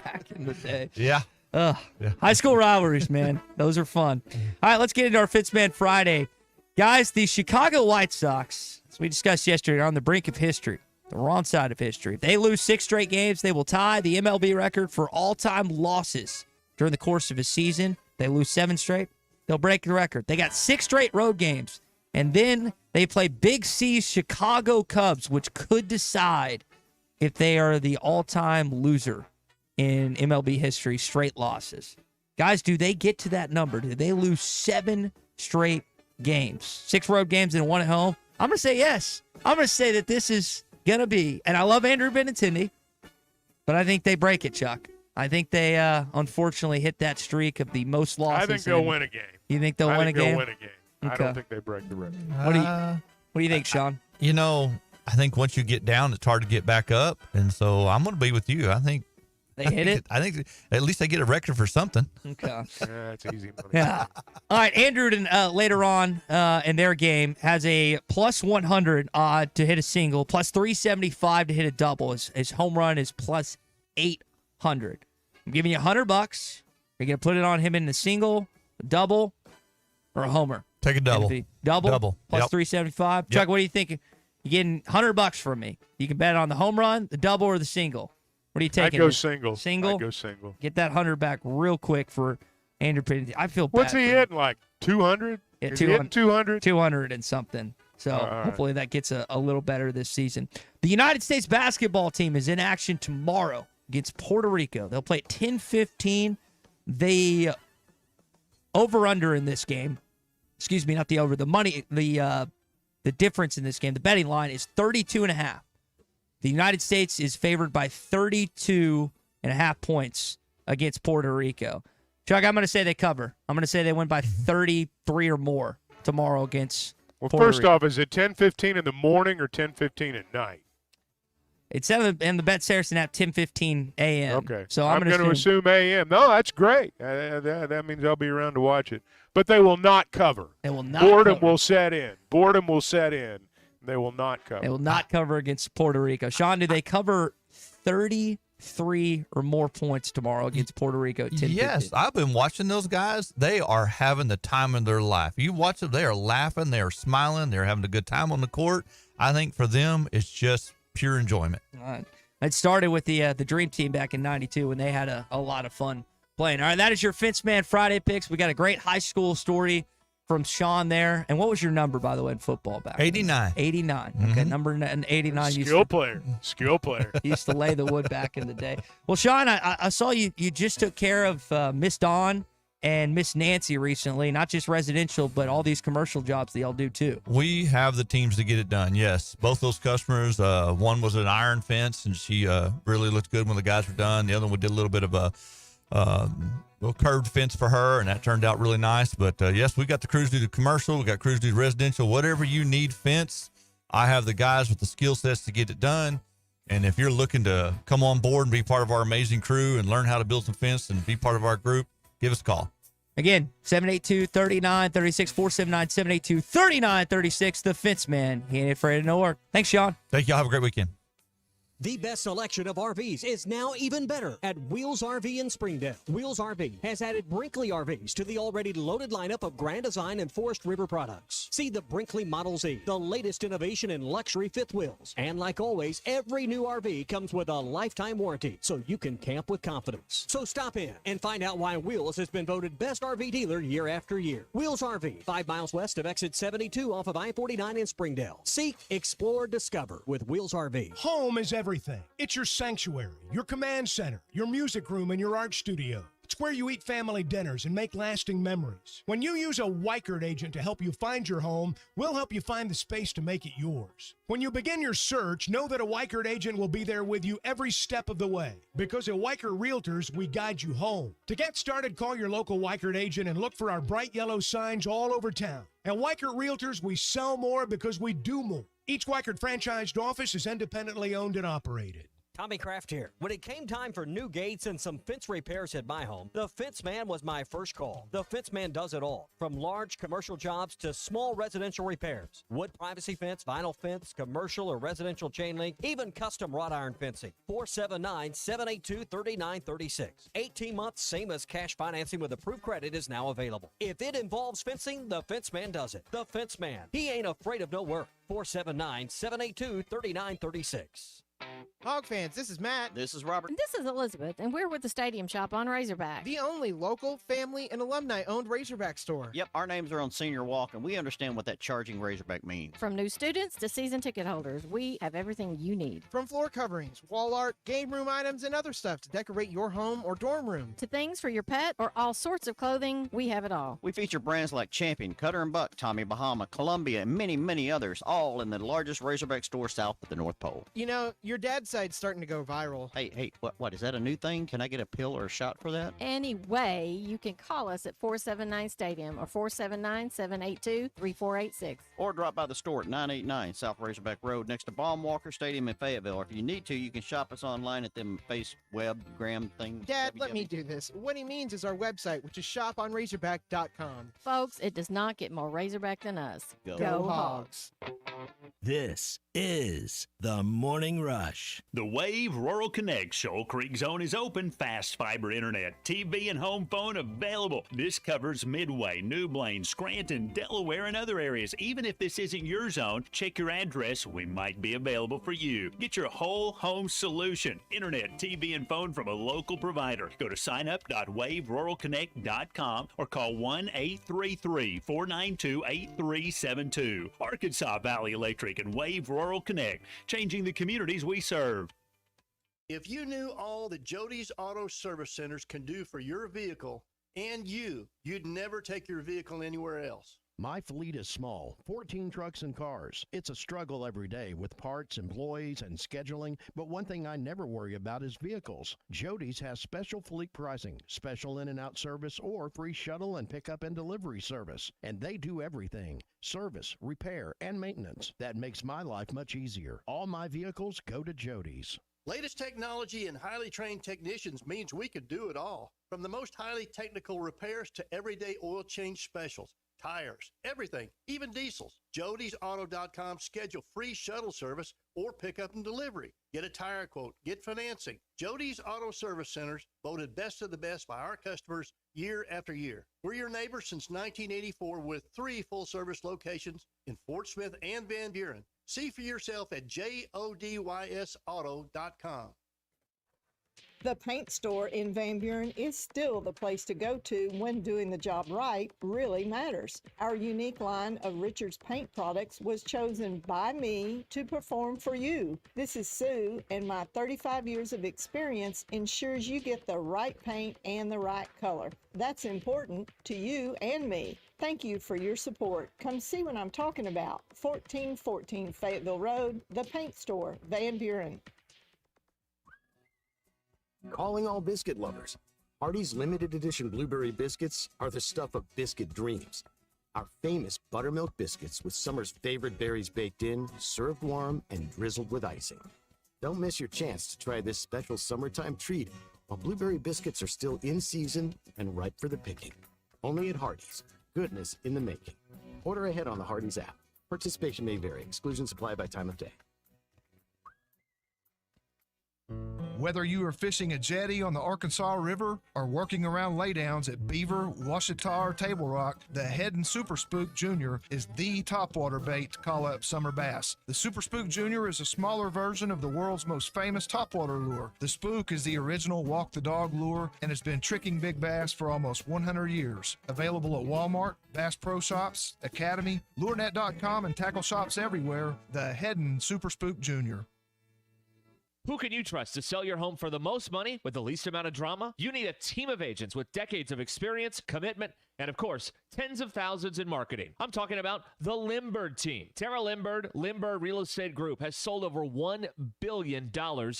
back in the day.
Yeah.
Yeah. High school rivalries, man. Those are fun. All right, let's get into our Fenceman Friday. Guys, the Chicago White Sox, as we discussed yesterday, are on the brink of history, the wrong side of history. If they lose 6 straight games, they will tie the MLB record for all-time losses during the course of a season. If they lose 7 straight, they'll break the record. They got 6 straight road games, and then they play Big C's Chicago Cubs, which could decide if they are the all-time loser in MLB history, straight losses. Guys, do they get to that number? Do they lose 7 straight games, 6 road games and 1 at home? I'm going to say yes. I'm going to say that this is going to be, and I love Andrew Benintendi, but I think they break it, Chuck. I think they unfortunately hit that streak of the most losses.
I think they'll win a game.
You think they'll win a game?
They'll win a game.
Okay.
I don't think they break the record.
What do you think, Sean?
You know, I think once you get down, it's hard to get back up. And so I'm going to be with you. I think
they hit it.
I think at least they get a record for something.
Okay.
Yeah, that's easy money.
Yeah. All right. Andrew later on in their game has a plus 100 odd to hit a single, plus 375 to hit a double. His home run is plus 800. I'm giving you $100. You're going to put it on him in a single, a double, or a homer.
Take a double.
Double. Plus
Yep.
375. Chuck, what do you think? You're getting $100 from me. You can bet on the home run, the double, or the single. What are you taking?
I'd go single.
Single?
I'd go single.
Get that 100 back real quick for Andrew Benintendi. I feel bad.
What's he hitting, like 200?
Yeah,
Is he hitting 200?
200 and something. So hopefully that gets a little better this season. The United States basketball team is in action tomorrow against Puerto Rico. They'll play at 10:15. The over-under in this game, excuse me, not the over, the money, the difference in this game, the betting line is 32.5. The United States is favored by 32.5 points against Puerto Rico. Chuck, I'm going to say they cover. I'm going to say they win by 33 or more tomorrow against Puerto
First
Rico.
off, is it 10:15 in the morning or 10:15 at night?
It's in the Bet Saracen app, 10:15 a.m.
Okay.
So
I'm going to assume a.m. No, that's great. That means I'll be around to watch it. But they will not cover.
They will not
Boredom
cover.
will set in. Boredom will set in. They will not cover.
They will not cover against Puerto Rico. Sean, do they cover 33 or more points tomorrow against Puerto Rico? 10-15?
Yes, I've been watching those guys. They are having the time of their life. You watch them, they are laughing, they are smiling, they're having a good time on the court. I think for them, it's just pure enjoyment.
All right. It started with the Dream Team back in '92 when they had a lot of fun playing. All right, that is your Fenceman Friday picks. We got a great high school story from Sean there. And what was your number, by the way, in football back then?
89.
89. Okay, number 89.
Skill player.
Used to lay the wood back in the day. Well, Sean, I saw you just took care of Miss Dawn and Miss Nancy recently, not just residential, but all these commercial jobs that y'all do too.
We have the teams to get it done, yes. Both those customers, one was an iron fence, and she really looked good when the guys were done. The other one did a little bit of a little curved fence for her, and that turned out really nice. But, yes, we got the crews do the commercial. We got crews do the residential. Whatever you need fence, I have the guys with the skill sets to get it done. And if you're looking to come on board and be part of our amazing crew and learn how to build some fence and be part of our group, give us a call.
Again, 782-3936, 479-782-3936. The Fence Man. He ain't afraid of no work. Thanks, Sean.
Thank y'all. Have a great weekend.
The best selection of RVs is now even better at Wheels RV in Springdale. Wheels RV has added Brinkley RVs to the already loaded lineup of Grand Design and Forest River products. See the Brinkley Model Z, the latest innovation in luxury fifth wheels. And like always, every new RV comes with a lifetime warranty, so you can camp with confidence. So stop in and find out why Wheels has been voted best RV dealer year after year. Wheels RV, 5 miles west of exit 72 off of I-49 in Springdale. Seek, explore, discover with Wheels RV.
Home is everything. It's your sanctuary, your command center, your music room, and your art studio. It's where you eat family dinners and make lasting memories. When you use a Weichert agent to help you find your home, we'll help you find the space to make it yours. When you begin your search, know that a Weichert agent will be there with you every step of the way. Because at Weichert Realtors, we guide you home. To get started, call your local Weichert agent and look for our bright yellow signs all over town. At Weichert Realtors, we sell more because we do more. Each Weichert franchised office is independently owned and operated.
Tommy Kraft here. When it came time for new gates and some fence repairs at my home, the Fence Man was my first call. The Fence Man does it all, from large commercial jobs to small residential repairs. Wood privacy fence, vinyl fence, commercial or residential chain link, even custom wrought iron fencing. 479-782-3936. 18 months, same as cash financing with approved credit is now available. If it involves fencing, the Fence Man does it. The Fence Man. He ain't afraid of no work. 479-782-3936.
Hog fans, this is Matt.
This is Robert.
And this is Elizabeth, and we're with the Stadium Shop on Razorback.
The only local, family, and alumni-owned Razorback store.
Yep, our names are on Senior Walk, and we understand what that charging Razorback means.
From new students to season ticket holders, we have everything you need.
From floor coverings, wall art, game room items, and other stuff to decorate your home or dorm room.
To things for your pet or all sorts of clothing, we have it all.
We feature brands like Champion, Cutter and Buck, Tommy Bahama, Columbia, and many, many others, all in the largest Razorback store south of the North Pole.
You know, your dad's site's starting to go viral.
Hey, what, is that a new thing? Can I get a pill or a shot for that?
Anyway, you can call us at 479-STADIUM or 479-782-3486.
Or drop by the store at 989 South Razorback Road next to Baum-Walker Stadium in Fayetteville. Or if you need to, you can shop us online at them Gram things.
Dad, let me do this. What he means is our website, which is shoponrazorback.com.
Folks, it does not get more Razorback than us.
Go
Hogs.
This is the Morning Rush.
The Wave Rural Connect Shoal Creek Zone is open. Fast fiber internet, TV, and home phone available. This covers Midway, New Blaine, Scranton, Delaware, and other areas. Even if this isn't your zone, check your address. We might be available for you. Get your whole home solution. Internet, TV, and phone from a local provider. Go to signup.waveruralconnect.com or call 1-833-492-8372. Arkansas Valley Electric and Wave Rural Connect, changing the communities we serve.
If you knew all that Jody's Auto Service Centers can do for your vehicle and you'd never take your vehicle anywhere else.
My fleet is small, 14 trucks and cars. It's a struggle every day with parts, employees, and scheduling, but one thing I never worry about is vehicles. Jody's has special fleet pricing, special in and out service, or free shuttle and pickup and delivery service. And they do everything: service, repair, and maintenance. That makes my life much easier. All my vehicles go to Jody's.
Latest technology and highly trained technicians means we could do it all. From the most highly technical repairs to everyday oil change specials. Tires, everything, even diesels. Jody'sAuto.com. Schedule free shuttle service or pickup and delivery. Get a tire quote, get financing. Jody's Auto Service Centers, voted best of the best by our customers year after year. We're your neighbors since 1984 with 3 full-service locations in Fort Smith and Van Buren. See for yourself at JODYSauto.com.
The paint store in Van Buren is still the place to go to when doing the job right really matters. Our unique line of Richards paint products was chosen by me to perform for you. This is Sue, and my 35 years of experience ensures you get the right paint and the right color. That's important to you and me. Thank you for your support. Come see what I'm talking about. 1414 Fayetteville Road, the paint store, Van Buren.
Calling all biscuit lovers. Hardee's limited edition blueberry biscuits are the stuff of biscuit dreams. Our famous buttermilk biscuits with summer's favorite berries baked in, served warm, and drizzled with icing. Don't miss your chance to try this special summertime treat while blueberry biscuits are still in season and ripe for the picking. Only at Hardee's. Goodness in the making. Order ahead on the Hardee's app. Participation may vary. Exclusions apply by time of day.
Whether you are fishing a jetty on the Arkansas River or working around laydowns at Beaver, Washita, or Table Rock, the Heddon Super Spook Jr. is the topwater bait to call up summer bass. The Super Spook Jr. is a smaller version of the world's most famous topwater lure. The Spook is the original walk-the-dog lure and has been tricking big bass for almost 100 years. Available at Walmart, Bass Pro Shops, Academy, LureNet.com, and tackle shops everywhere. The Heddon Super Spook Jr.
Who can you trust to sell your home for the most money with the least amount of drama? You need a team of agents with decades of experience, commitment, and of course, tens of thousands in marketing. I'm talking about the Limbird team. Tara Limbird Real Estate Group has sold over $1 billion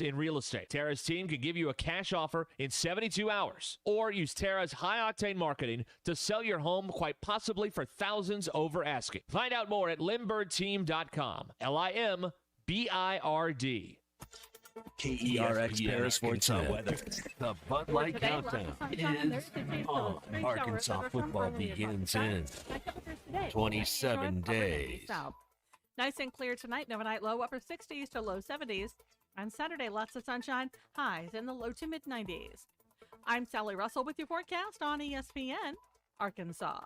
in real estate. Tara's team can give you a cash offer in 72 hours or use Tara's high-octane marketing to sell your home quite possibly for thousands over asking. Find out more at limbirdteam.com. LIMBIRD.
KERX Paris Sports weather. The Bud Light Countdown is on. Arkansas football begins in 27 days.
Nice and clear tonight. Overnight low upper 60s to low 70s. On Saturday, lots of sunshine. Highs in the low to mid 90s. I'm Sally Russell with your forecast on ESPN Arkansas.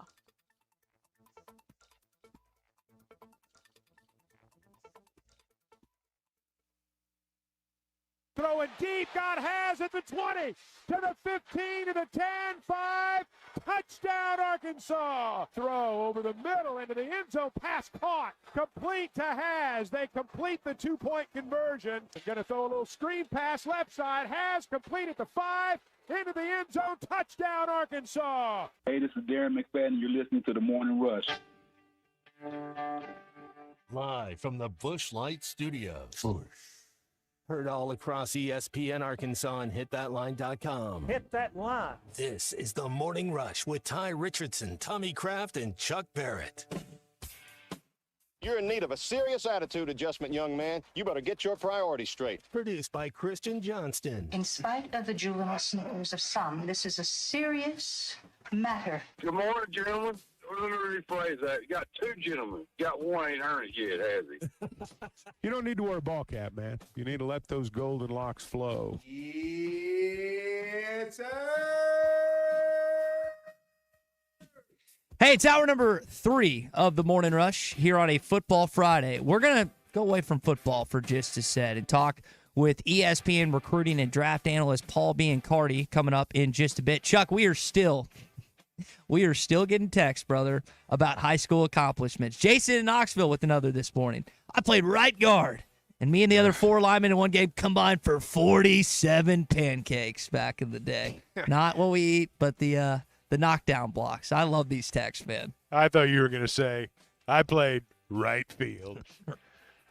Throwing deep, got Hasz at the 20, to the 15, to the 10, 5, touchdown Arkansas. Throw over the middle into the end zone, pass caught, complete to Hasz. They complete the 2-point conversion. They're going to throw a little screen pass left side. Hasz complete at the 5, into the end zone, touchdown Arkansas.
Hey, this is Darren McFadden. You're listening to the Morning Rush.
Live from the Busch Light Studios.
Heard all across ESPN Arkansas and hitthatline.com.
Hit that line.
This is the Morning Rush with Ty Richardson, Tommy Kraft, and Chuck Barrett.
You're in need of a serious attitude adjustment, young man. You better get your priorities straight.
Produced by Christian Johnston.
In spite of the juvenile snickers of some, this is a serious matter.
Good morning, gentlemen. Let me rephrase that. You got two gentlemen. You got one ain't earned it yet, has he?
You don't need to wear a ball cap, man. You need to let those golden locks flow.
It's
Hey, it's hour number 3 of the Morning Rush here on a Football Friday. We're going to go away from football for just a set and talk with ESPN recruiting and draft analyst Paul Biancardi coming up in just a bit. Chuck, we are still getting texts, brother, about high school accomplishments. Jason in Knoxville with another this morning. I played right guard, and me and the other 4 linemen in one game combined for 47 pancakes back in the day. Not what we eat, but the knockdown blocks. I love these texts, man.
I thought you were going to say, I played right field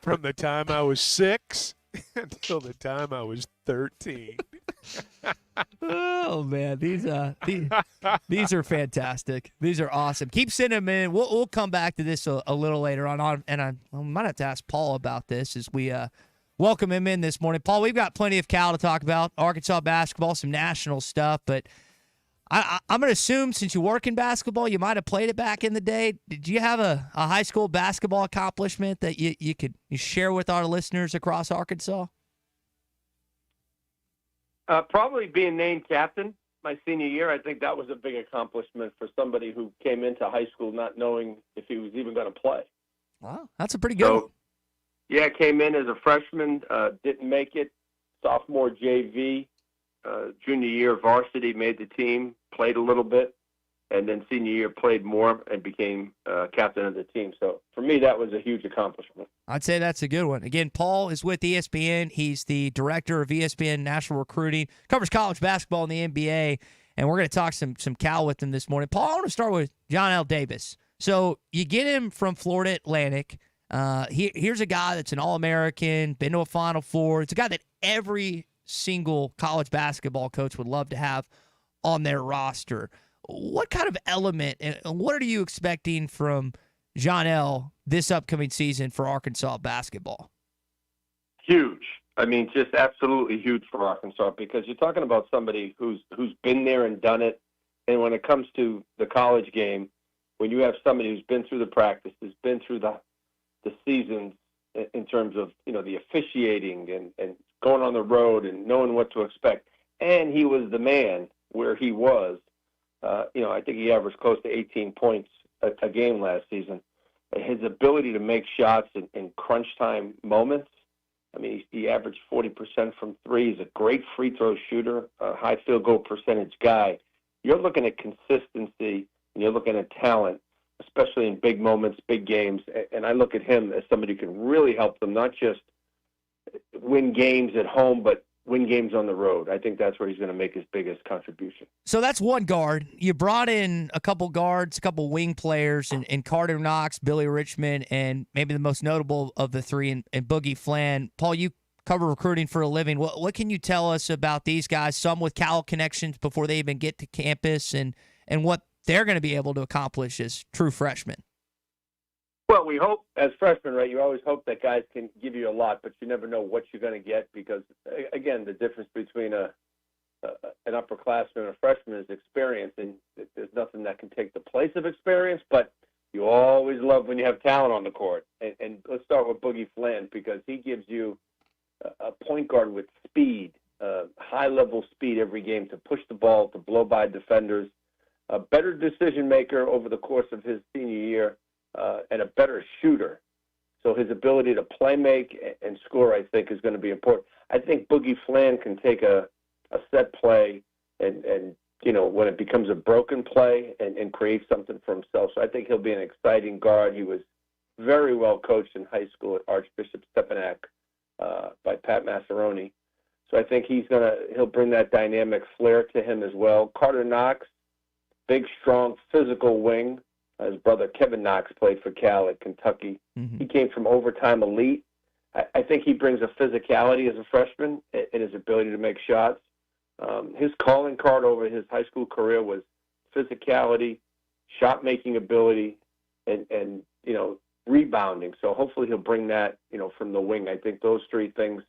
from the time I was 6 until the time I was 13.
Oh man, these are fantastic. These are awesome. Keep sending them in. We'll come back to this a little later on, and I might have to ask Paul about this as we welcome him in this morning. Paul, we've got plenty of Cal to talk about, Arkansas basketball, some national stuff, but I'm going to assume since you work in basketball, you might have played it back in the day. Did you have a high school basketball accomplishment that you could share with our listeners across Arkansas?
Probably being named captain my senior year. I think that was a big accomplishment for somebody who came into high school not knowing if he was even going to play.
Wow, that's a pretty good one.
Yeah, came in as a freshman, didn't make it. Sophomore JV, junior year varsity, made the team, played a little bit, and then senior year played more and became captain of the team. So for me, that was a huge accomplishment.
I'd say that's a good one. Again, Paul is with ESPN. He's the director of ESPN National Recruiting, covers college basketball in the NBA, and we're going to talk some Cal with him this morning. Paul, I want to start with Johnell Davis. So you get him from Florida Atlantic. Here's a guy that's an All-American, been to a Final Four. It's a guy that every single college basketball coach would love to have on their roster. What kind of element and what are you expecting from Johnell this upcoming season for Arkansas basketball?
Huge. I mean, just absolutely huge for Arkansas because you're talking about somebody who's been there and done it. And when it comes to the college game, when you have somebody who's been through the practices, been through the seasons in terms of, the officiating and going on the road and knowing what to expect. And he was the man where he was. I think he averaged close to 18 points a game last season. His ability to make shots in crunch time moments. I mean, he averaged 40% from three. He's a great free throw shooter, a high field goal percentage guy. You're looking at consistency and you're looking at talent, especially in big moments, big games. And I look at him as somebody who can really help them, not just win games at home, but win games on the road. I think that's where he's going to make his biggest contribution.
So that's one guard. You brought in a couple guards, a couple wing players, and Carter Knox, Billy Richmond, and maybe the most notable of the three, and Boogie Flan. Paul, you cover recruiting for a living. What can you tell us about these guys, some with Cal connections before they even get to campus, and what they're going to be able to accomplish as true freshmen?
Well, we hope, as freshmen, right, you always hope that guys can give you a lot, but you never know what you're going to get because, again, the difference between an upperclassman and a freshman is experience, and there's nothing that can take the place of experience, but you always love when you have talent on the court. And let's start with Boogie Flan because he gives you a point guard with speed, high-level speed every game to push the ball, to blow by defenders, a better decision maker over the course of his senior year, and a better shooter. So his ability to play make and score, I think, is going to be important. I think Boogie Flan can take a set play and when it becomes a broken play and create something for himself. So I think he'll be an exciting guard. He was very well coached in high school at Archbishop Stepinac by Pat Massaroni. So I think he'll bring that dynamic flair to him as well. Carter Knox, big, strong, physical wing. His brother Kevin Knox played for Cal at Kentucky. Mm-hmm. He came from overtime elite. I think he brings a physicality as a freshman and his ability to make shots. His calling card over his high school career was physicality, shot-making ability, and rebounding. So hopefully he'll bring that, from the wing. I think those three things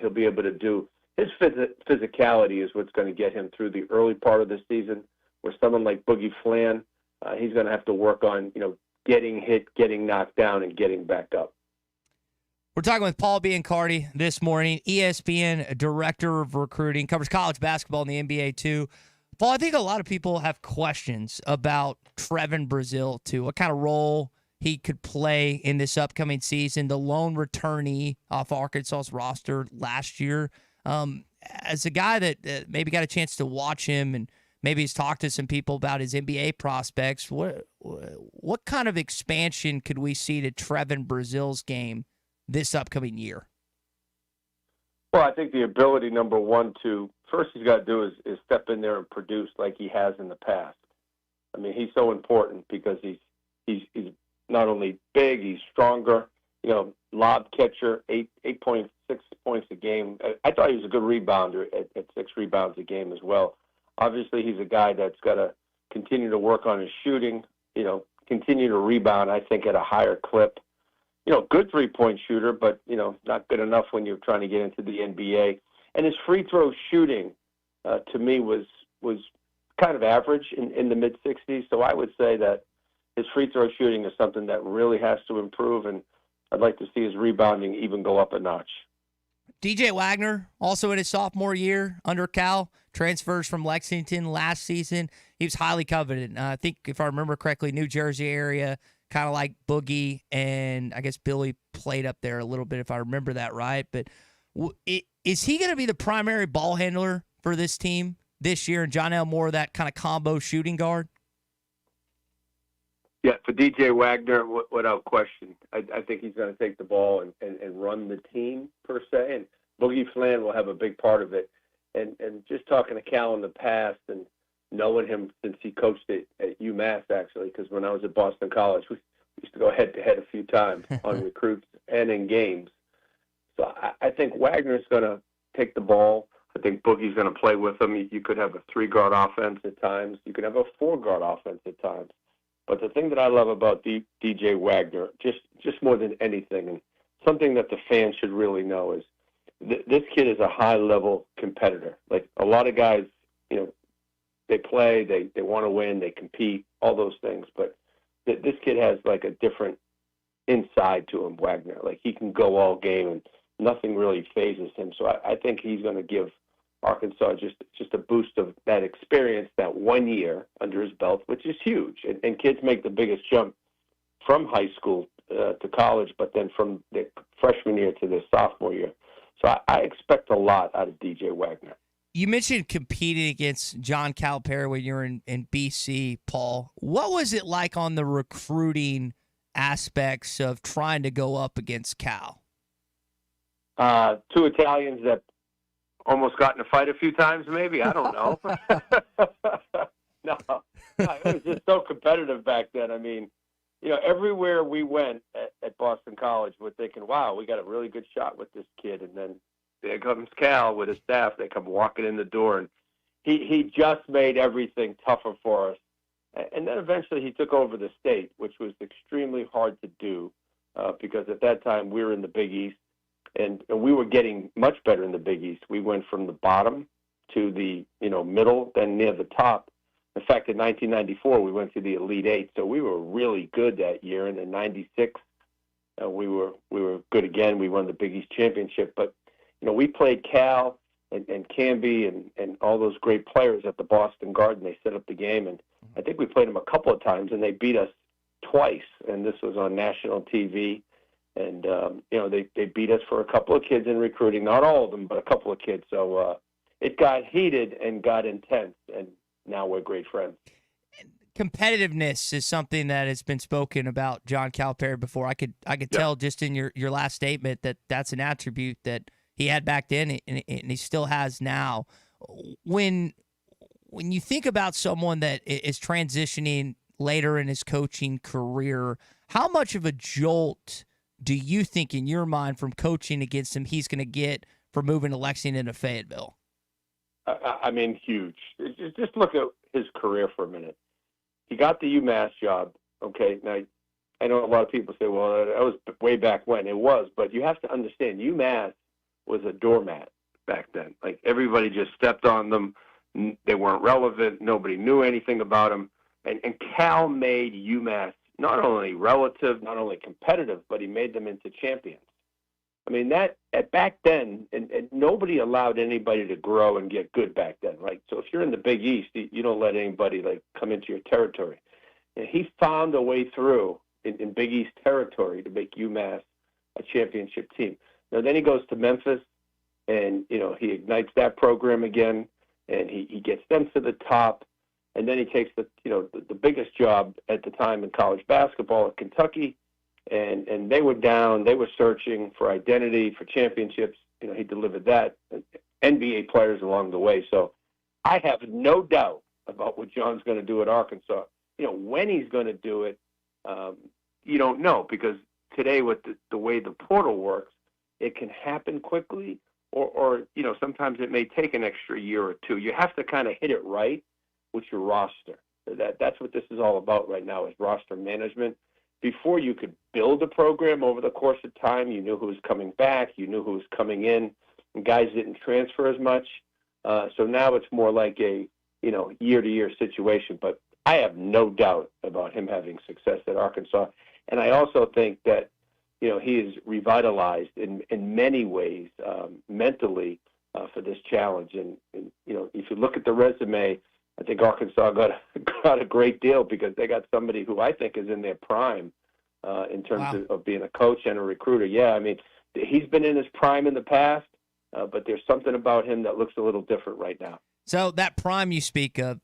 he'll be able to do. His physicality is what's going to get him through the early part of the season, where someone like Boogie Flan, he's going to have to work on, getting hit, getting knocked down, and getting back up.
We're talking with Paul Biancardi this morning, ESPN Director of Recruiting, covers college basketball and the NBA too. Paul, I think a lot of people have questions about Trevon Brazil too, what kind of role he could play in this upcoming season, the lone returnee off Arkansas's roster last year. As a guy that maybe got a chance to watch him and maybe he's talked to some people about his NBA prospects, what kind of expansion could we see to Trevon Brazil's game this upcoming year?
Well, I think the ability, number one, first he's got to do is step in there and produce like he has in the past. I mean, he's so important because he's not only big, he's stronger, lob catcher, 8.6 points a game. I thought he was a good rebounder at 6 rebounds a game as well. Obviously, he's a guy that's got to continue to work on his shooting, continue to rebound, I think, at a higher clip. Good three-point shooter, but, not good enough when you're trying to get into the NBA. And his free throw shooting, to me, was kind of average in the mid-60s. So I would say that his free throw shooting is something that really has to improve, and I'd like to see his rebounding even go up a notch.
DJ Wagner, also in his sophomore year under Cal, transfers from Lexington last season. He was highly coveted. I think, if I remember correctly, New Jersey area, kind of like Boogie, and I guess Billy played up there a little bit, if I remember that right. But is he going to be the primary ball handler for this team this year, and Johnell more of that kind of combo shooting guard?
Yeah, for DJ Wagner, without question, I think he's going to take the ball and run the team, per se, and Boogie Flan will have a big part of it. And just talking to Cal in the past and knowing him since he coached at UMass, actually, because when I was at Boston College, we used to go head-to-head a few times on recruits and in games. So I think Wagner's going to take the ball. I think Boogie's going to play with him. You could have a 3-guard offense at times. You could have a 4-guard offense at times. But the thing that I love about DJ Wagner, just more than anything, and something that the fans should really know, is this kid is a high-level competitor. Like a lot of guys, they play, they want to win, they compete, all those things. But this kid has like a different inside to him, Wagner. Like he can go all game, and nothing really phases him. So I think he's going to give Arkansas just a boost of that experience, that 1 year under his belt, which is huge. And kids make the biggest jump from high school to college, but then from the freshman year to the sophomore year. So I expect a lot out of DJ Wagner.
You mentioned competing against John Calipari when you were in BC, Paul. What was it like on the recruiting aspects of trying to go up against Cal?
Two Italians that almost got in a fight a few times, maybe. I don't know. No, it was just so competitive back then. I mean, everywhere we went at Boston College, we're thinking, wow, we got a really good shot with this kid. And then there comes Cal with his staff. They come walking in the door, and he just made everything tougher for us. And then eventually he took over the state, which was extremely hard to do because at that time we were in the Big East, and we were getting much better in the Big East. We went from the bottom to the middle, then near the top. In fact, in 1994, we went to the Elite Eight, so we were really good that year. And in '96, we were good again. We won the Big East championship. But we played Cal and Canby and all those great players at the Boston Garden. They set up the game, and I think we played them a couple of times, and they beat us twice. And this was on national TV. And they beat us for a couple of kids in recruiting, not all of them, but a couple of kids. So it got heated and got intense, and now we're great friends.
Competitiveness is something that has been spoken about John Calipari before. I could tell just in your last statement that that's an attribute that he had back then and he still has now. When you think about someone that is transitioning later in his coaching career, how much of a jolt do you think in your mind from coaching against him he's going to get for moving to Lexington to Fayetteville?
I mean, huge. Just look at his career for a minute. He got the UMass job. Okay, now I know a lot of people say, well, that was way back when. It was, but you have to understand, UMass was a doormat back then. Like, everybody just stepped on them. They weren't relevant. Nobody knew anything about them. And Cal made UMass not only relative, not only competitive, but he made them into champions. I mean, back then, and nobody allowed anybody to grow and get good back then, right? So if you're in the Big East, you don't let anybody come into your territory. And he found a way through in Big East territory to make UMass a championship team. Now then he goes to Memphis, and he ignites that program again, and he gets them to the top, and then he takes the biggest job at the time in college basketball at Kentucky. And they were down. They were searching for identity, for championships. He delivered that. NBA players along the way. So I have no doubt about what John's going to do at Arkansas. When he's going to do it, you don't know, because today with the way the portal works, it can happen quickly, or sometimes it may take an extra year or two. You have to kind of hit it right with your roster. That's what this is all about right now, is roster management. Before you could build a program over the course of time, you knew who was coming back, you knew who was coming in, and guys didn't transfer as much. So now it's more like a year-to-year situation. But I have no doubt about him having success at Arkansas. And I also think that he is revitalized in many ways mentally for this challenge. And if you look at the resume, I think Arkansas got a great deal, because they got somebody who I think is in their prime in terms of being a coach and a recruiter. Yeah, I mean, he's been in his prime in the past, but there's something about him that looks a little different right now.
So that prime you speak of,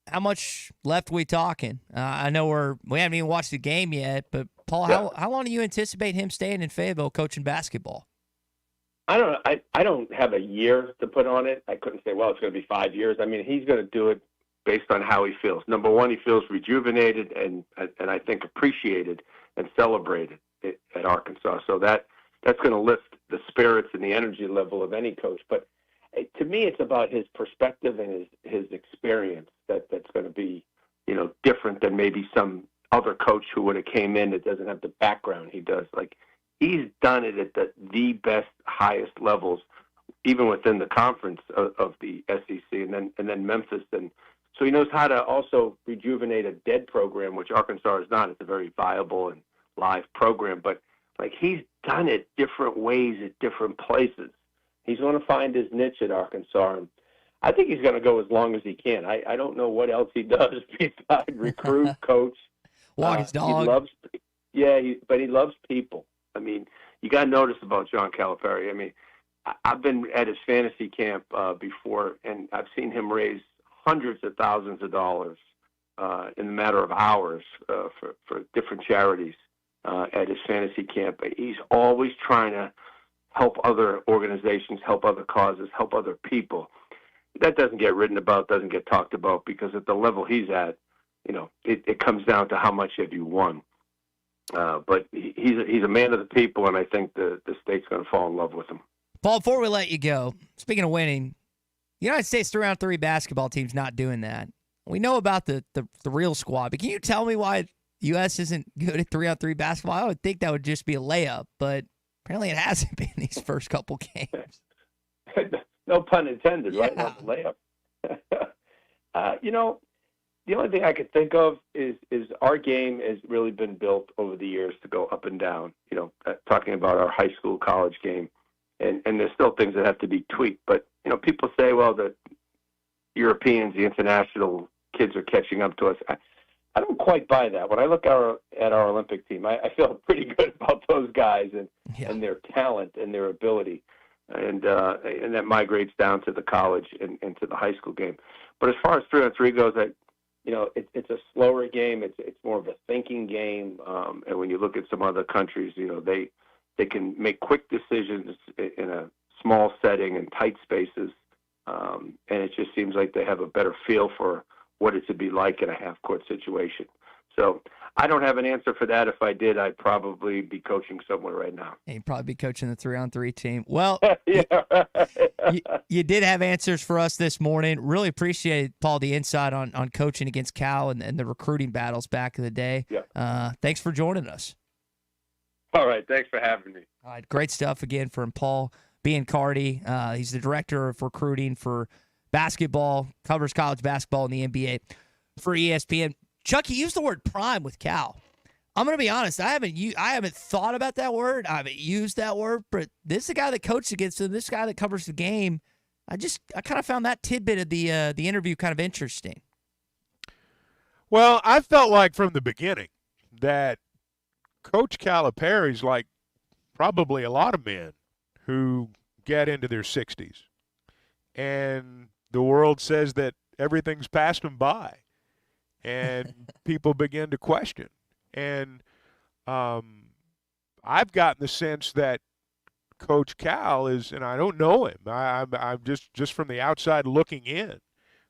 how much left we talking? I know we haven't even watched the game yet, but Paul, how long do you anticipate him staying in Fayetteville coaching basketball?
I don't know. I don't have a year to put on it. I couldn't say, well, it's going to be 5 years. I mean, he's going to do it based on how he feels. Number one, he feels rejuvenated and I think appreciated and celebrated at Arkansas. So that's going to lift the spirits and the energy level of any coach. But to me, it's about his perspective and his experience that's going to be, different than maybe some other coach who would have came in that doesn't have the background he does. Like, he's done it at the best, highest levels, even within the conference of the SEC and then Memphis. And so he knows how to also rejuvenate a dead program, which Arkansas is not. It's a very viable and live program. But Like, he's done it different ways at different places. He's going to find his niche at Arkansas, and I think he's going to go as long as he can. I don't know what else he does besides recruit, coach.
Walk his dog.
He loves, but he loves people. I mean, you got to notice about John Calipari. I mean, I've been at his fantasy camp before, and I've seen him raise hundreds of thousands of dollars in a matter of hours for different charities at his fantasy camp. He's always trying to help other organizations, help other causes, help other people. That doesn't get written about, doesn't get talked about, because at the level he's at, it comes down to how much have you won. But he's a man of the people, and I think the state's going to fall in love with him.
Paul, before we let you go, speaking of winning, the United States 3-on-3 basketball team's not doing that. We know about the real squad, but can you tell me why U.S. isn't good at 3-on-3 basketball? I would think that would just be a layup, but apparently it hasn't been these first couple games.
No pun intended, right? Not the layup. The only thing I could think of is our game has really been built over the years to go up and down. Talking about our high school, college game, and there's still things that have to be tweaked. But people say, well, the Europeans, the international kids are catching up to us. I don't quite buy that. When I look at our Olympic team, I feel pretty good about those guys and their talent and their ability. And that migrates down to the college and to the high school game. But as far as 3-on-3 goes, it's a slower game. It's more of a thinking game. And when you look at some other countries, they can make quick decisions in a small setting and tight spaces. And it just seems like they have a better feel for what it would be like in a half-court situation. So I don't have an answer for that. If I did, I'd probably be coaching somewhere right now.
And you'd probably be coaching the 3-on-3 team. Well,
yeah.
you did have answers for us this morning. Really appreciate, Paul, the insight on coaching against Cal and the recruiting battles back in the day.
Yeah.
Thanks for joining us.
All right. Thanks for having me.
All right. Great stuff again from Paul Biancardi. He's the director of recruiting for basketball, covers college basketball in the NBA for ESPN. Chuck, you used the word prime with Cal. I'm going to be honest. I haven't thought about that word. I haven't used that word. But this is the guy that coached against him. This guy that covers the game. I kind of found that tidbit of the interview kind of interesting.
Well, I felt like from the beginning that Coach Calipari's like probably a lot of men who get into their 60s. And the world says that everything's passed them by. And people begin to question. And I've gotten the sense that Coach Cal is, and I don't know him. I'm just from the outside looking in.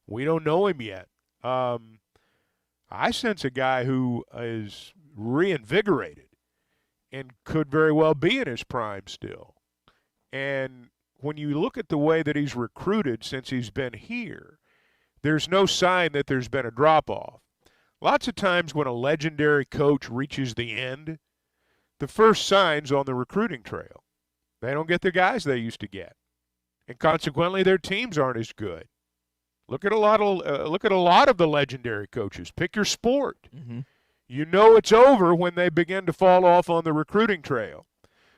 We don't know him yet. I sense a guy who is reinvigorated and could very well be in his prime still. And when you look at the way that he's recruited since he's been here, there's no sign that there's been a drop-off. Lots of times when a legendary coach reaches the end, the first sign's on the recruiting trail. They don't get the guys they used to get, and consequently, their teams aren't as good. Look at a lot of the legendary coaches. Pick your sport.
Mm-hmm.
You know it's over when they begin to fall off on the recruiting trail,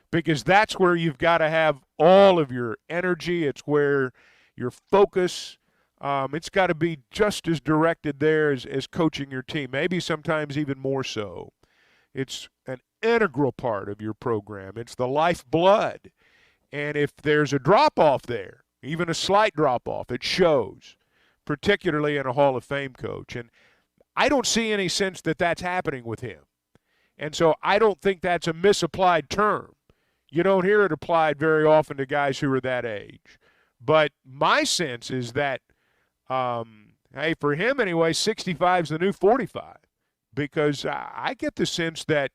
because that's where you've got to have all of your energy. It's where your focus. It's got to be just as directed there as coaching your team, maybe sometimes even more so. It's an integral part of your program. It's the lifeblood. And if there's a drop-off there, even a slight drop-off, it shows, particularly in a Hall of Fame coach. And I don't see any sense that that's happening with him. And so I don't think that's a misapplied term. You don't hear it applied very often to guys who are that age. But my sense is that, hey, for him anyway, 65 is the new 45, because I get the sense that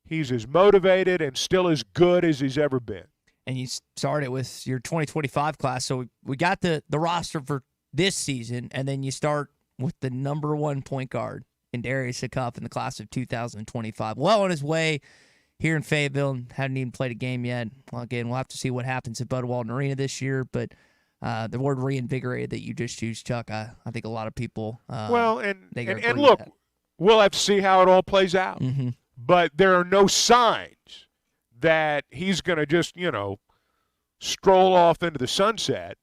he's as motivated and still as good as he's ever been.
And you started with your 2025 class, so we got the roster for this season, and then you start with the number one point guard in Darius Hiccup in the class of 2025. Well on his way here in Fayetteville, and hadn't even played a game yet. Well, again, we'll have to see what happens at Bud Walton Arena this year, but the word reinvigorated that you just used, Chuck, I think a lot of people
and look, we'll have to see how it all plays out.
Mm-hmm.
But there are no signs that he's going to just, stroll off into the sunset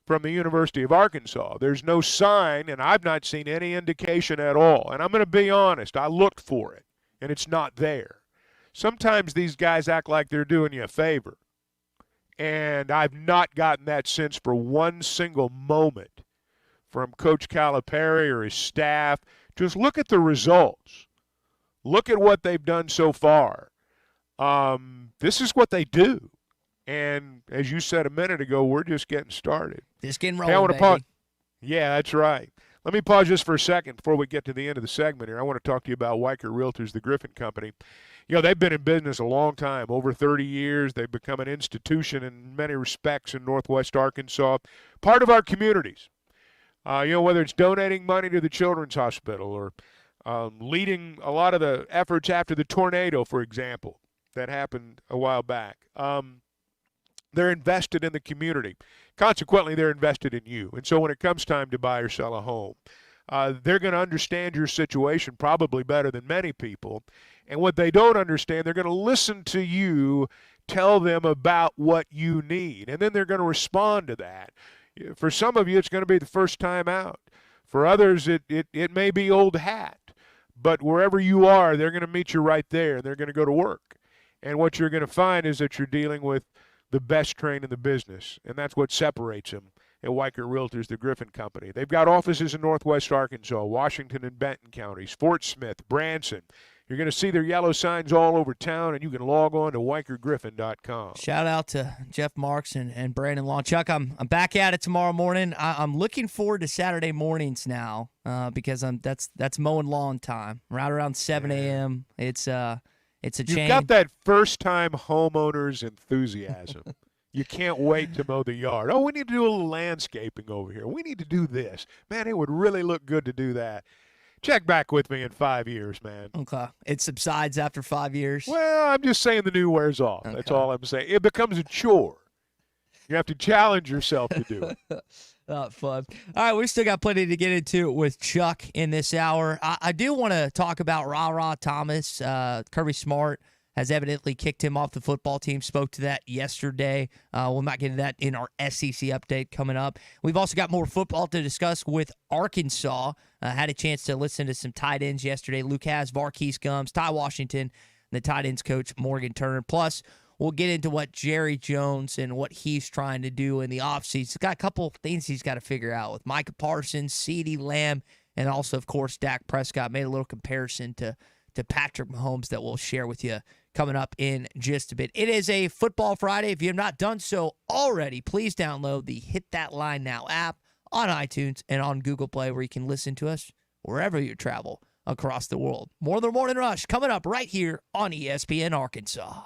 from the University of Arkansas. There's no sign, and I've not seen any indication at all. And I'm going to be honest, I looked for it, and it's not there. Sometimes these guys act like they're doing you a favor, and I've not gotten that sense for one single moment from Coach Calipari or his staff. Just look at the results. Look at what they've done so far. This is what they do. And as you said a minute ago, we're just getting started.
Just getting
Hey,
rolling, baby.
Yeah, that's right. Let me pause just for a second before we get to the end of the segment here. I want to talk to you about Wagner Realtors, the Griffin Company. They've been in business a long time, over 30 years. They've become an institution in many respects in Northwest Arkansas, part of our communities. Whether it's donating money to the Children's Hospital or leading a lot of the efforts after the tornado, for example, that happened a while back. They're invested in the community. Consequently, they're invested in you. And so when it comes time to buy or sell a home, they're going to understand your situation probably better than many people. And what they don't understand, they're going to listen to you tell them about what you need. And then they're going to respond to that. For some of you, it's going to be the first time out. For others, it may be old hat. But wherever you are, they're going to meet you right there, and they're going to go to work. And what you're going to find is that you're dealing with the best train in the business, and that's what separates them at Wagner Realtors, the Griffin Company. They've got offices in Northwest Arkansas, Washington and Benton counties, Fort Smith, Branson. You're going to see their yellow signs all over town, and you can log on to WagnerGriffin.com.
Shout out to Jeff Marks and Brandon Long. Chuck, I'm back at it tomorrow morning. I'm looking forward to Saturday mornings now because that's mowing lawn time. Right around 7 a.m. It's a change.
You've got that first-time homeowner's enthusiasm. You can't wait to mow the yard. Oh, we need to do a little landscaping over here. We need to do this. Man, it would really look good to do that. Check back with me in 5 years, man.
Okay. It subsides after 5 years?
Well, I'm just saying the new wears off. Okay. That's all I'm saying. It becomes a chore. You have to challenge yourself to do it.
Fun. All right, we still got plenty to get into with Chuck in this hour. I do want to talk about Ra Thomas. Kirby Smart has evidently kicked him off the football team. Spoke to that yesterday. We'll not get into that in our SEC update coming up. We've also got more football to discuss with Arkansas. Had a chance to listen to some tight ends yesterday. Luke Hasz, Varkey's Gums, Ty Washington, and the tight ends coach Morgan Turner. Plus, we'll get into what Jerry Jones and what he's trying to do in the offseason. He's got a couple things he's got to figure out with Micah Parsons, CeeDee Lamb, and also, of course, Dak Prescott. Made a little comparison to Patrick Mahomes that we'll share with you coming up in just a bit. It is a Football Friday. If you have not done so already, please download the Hit That Line Now app on iTunes and on Google Play, where you can listen to us wherever you travel across the world. More of the Morning Rush coming up right here on ESPN Arkansas.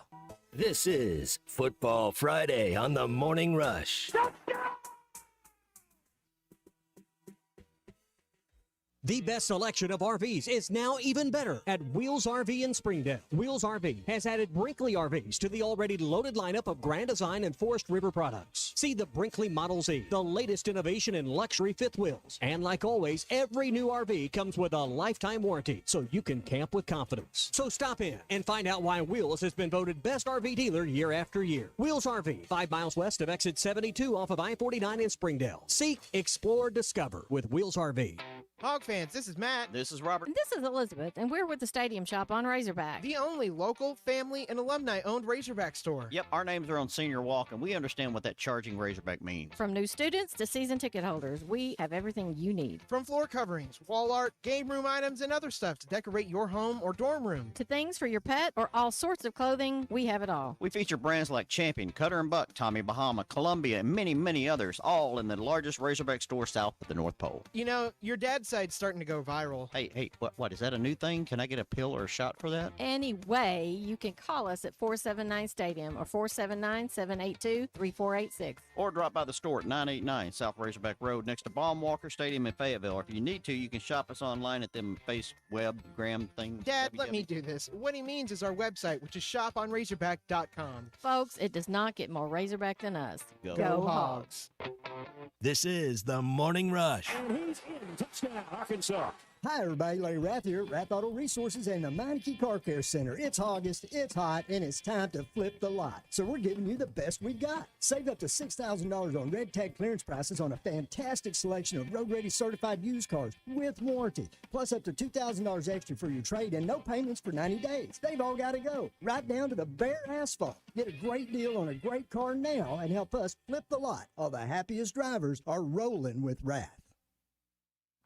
This is Football Friday on the Morning Rush.
The best selection of RVs is now even better at Wheels RV in Springdale. Wheels RV has added Brinkley RVs to the already loaded lineup of Grand Design and Forest River products. See the Brinkley Model Z, the latest innovation in luxury fifth wheels. And like always, every new RV comes with a lifetime warranty, so you can camp with confidence. So stop in and find out why Wheels has been voted best RV dealer year after year. Wheels RV, 5 miles west of exit 72 off of I-49 in Springdale. Seek, explore, discover with Wheels RV.
Hog fans, this is Matt.
This is Robert.
And this is Elizabeth, and we're with the Stadium Shop on Razorback.
The only local, family, and alumni-owned Razorback store.
Yep, our names are on Senior Walk, and we understand what that charging Razorback means.
From new students to season ticket holders, we have everything you need.
From floor coverings, wall art, game room items, and other stuff to decorate your home or dorm room.
To things for your pet or all sorts of clothing, we have it all.
We feature brands like Champion, Cutter and Buck, Tommy Bahama, Columbia, and many, many others, all in the largest Razorback store south of the North Pole.
You know, your dad's site's starting to go viral.
Hey, what is that a new thing? Can I get a pill or a shot for that?
Anyway, you can call us at 479 Stadium or 479-782-3486.
Or drop by the store at 989 South Razorback Road next to Baumwalker Stadium in Fayetteville. Or if you need to, you can shop us online at them face web gram things.
Dad, let me do this. What he means is our website, which is shoponrazorback.com.
Folks, it does not get more Razorback than us.
Go Hogs.
This is the Morning Rush.
And he's in. Touchdown, Arkansas.
Hi, everybody. Larry Rath here at Rath Auto Resources and the Meineke Car Care Center. It's August, it's hot, and it's time to flip the lot. So we're giving you the best we got. Save up to $6,000 on red tag clearance prices on a fantastic selection of road-ready certified used cars with warranty. Plus up to $2,000 extra for your trade and no payments for 90 days. They've all got to go. Right down to the bare asphalt. Get a great deal on a great car now and help us flip the lot. All the happiest drivers are rolling with Rath.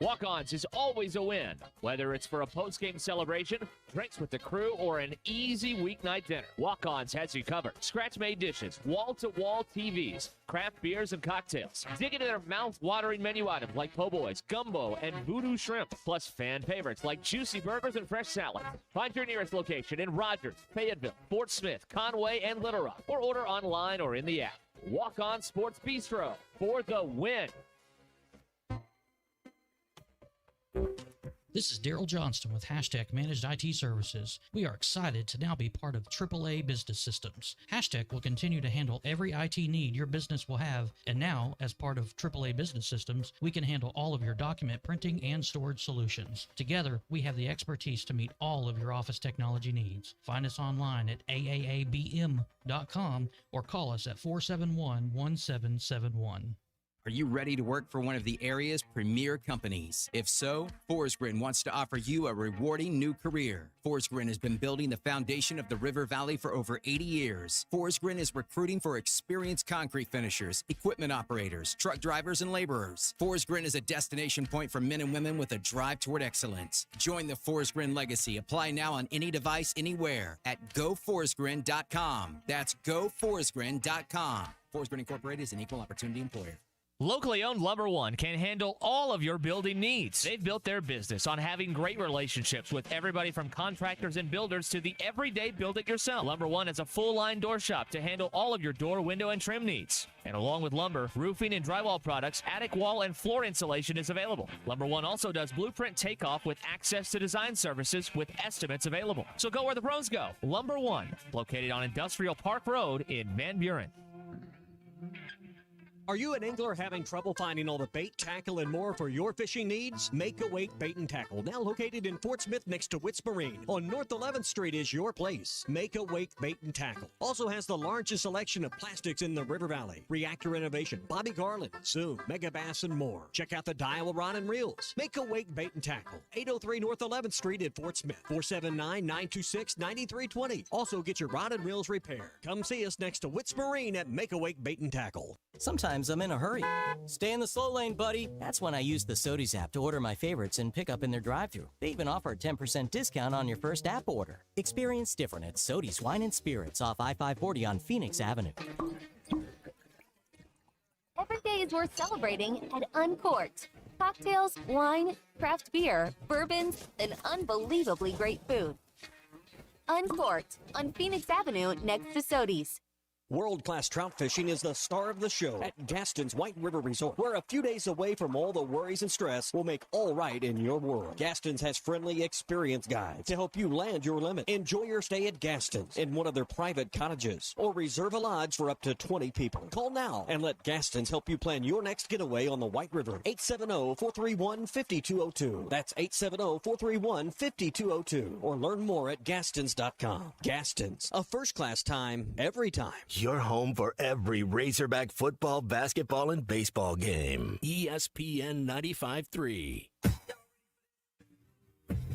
Walk-Ons is always a win, whether it's for a post-game celebration, drinks with the crew, or an easy weeknight dinner. Walk-Ons has you covered. Scratch-made dishes, wall-to-wall TVs, craft beers and cocktails. Dig into their mouth-watering menu items like po' boys, gumbo, and voodoo shrimp, plus fan favorites like juicy burgers and fresh salads. Find your nearest location in Rogers, Fayetteville, Fort Smith, Conway, and Little Rock, or order online or in the app. Walk-On Sports Bistro for the win.
This is Daryl Johnston with Hashtag Managed IT Services. We are excited to now be part of AAA Business Systems. Hashtag will continue to handle every IT need your business will have, and now, as part of AAA Business Systems, we can handle all of your document printing and storage solutions. Together, we have the expertise to meet all of your office technology needs. Find us online at aaabm.com or call us at 471-1771.
Are you ready to work for one of the area's premier companies? If so, Forsgren wants to offer you a rewarding new career. Forsgren has been building the foundation of the River Valley for over 80 years. Forsgren is recruiting for experienced concrete finishers, equipment operators, truck drivers, and laborers. Forsgren is a destination point for men and women with a drive toward excellence. Join the Forsgren legacy. Apply now on any device, anywhere at goforsgren.com. That's goforsgren.com. Forsgren Incorporated is an equal opportunity employer.
Locally owned Lumber One can handle all of your building needs. They've built their business on having great relationships with everybody from contractors and builders to the everyday build-it-yourself. Lumber One has a full-line door shop to handle all of your door, window, and trim needs. And along with lumber, roofing, and drywall products, attic wall and floor insulation is available. Lumber One also does blueprint takeoff with access to design services with estimates available. So go where the pros go. Lumber One, located on Industrial Park Road in Van Buren.
Are you an angler having trouble finding all the bait, tackle, and more for your fishing needs? Make a Wake Bait and Tackle, now located in Fort Smith next to Witts Marine. On North 11th Street is your place. Make a Wake Bait and Tackle. Also has the largest selection of plastics in the River Valley. Reactor Innovation, Bobby Garland, Zoom, Mega Bass, and more. Check out the Daiwa Rod and Reels. Make a Wake Bait and Tackle. 803 North 11th Street at Fort Smith. 479-926-9320. Also get your rod and reels repaired. Come see us next to Witts Marine at Make a Wake Bait and Tackle.
Sometimes I'm in a hurry. Stay in the slow lane, buddy. That's when I use the Sodies app to order my favorites and pick up in their drive-thru. They even offer a 10% discount on your first app order. Experience different at Sodies Wine and Spirits off I-540 on Phoenix Avenue.
Every day is worth celebrating at Uncorked. Cocktails, wine, craft beer, bourbons, and unbelievably great food. Uncorked on Phoenix Avenue next to Sodies.
World-class trout fishing is the star of the show at Gaston's White River Resort, where a few days away from all the worries and stress will make all right in your world. Gaston's has friendly, experienced guides to help you land your limit. Enjoy your stay at Gaston's in one of their private cottages, or reserve a lodge for up to 20 people. Call now and let Gaston's help you plan your next getaway on the White River. 870-431-5202. That's 870-431-5202. Or learn more at Gastons.com. Gaston's, a first-class time, every time.
Your home for every Razorback football, basketball, and baseball game. ESPN 95.3.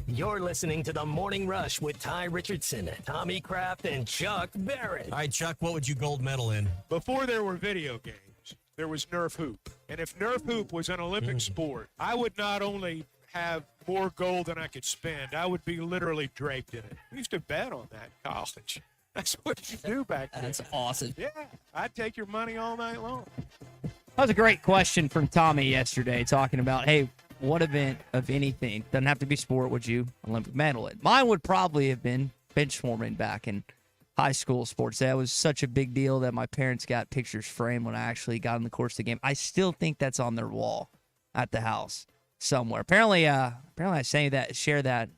You're listening to The Morning Rush with Ty Richardson, Tommy Kraft, and Chuck Barrett.
All right, Chuck, what would you gold medal in?
Before there were video games, there was Nerf hoop. And if Nerf hoop was an Olympic sport, I would not only have more gold than I could spend, I would be literally draped in it. We used to bet on that in college. That's what you do back then.
That's awesome.
Yeah, I'd take your money all night long.
That was a great question from Tommy yesterday, talking about, hey, what event of anything, doesn't have to be sport, would you Olympic medal it? Mine would probably have been bench warming back in high school sports. That was such a big deal that my parents got pictures framed when I actually got in the course of the game. I still think that's on their wall at the house somewhere. Apparently I share that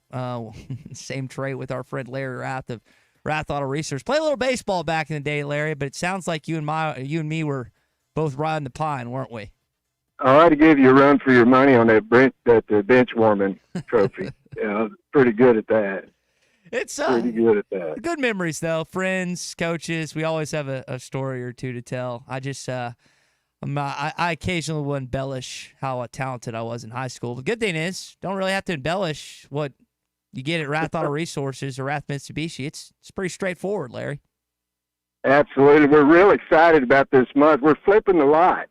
same trait with our friend Larry Rath of Rath Auto Research. Play a little baseball back in the day, Larry, but it sounds like you and me were both riding the pine, weren't we?
I ought to give you a run for your money on that bench warming trophy. Pretty good at that.
It's
pretty good at that.
Good memories, though. Friends, coaches, we always have a story or two to tell. I just, I occasionally will embellish how talented I was in high school. The good thing is, don't really have to embellish what you get at Rath Auto Resources or Rath Mitsubishi. It's pretty straightforward, Larry.
Absolutely. We're real excited about this month. We're flipping the lot,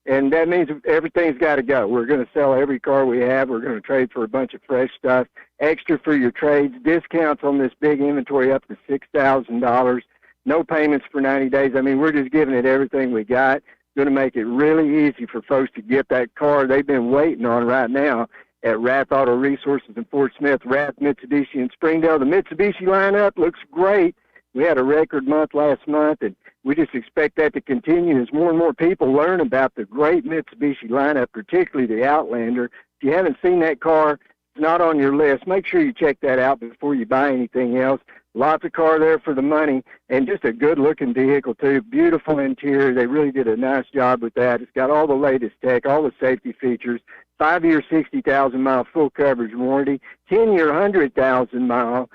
and that means everything's got to go. We're going to sell every car we have. We're going to trade for a bunch of fresh stuff, extra for your trades, discounts on this big inventory up to $6,000, no payments for 90 days. I mean, we're just giving it everything we got. Going to make it really easy for folks to get that car they've been waiting on right now at Rath Auto Resources in Fort Smith, Rath Mitsubishi in Springdale. The Mitsubishi lineup looks great. We had a record month last month, and we just expect that to continue as more and more people learn about the great Mitsubishi lineup, particularly the Outlander. If you haven't seen that car, it's not on your list. Make sure you check that out before you buy anything else. Lots of car there for the money, and just a good-looking vehicle, too. Beautiful interior. They really did a nice job with that. It's got all the latest tech, all the safety features, 5-year, 60,000-mile full coverage warranty, 10-year, 100,000-mile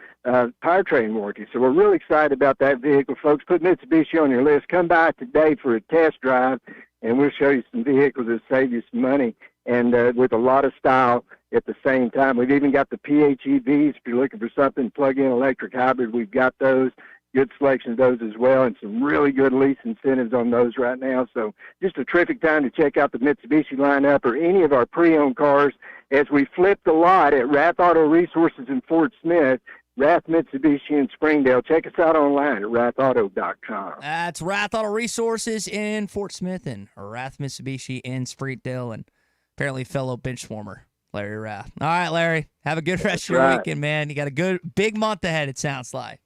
powertrain warranty. So we're really excited about that vehicle, folks. Put Mitsubishi on your list. Come by today for a test drive, and we'll show you some vehicles that save you some money and with a lot of style at the same time. We've even got the PHEVs. If you're looking for something plug-in electric hybrid, we've got those. Good selection of those as well, and some really good lease incentives on those right now. So just a terrific time to check out the Mitsubishi lineup or any of our pre-owned cars as we flip the lot at Rath Auto Resources in Fort Smith, Rath Mitsubishi in Springdale. Check us out online at rathauto.com.
That's Rath Auto Resources in Fort Smith and Rath Mitsubishi in Springdale, and apparently fellow bench warmer Larry Rath. All right, Larry, have a good rest of your weekend, man. You got a good big month ahead, it sounds like.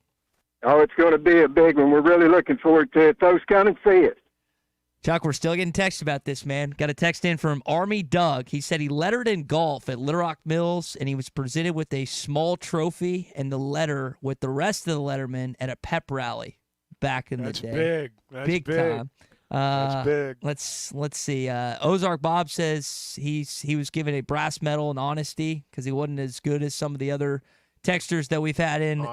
Oh, it's going to be a big one. We're really looking forward to it. Folks, come and see us.
Chuck, we're still getting texts about this, man. Got a text in from Army Doug. He said he lettered in golf at Little Rock Mills, and he was presented with a small trophy and the letter with the rest of the lettermen at a pep rally back in the day.
Big. That's big.
Time.
That's big.
Let's see. Ozark Bob says he was given a brass medal in honesty because he wasn't as good as some of the other texters that we've had in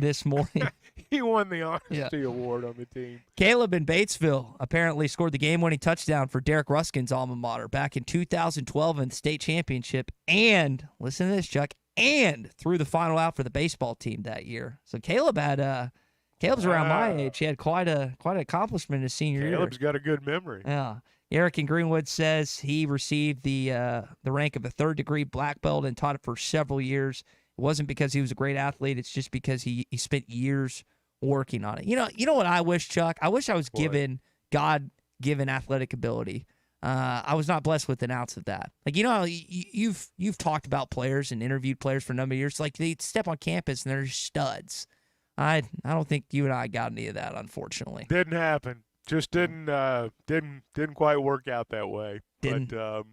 this morning.
He won the Honesty Award on the team.
Caleb in Batesville apparently scored the game-winning touchdown for Derek Ruskin's alma mater back in 2012 in the state championship, and listen to this, Chuck, and threw the final out for the baseball team that year. So Caleb's around my age. He had quite an accomplishment in his senior year.
Caleb's got a good memory.
Yeah. Eric in Greenwood says he received the rank of a third-degree black belt and taught it for several years. It wasn't because he was a great athlete. It's just because he spent years working on it. You know what I wish, Chuck? I wish I was given God-given athletic ability. I was not blessed with an ounce of that. Like, you know how you've talked about players and interviewed players for a number of years. Like, they step on campus and they're studs. I don't think you and I got any of that, unfortunately.
Didn't happen. Just didn't quite work out that way.
Didn't.
But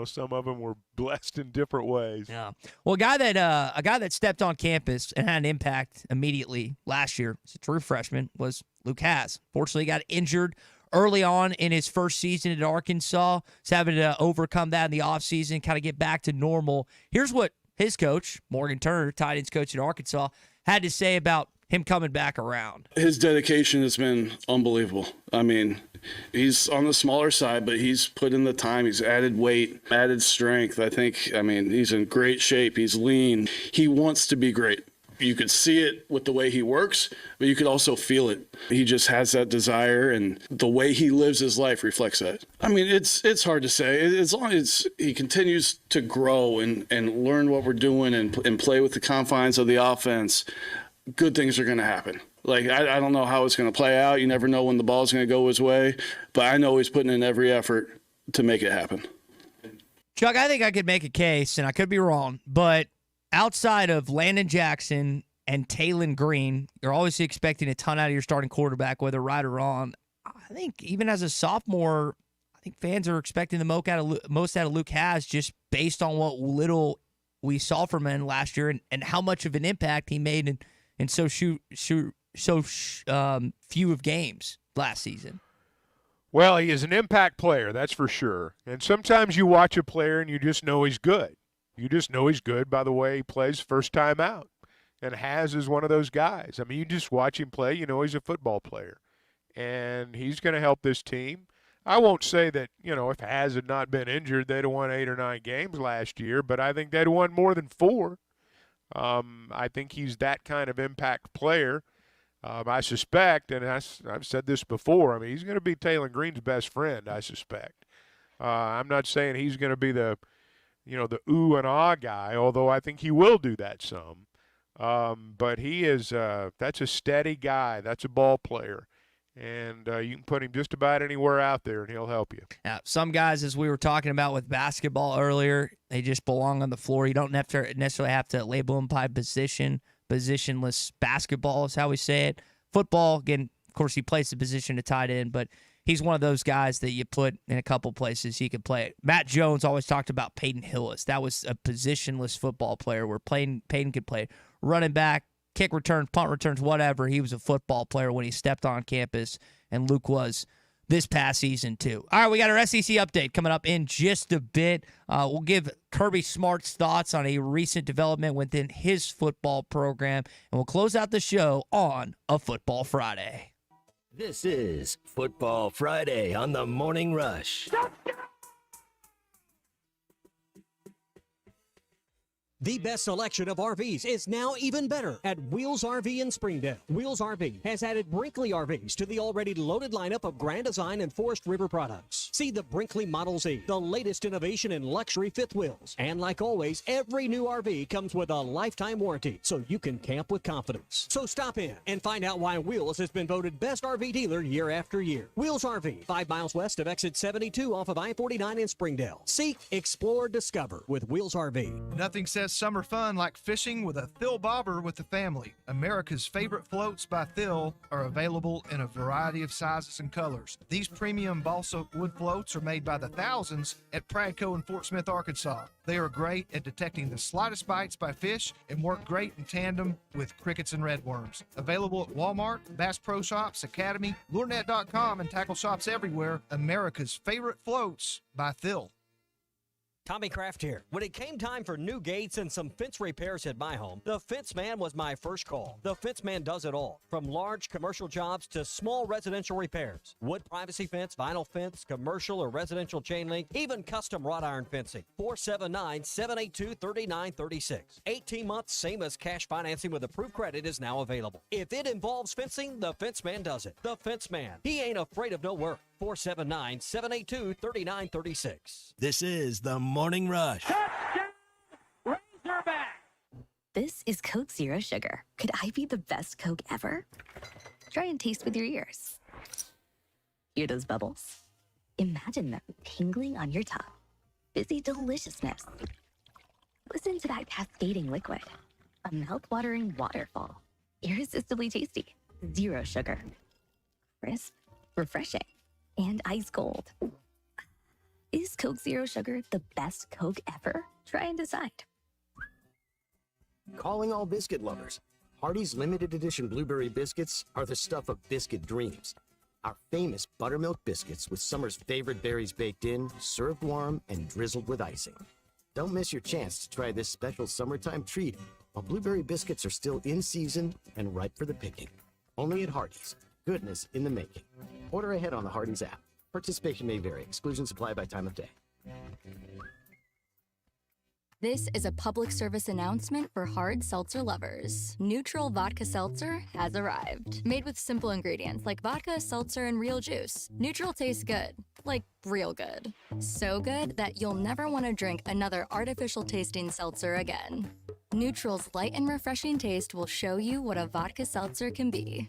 some of them were blessed in different ways.
Yeah. Well, a guy that stepped on campus and had an impact immediately last year, as a true freshman, was Luke Hasz. Fortunately, he got injured early on in his first season at Arkansas. He's having to overcome that in the offseason, kind of get back to normal. Here's what his coach, Morgan Turner, tight ends coach at Arkansas, had to say about him coming back around.
His dedication has been unbelievable. I mean, he's on the smaller side, but he's put in the time. He's added weight, added strength. He's in great shape. He's lean. He wants to be great. You could see it with the way he works, but you could also feel it. He just has that desire, and the way he lives his life reflects that. I mean, it's hard to say. As long as he continues to grow and learn what we're doing and play with the confines of the offense, good things are going to happen. Like, I don't know how it's going to play out. You never know when the ball's going to go his way, but I know he's putting in every effort to make it happen.
Chuck, I think I could make a case, and I could be wrong, but outside of Landon Jackson and Taylon Green, you're always expecting a ton out of your starting quarterback, whether right or wrong. I think even as a sophomore, I think fans are expecting the most out of Luke Hasz just based on what little we saw from him last year and how much of an impact he made in so few of games last season.
Well, he is an impact player, that's for sure. And sometimes you watch a player and you just know he's good. You just know he's good by the way he plays first time out. And Hasz is one of those guys. I mean, you just watch him play, you know he's a football player. And he's going to help this team. I won't say that, if Hasz had not been injured, they'd have won 8 or 9 games last year, but I think they'd have won more than 4. I think he's that kind of impact player. I suspect, and I've said this before, I mean, he's going to be Taylor Green's best friend, I suspect. I'm not saying he's going to be the ooh and ah guy, although I think he will do that some. But he is that's a steady guy. That's a ball player. And you can put him just about anywhere out there, and he'll help you.
Now, some guys, as we were talking about with basketball earlier, they just belong on the floor. You don't necessarily have to label them by position. Positionless basketball is how we say it. Football, again, of course, he plays the position of tight end, but he's one of those guys that you put in a couple places he could play it. Matt Jones always talked about Peyton Hillis. That was a positionless football player where Peyton could play running back, kick returns, punt returns, whatever. He was a football player when he stepped on campus, and Luke was this past season too. All right, we got our SEC update coming up in just a bit. We'll give Kirby Smart's thoughts on a recent development within his football program, and we'll close out the show on a Football Friday.
This is Football Friday on the Morning Rush.
The best selection of RVs is now even better at Wheels RV in Springdale. Wheels RV has added Brinkley RVs to the already loaded lineup of Grand Design and Forest River products. See the Brinkley Model Z, the latest innovation in luxury fifth wheels. And like always, every new RV comes with a lifetime warranty, so you can camp with confidence. So stop in and find out why Wheels has been voted best RV dealer year after year. Wheels RV, 5 miles west of exit 72 off of I-49 in Springdale. Seek, explore, discover with Wheels RV.
Nothing says summer fun like fishing with a Thill Bobber with the family. America's favorite floats by Thill are available in a variety of sizes and colors. These premium balsa wood floats are made by the thousands at Pradco in Fort Smith, Arkansas. They are great at detecting the slightest bites by fish and work great in tandem with crickets and redworms. Available at Walmart, Bass Pro Shops, Academy, LureNet.com, and tackle shops everywhere. America's favorite floats by Thill.
Tommy Kraft here. When it came time for new gates and some fence repairs at my home, the Fence Man was my first call. The Fence Man does it all, from large commercial jobs to small residential repairs. Wood privacy fence, vinyl fence, commercial or residential chain link, even custom wrought iron fencing. 479-782-3936. 18 months, same as cash financing with approved credit is now available. If it involves fencing, the Fence Man does it. The Fence Man. He ain't afraid of no work. 479-782-3936.
This is the Morning Rush.
This is Coke Zero Sugar. Could I be the best Coke ever? Try and taste with your ears. Hear those bubbles? Imagine them tingling on your tongue. Fizzy deliciousness. Listen to that cascading liquid. A mouth-watering waterfall. Irresistibly tasty. Zero sugar. Crisp. Refreshing. And ice cold. Is Coke Zero Sugar the best Coke ever? Try and decide.
Calling all biscuit lovers. Hardee's limited edition blueberry biscuits are the stuff of biscuit dreams. Our famous buttermilk biscuits with summer's favorite berries baked in, served warm, and drizzled with icing. Don't miss your chance to try this special summertime treat while blueberry biscuits are still in season and ripe for the picking. Only at Hardee's. Goodness in the making. Order ahead on the Hardee's app. Participation may vary. Exclusions apply by time of day.
This is a public service announcement for hard seltzer lovers. Neutral Vodka Seltzer has arrived. Made with simple ingredients like vodka, seltzer, and real juice. Neutral tastes good. Like real good. So good that you'll never want to drink another artificial tasting seltzer again. Neutral's light and refreshing taste will show you what a vodka seltzer can be.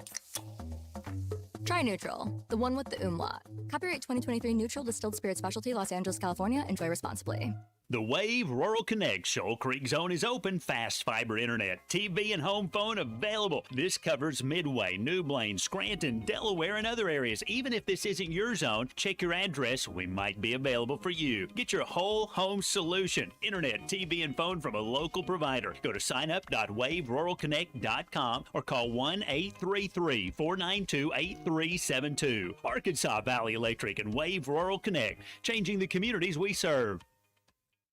Try Neutral, the one with the umlaut. Copyright 2023 Neutral Distilled Spirit Specialty, Los Angeles, California. Enjoy responsibly.
The Wave Rural Connect Shoal Creek Zone is open. Fast fiber internet, TV, and home phone available. This covers Midway, New Blaine, Scranton, Delaware, and other areas. Even if this isn't your zone, check your address. We might be available for you. Get your whole home solution. Internet, TV, and phone from a local provider. Go to signup.waveruralconnect.com or call 1-833-492-8372. Arkansas Valley Electric and Wave Rural Connect, changing the communities we serve.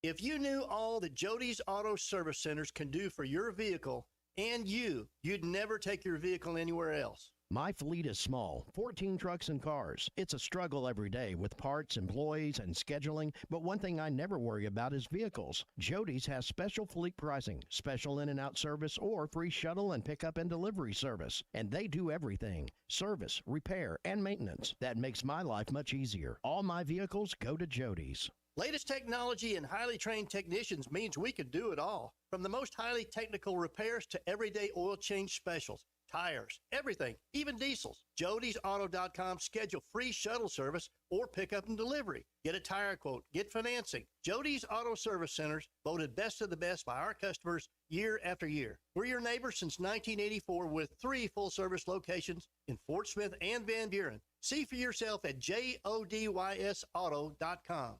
If you knew all that Jody's Auto Service Centers can do for your vehicle and you'd never take your vehicle anywhere else.
My fleet is small, 14 trucks and cars. It's a struggle every day with parts, employees, and scheduling, but one thing I never worry about is vehicles. Jody's has special fleet pricing, special in and out service, or free shuttle and pickup and delivery service. And they do everything: service, repair, and maintenance. That makes my life much easier. All my vehicles go to Jody's.
Latest technology and highly trained technicians means we can do it all. From the most highly technical repairs to everyday oil change specials, tires, everything, even diesels. Jody'sAuto.com. Schedule free shuttle service or pickup and delivery. Get a tire quote, get financing. Jody's Auto Service Centers, voted best of the best by our customers year after year. We're your neighbors since 1984 with 3 full-service locations in Fort Smith and Van Buren. See for yourself at JODYSauto.com.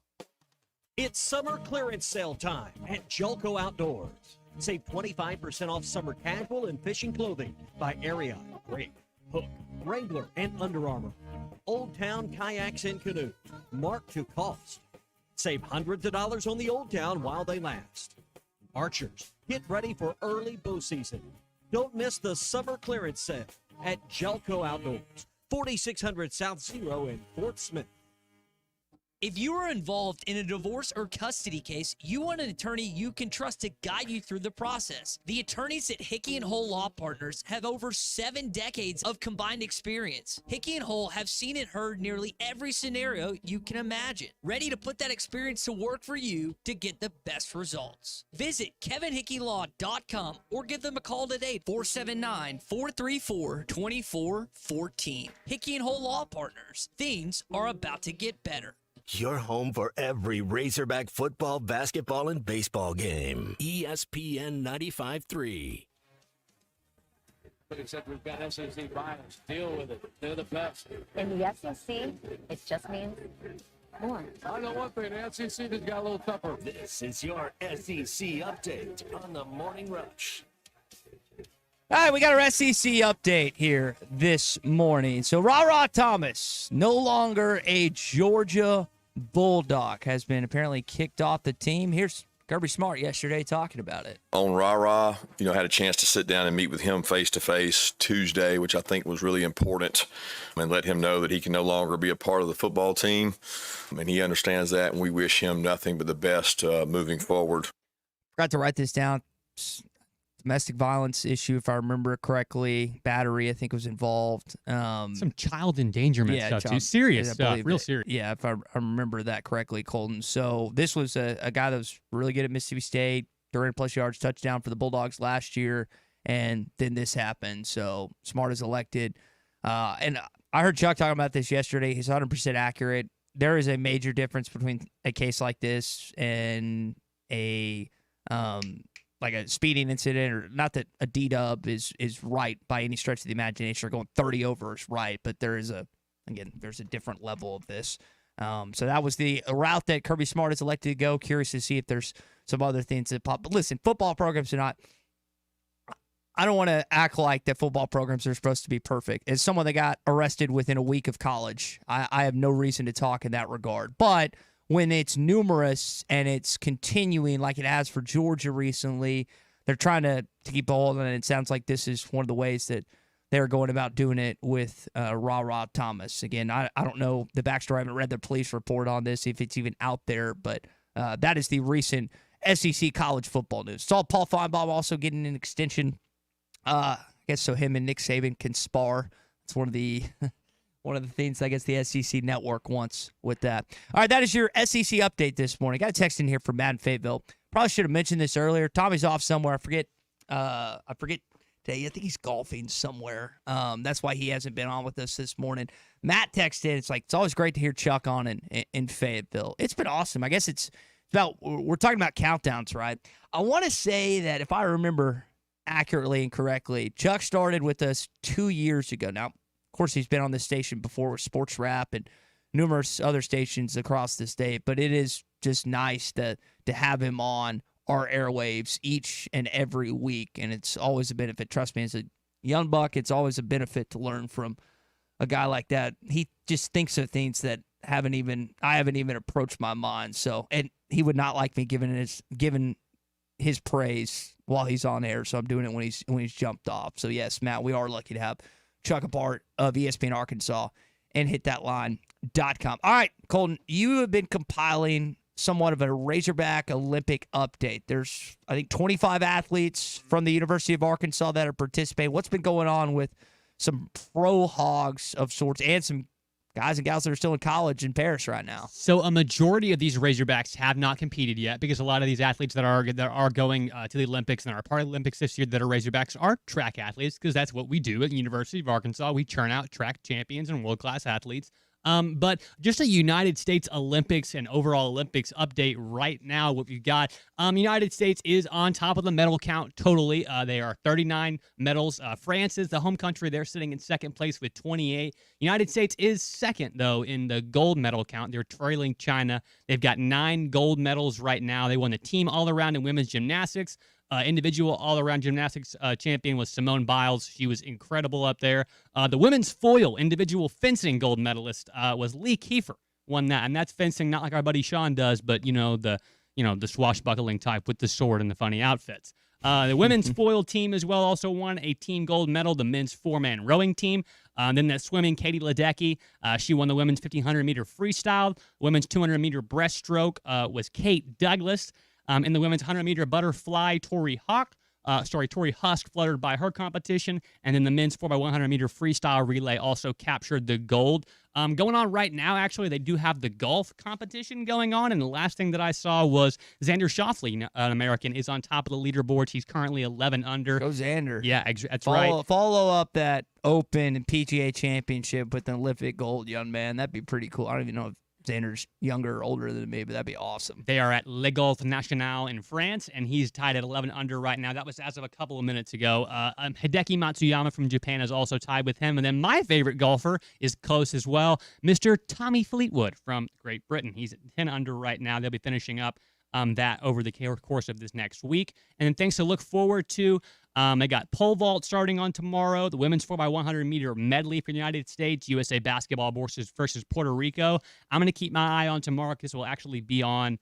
It's summer clearance sale time at Jelco Outdoors. Save 25% off summer casual and fishing clothing by Ariat, Rig, Hook, Wrangler, and Under Armour. Old Town kayaks and canoes, marked to cost. Save hundreds of dollars on the Old Town while they last. Archers, get ready for early bow season. Don't miss the summer clearance sale at Jelco Outdoors, 4600 South Zero in Fort Smith.
If you are involved in a divorce or custody case, you want an attorney you can trust to guide you through the process. The attorneys at Hickey & Hole Law Partners have over 7 decades of combined experience. Hickey & Hole have seen and heard nearly every scenario you can imagine, ready to put that experience to work for you to get the best results. Visit kevinhickeylaw.com or give them a call today, 479-434-2414. Hickey & Hole Law Partners. Things are about to get better.
Your home for every Razorback football, basketball, and baseball game. ESPN 95.3.
Except we've got SEC bias. Deal with it. They're the best.
In the SEC, it just means more.
I know one thing. The SEC just got a little tougher.
This is your SEC update on the Morning Rush.
All right, we got our SEC update here this morning. So, Ra Thomas, no longer a Georgia Bulldog, has been apparently kicked off the team. Here's Kirby Smart yesterday talking about it.
On Ra, had a chance to sit down and meet with him face-to-face Tuesday, which I think was really important, and let him know that he can no longer be a part of the football team. And he understands that, and we wish him nothing but the best moving forward.
Forgot to write this down. Domestic violence issue, if I remember it correctly. Battery, I think, was involved.
Some child endangerment stuff, too. Serious stuff, real serious.
Yeah, if I remember that correctly, Colton. So this was a guy that was really good at Mississippi State, 300-plus yards touchdown for the Bulldogs last year, and then this happened. So Smart is elected. And I heard Chuck talking about this yesterday. He's 100% accurate. There is a major difference between a case like this and a like a speeding incident, or not that a D-dub is right by any stretch of the imagination, or going 30 over is right, but there's a different level of this. So that was the route that Kirby Smart is elected to go. Curious to see if there's some other things that pop. But listen, football programs are not, I don't want to act like that football programs are supposed to be perfect. As someone that got arrested within a week of college, I have no reason to talk in that regard. But when it's numerous and it's continuing like it has for Georgia recently, they're trying to keep a hold on it. It sounds like this is one of the ways that they're going about doing it with Ra Thomas. Again, I don't know the backstory. I haven't read the police report on this, if it's even out there, but that is the recent SEC college football news. Saw Paul Feinbaum also getting an extension. I guess so him and Nick Saban can spar. It's one of the things I guess the SEC network wants with that. All right, that is your SEC update this morning. Got a text in here from Matt in Fayetteville. Probably should have mentioned this earlier. Tommy's off somewhere. I forget today. I think he's golfing somewhere. That's why he hasn't been on with us this morning. Matt texted. It's always great to hear Chuck on in Fayetteville. It's been awesome. I guess it's we're talking about countdowns, right? I want to say that if I remember accurately and correctly, Chuck started with us 2 years ago. Now, of course, he's been on this station before with Sports Rap and numerous other stations across the state, but it is just nice to have him on our airwaves each and every week, and it's always a benefit. Trust me, as a young buck, it's always a benefit to learn from a guy like that. He just thinks of things that I haven't even approached my mind. So, and he would not like me giving his praise while he's on air. So I'm doing it when he's jumped off. So yes, Matt, we are lucky to have Chuck a part of ESPN Arkansas and hitthatline.com. All right, Colton, you have been compiling somewhat of a Razorback Olympic update. There's, I think, 25 athletes from the University of Arkansas that are participating. What's been going on with some pro hogs of sorts and some guys and gals that are still in college in Paris right now?
So a majority of these Razorbacks have not competed yet because a lot of these athletes that are going to the Olympics and are part of the Olympics this year that are Razorbacks are track athletes, because that's what we do at the University of Arkansas. We churn out track champions and world-class athletes. But just a United States Olympics and overall Olympics update right now, what we've got. United States is on top of the medal count totally. They are 39 medals. France is the home country. They're sitting in second place with 28. United States is second, though, in the gold medal count. They're trailing China. They've got 9 gold medals right now. They won the team all-around in women's gymnastics. Individual all-around gymnastics champion was Simone Biles. She was incredible up there. The women's foil individual fencing gold medalist was Lee Kiefer. Won that, and that's fencing not like our buddy Sean does, but the swashbuckling type with the sword and the funny outfits. The women's foil team as well also won a team gold medal. The men's 4-man rowing team. Then that swimming, Katie Ledecky, she won the women's 1,500-meter freestyle. Women's 200-meter breaststroke was Kate Douglas. In the women's 100-meter butterfly, Tori Husk fluttered by her competition. And then the men's 4x100-meter freestyle relay also captured the gold. Going on right now, actually, they do have the golf competition going on. And the last thing that I saw was Xander Schauffele, an American, is on top of the leaderboards. He's currently 11 under.
Go Xander.
Yeah, that's right.
Follow up that Open and PGA championship with an Olympic gold, young man. That'd be pretty cool. I don't even know if Xander's younger or older than me, but that'd be awesome.
They are at Le Golf National in France, and he's tied at 11 under right now. That was as of a couple of minutes ago. Hideki Matsuyama from Japan is also tied with him. And then my favorite golfer is close as well, Mr. Tommy Fleetwood from Great Britain. He's at 10 under right now. They'll be finishing up that over the course of this next week. And then things to look forward to. They got pole vault starting on tomorrow. The women's 4x100-meter medley for the United States. USA basketball versus Puerto Rico. I'm going to keep my eye on tomorrow because it will actually be on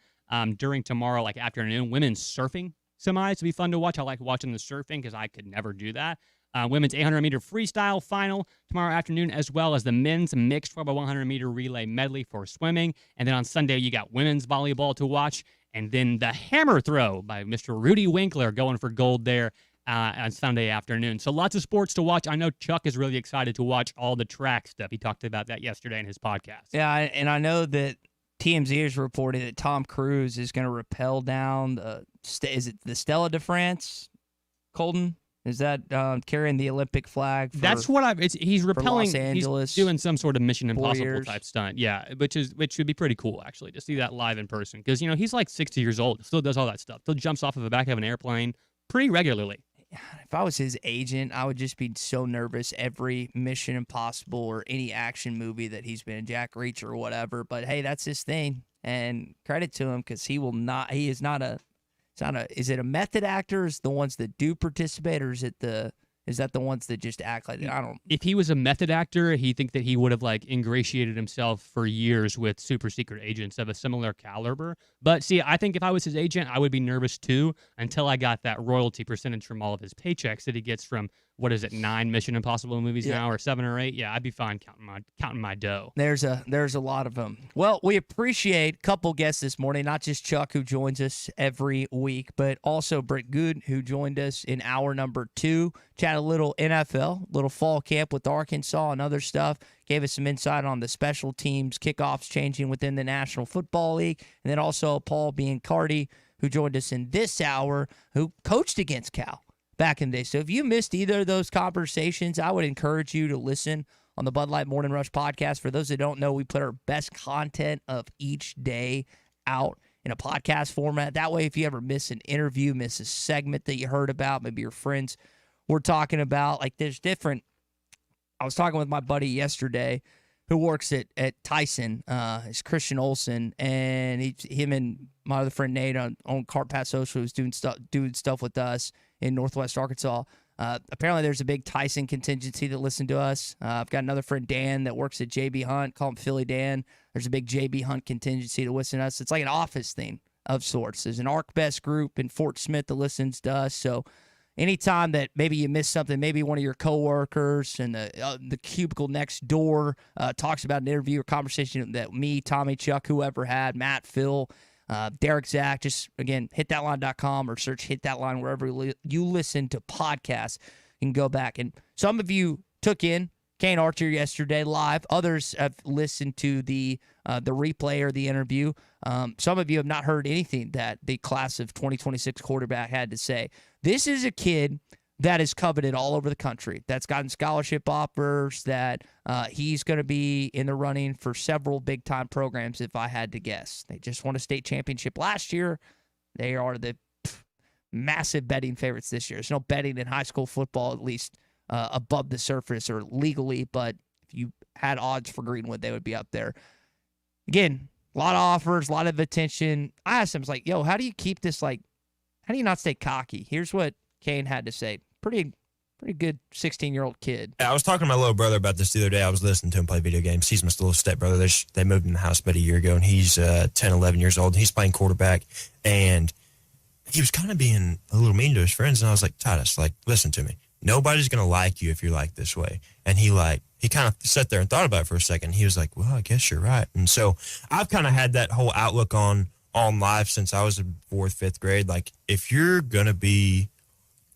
during tomorrow, like afternoon. Women's surfing semis to be fun to watch. I like watching the surfing because I could never do that. Women's 800-meter freestyle final tomorrow afternoon, as well as the men's mixed 4x100-meter relay medley for swimming. And then on Sunday, you got women's volleyball to watch. And then the hammer throw by Mr. Rudy Winkler going for gold there on Sunday afternoon. So lots of sports to watch. I know Chuck is really excited to watch all the track stuff. He talked about that yesterday in his podcast.
Yeah, and I know that TMZ is reporting that Tom Cruise is going to rappel down is it the Stella de France, Colton? Is that carrying the Olympic flag?
That's what he's rappelling.
Los Angeles,
he's doing some sort of Mission Impossible
Warriors
type stunt. Yeah, which would be pretty cool actually to see that live in person because he's like 60 years old, still does all that stuff, still jumps off of the back of an airplane pretty regularly.
If I was his agent, I would just be so nervous every Mission Impossible or any action movie that he's been in, Jack Reacher or whatever. But hey, that's his thing, and credit to him because he will not. He is not a. It's not a. Is it a method actor? Is the ones that do participate, or is that the ones that just act like it? I don't.
If he was a method actor, he think that he would have like ingratiated himself for years with super secret agents of a similar caliber. But see, I think if I was his agent, I would be nervous too until I got that royalty percentage from all of his paychecks that he gets from 9 Mission Impossible movies now, or 7 or 8? Yeah, I'd be fine counting my dough.
There's a lot of them. Well, we appreciate a couple guests this morning, not just Chuck, who joins us every week, but also Brent Goode, who joined us in hour number 2. Chat a little NFL, little fall camp with Arkansas and other stuff. Gave us some insight on the special teams, kickoffs changing within the National Football League. And then also Paul Biancardi, who joined us in this hour, who coached against Cal back in the day. So if you missed either of those conversations, I would encourage you to listen on the Bud Light Morning Rush podcast. For those that don't know, we put our best content of each day out in a podcast format. That way, if you ever miss an interview, miss a segment that you heard about, maybe your friends were talking about, like there's different. I was talking with my buddy yesterday who works at Tyson. It's Christian Olson, and him and my other friend Nate on Cart Pass Social was doing stuff with us in Northwest Arkansas. Apparently, there's a big Tyson contingency that listened to us. I've got another friend, Dan, that works at JB Hunt. Call him Philly Dan. There's a big JB Hunt contingency that listens to us. It's like an office thing of sorts. There's an ArcBest group in Fort Smith that listens to us. So anytime that maybe you miss something, maybe one of your coworkers and the cubicle next door talks about an interview or conversation that me, Tommy, Chuck, whoever had, Matt, Phil, Derek, Zach, just, again, hitthatline.com or search Hit That Line wherever you listen to podcasts. You can go back. And some of you took in Kane Archer yesterday live. Others have listened to the replay or the interview. Some of you have not heard anything that the class of 2026 quarterback had to say. This is a kid that is coveted all over the country, that's gotten scholarship offers, that he's going to be in the running for several big-time programs, if I had to guess. They just won a state championship last year. They are the massive betting favorites this year. There's no betting in high school football, at least above the surface or legally, but if you had odds for Greenwood, they would be up there. Again, a lot of offers, a lot of attention. I asked him, I was like, yo, how do you keep this, like, how do you not stay cocky? Here's what Kane had to say. Pretty good 16-year-old kid.
I was talking to my little brother about this the other day. I was listening to him play video games. He's my little stepbrother. They moved in the house about a year ago, and he's 10, 11 years old. He's playing quarterback, and he was kind of being a little mean to his friends, and I was like, Titus, like, listen to me. Nobody's going to like you if you're like this way. And he kind of sat there and thought about it for a second. He was like, well, I guess you're right. And so I've kind of had that whole outlook on life since I was in 4th, 5th grade. Like, if you're going to be,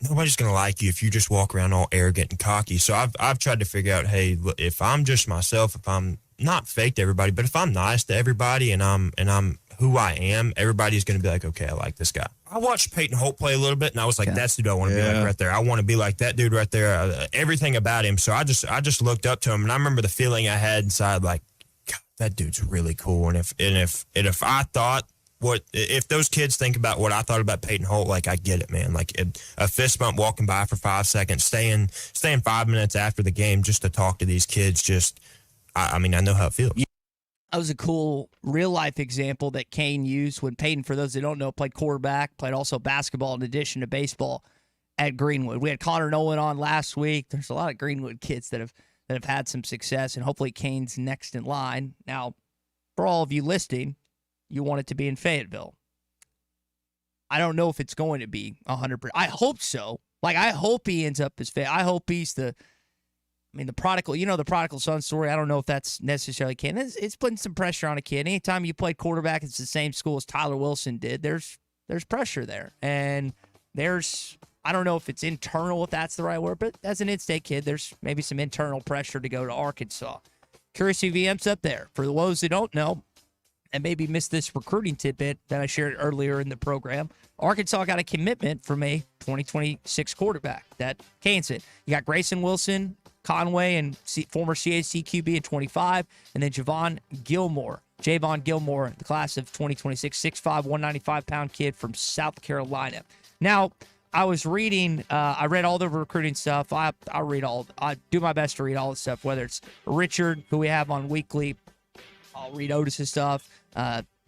nobody's going to like you if you just walk around all arrogant and cocky. So I've tried to figure out, hey, if I'm just myself, if I'm not fake to everybody, but if I'm nice to everybody and I'm who I am, everybody's going to be like, okay, I like this guy. I watched Peyton Holt play a little bit, and I was like, that's the dude I want to be like right there. I want to be like that dude right there. Everything about him. So I just looked up to him, and I remember the feeling I had inside, like, God, that dude's really cool. And if I thought if those kids think about what I thought about Peyton Holt, like, I get it, man. Like, a fist bump walking by for 5 seconds, staying 5 minutes after the game just to talk to these kids. Just, I mean, I know how it feels.
That was a cool real-life example that Kane used when Peyton, for those that don't know, played quarterback, played also basketball in addition to baseball at Greenwood. We had Connor Nolan on last week. There's a lot of Greenwood kids that have had some success, and hopefully Kane's next in line. Now, for all of you listening, you want it to be in Fayetteville. I don't know if it's going to be 100%. I hope so. Like, I hope he ends up as Fayetteville. I hope he's the prodigal son story. I don't know if that's necessarily Kane. It's putting some pressure on a kid. Anytime you play quarterback, it's the same school as Tyler Wilson did. There's pressure there. And I don't know if it's internal, if that's the right word, but as an in-state kid, there's maybe some internal pressure to go to Arkansas. Curious if he ends up there. For those that don't know, and maybe missed this recruiting tidbit that I shared earlier in the program, Arkansas got a commitment from a 2026 quarterback that Kane said. You got Grayson Wilson, Conway, and former CAC QB in 25, and then Javon Gilmore, the class of 2026, 6'5", 195-pound kid from South Carolina. Now, I was reading, I read all the recruiting stuff. I do my best to read all the stuff, whether it's Richard, who we have on weekly. I'll read Otis's stuff.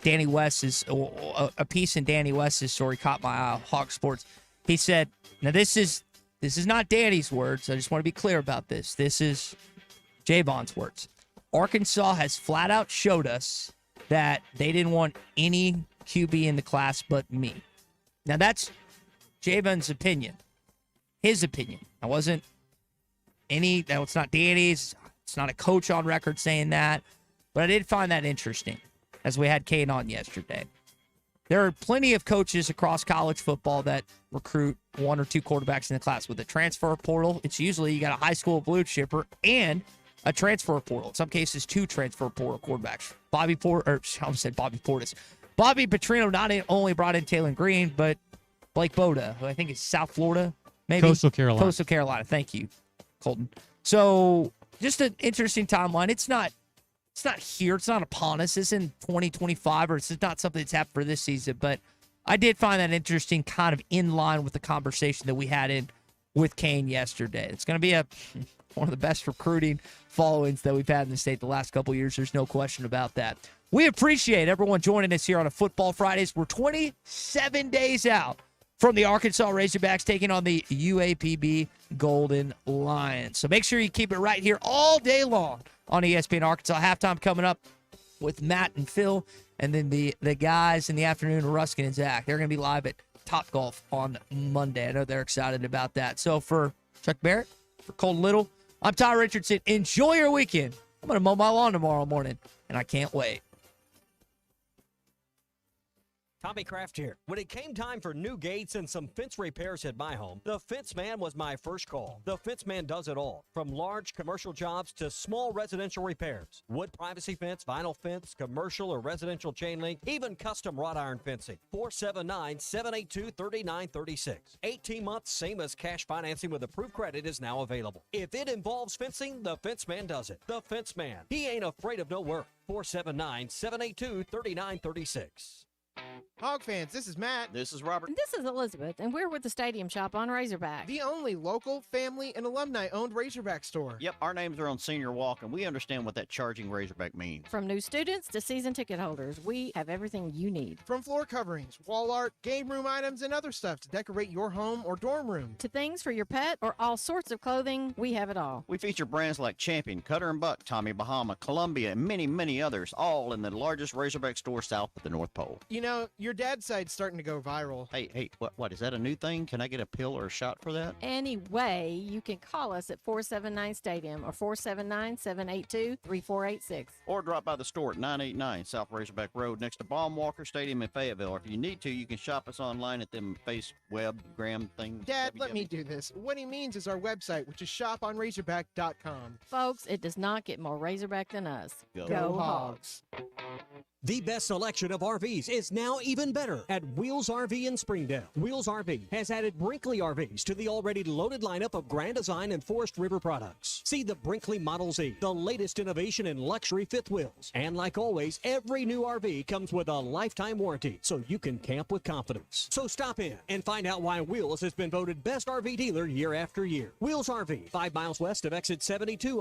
Danny West's, a piece in Danny West's story caught my eye, Hawk Sports. He said, now this is not Danny's words. I just want to be clear about this. This is Javon's words. Arkansas has flat out showed us that they didn't want any QB in the class but me. Now that's Javon's opinion. His opinion. It's not Danny's. It's not a coach on record saying that. But I did find that interesting as we had Kane on yesterday. There are plenty of coaches across college football that recruit 1 or 2 quarterbacks in the class. With a transfer portal, it's usually you got a high school blue chipper and a transfer portal. In some cases, 2 transfer portal quarterbacks. Bobby Portis. Bobby Petrino not only brought in Taylor Green, but Blake Boda, who I think is South Florida, maybe?
Coastal Carolina.
Thank you, Colton. So just an interesting timeline. It's not it's not here. It's not upon us. It's in 2025, or it's not something that's happened for this season. But I did find that interesting, kind of in line with the conversation that we had with Kane yesterday. It's going to be one of the best recruiting followings that we've had in the state the last couple of years. There's no question about that. We appreciate everyone joining us here on a Football Fridays. We're 27 days out from the Arkansas Razorbacks taking on the UAPB Golden Lions. So make sure you keep it right here all day long on ESPN Arkansas. Halftime coming up with Matt and Phil, and then the guys in the afternoon, Ruskin and Zach. They're going to be live at Topgolf on Monday. I know they're excited about that. So for Chuck Barrett, for Colton Little, I'm Ty Richardson. Enjoy your weekend. I'm going to mow my lawn tomorrow morning, and I can't wait.
Tommy Kraft here. When it came time for new gates and some fence repairs at my home, the Fence Man was my first call. The Fence Man does it all, from large commercial jobs to small residential repairs. Wood privacy fence, vinyl fence, commercial or residential chain link, even custom wrought iron fencing. 479-782-3936. 18 months, same as cash financing with approved credit is now available. If it involves fencing, the Fence Man does it. The Fence Man. He ain't afraid of no work. 479-782-3936.
Hog fans, this is Matt.
This is Robert.
And this is Elizabeth, and we're with the Stadium Shop on Razorback.
The only local, family, and alumni-owned Razorback store.
Yep, our names are on Senior Walk, and we understand what that charging Razorback means.
From new students to season ticket holders, we have everything you need.
From floor coverings, wall art, game room items, and other stuff to decorate your home or dorm room.
To things for your pet or all sorts of clothing, we have it all.
We feature brands like Champion, Cutter & Buck, Tommy Bahama, Columbia, and many, many others, all in the largest Razorback store south of the North Pole.
You know, your dad's side's starting to go viral.
Hey, what, is that a new thing? Can I get a pill or a shot for that?
Anyway, you can call us at 479-STADIUM or 479-782-3486.
Or drop by the store at 989 South Razorback Road next to Baumwalker Stadium in Fayetteville. If you need to, you can shop us online at them Gram things.
Dad, let me do this. What he means is our website, which is shoponrazorback.com.
Folks, it does not get more Razorback than us.
Go Hogs.
The best selection of RVs is now even better at Wheels RV in Springdale. Wheels RV has added Brinkley RVs to the already loaded lineup of Grand Design and Forest River products. See the Brinkley Model Z, the latest innovation in luxury fifth wheels. And like always, every new RV comes with a lifetime warranty, so you can camp with confidence. So stop in and find out why Wheels has been voted best RV dealer year after year. Wheels RV, 5 miles west of exit 72.